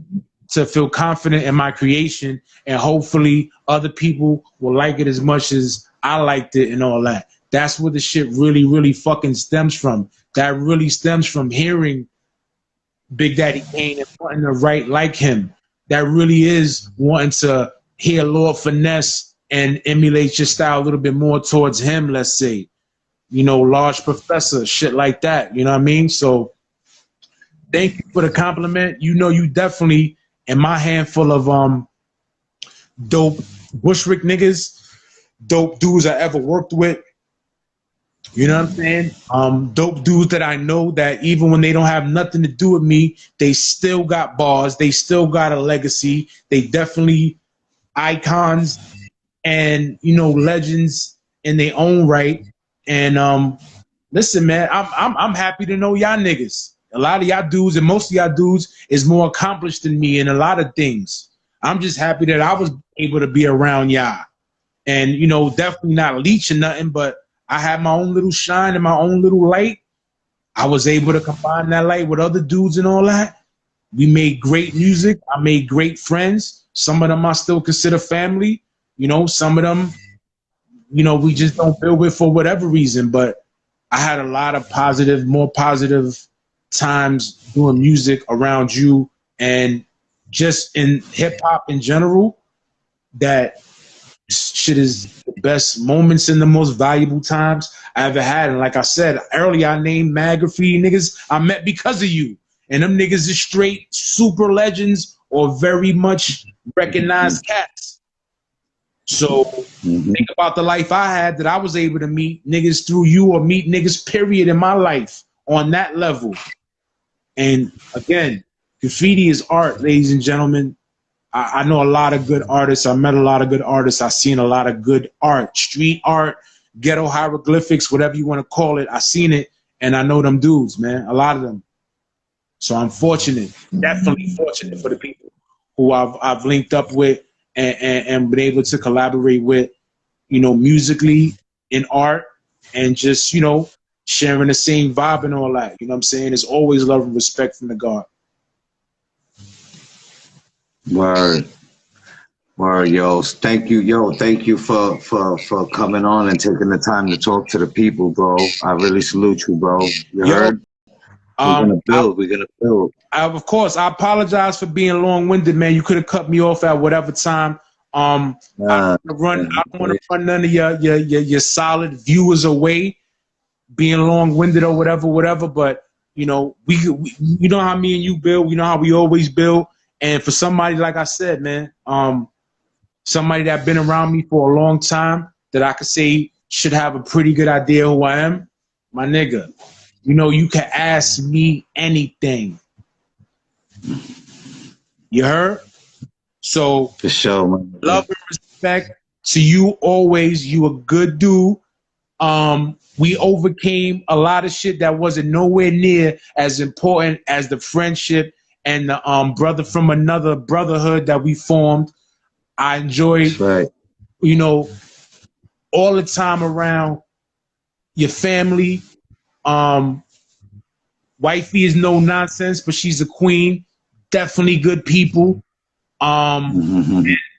feel confident in my creation, and hopefully other people will like it as much as I liked it and all that. That's where the shit really, really fucking stems from. That really stems from hearing Big Daddy Kane and wanting to write like him. That really is wanting to hear Lord Finesse and emulate your style a little bit more towards him, let's say. You know, Large Professor, shit like that. You know what I mean? So thank you for the compliment. You know, you definitely, in my handful of dope Bushwick niggas, dope dudes I ever worked with. You know what I'm saying? Dope dudes that I know that even when they don't have nothing to do with me, they still got bars. They still got a legacy. They definitely icons and, you know, legends in their own right. And listen, man, I'm happy to know y'all niggas. A lot of y'all dudes and most of y'all dudes is more accomplished than me in a lot of things. I'm just happy that I was able to be around y'all. And, you know, definitely not leeching nothing, but I had my own little shine and my own little light. I was able to combine that light with other dudes and all that. We made great music. I made great friends. Some of them I still consider family. You know, some of them, you know, we just don't build with for whatever reason. But I had a lot of positive, more positive times doing music around you and just in hip hop in general. That shit is the best moments and the most valuable times I ever had. And like I said earlier, I named mad graffiti niggas I met because of you. And them niggas is straight super legends or very much recognized cats. So think about the life I had that I was able to meet niggas through you or meet niggas period in my life on that level. And again, graffiti is art, ladies and gentlemen. I know a lot of good artists. I met a lot of good artists. I've seen a lot of good art, street art, ghetto hieroglyphics, whatever you want to call it. I've seen it, and I know them dudes, man, a lot of them. So I'm fortunate, definitely fortunate for the people who I've linked up with and been able to collaborate with, you know, musically, in art, and just, you know, sharing the same vibe and all that. You know what I'm saying? It's always love and respect from the God. Word, yo. Thank you for coming on and taking the time to talk to the people, bro. I really salute you, bro. You heard? We're gonna build. Of course, I apologize for being long-winded, man. You could have cut me off at whatever time. I don't want to run none of your solid viewers away, being long-winded or whatever. But you know, we you know how me and you build. You know how we always build. And for somebody, like I said, man, somebody that been around me for a long time that I could say should have a pretty good idea who I am, my nigga, you know, you can ask me anything. You heard? So, for sure, man. Love and respect to you always. You a good dude. We overcame a lot of shit that wasn't nowhere near as important as the friendship and the brother from another brotherhood that we formed. I enjoyed, you know, all the time around your family. Wifey is no nonsense, but she's a queen. Definitely good people.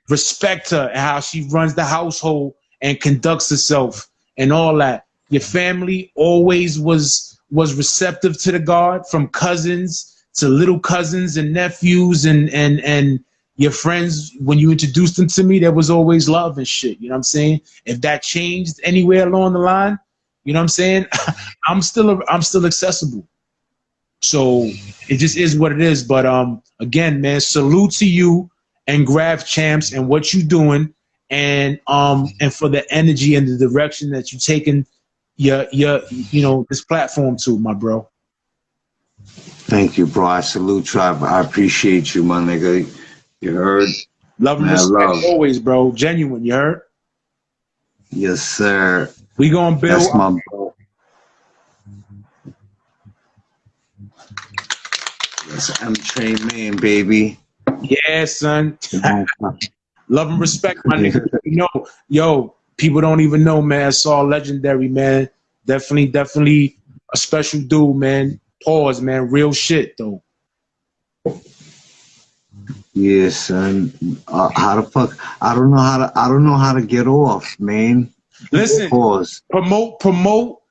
Respect her and how she runs the household and conducts herself and all that. Your family always was was receptive to the God, from cousins to little cousins and nephews and your friends. When you introduced them to me, there was always love and shit. You know what I'm saying? If that changed anywhere along the line, you know what I'm saying? I'm still accessible. So it just is what it is. But again, man, salute to you and Graff Champs and what you doing, and for the energy and the direction that you taking your this platform to, my bro. Thank you, bro. I salute you. I appreciate you, my nigga. You heard? Love and respect always, bro. Genuine, you heard? Yes, sir. We gonna build. That's my bro. That's M-Train Man, baby. Yeah, son. Love and respect, my nigga. You know, yo, people don't even know, man. It's all legendary, man. Definitely a special dude, man. Pause, man. Real shit, though. Yeah, son. How the fuck? I don't know how to get off, man. Listen. Pause. Promote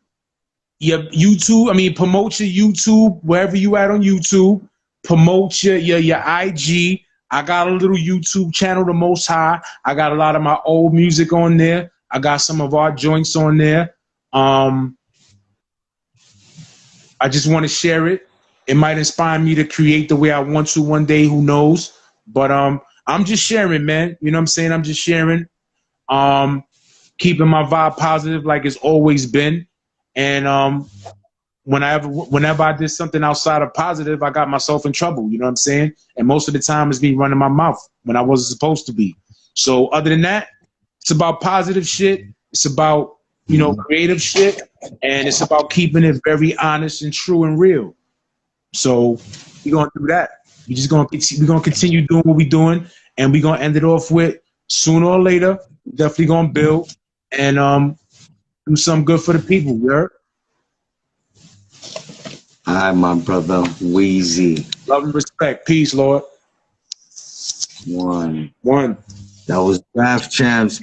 your YouTube. I mean, promote your YouTube wherever you at on YouTube. Promote your IG. I got a little YouTube channel, The Most High. I got a lot of my old music on there. I got some of our joints on there. I just want to share it. It might inspire me to create the way I want to one day. Who knows? But I'm just sharing, man. You know what I'm saying? I'm just sharing. Keeping my vibe positive like it's always been. And whenever I did something outside of positive, I got myself in trouble. You know what I'm saying? And most of the time it's me running my mouth when I wasn't supposed to be. So other than that, it's about positive shit. It's about, creative shit. And it's about keeping it very honest and true and real. So we're going to do that. We're going to continue doing what we're doing. And we're going to end it off with, sooner or later, definitely going to build and do something good for the people. You heard? All right, my brother. Wheezy. Love and respect. Peace, Lord. One. One. That was Graff Champs.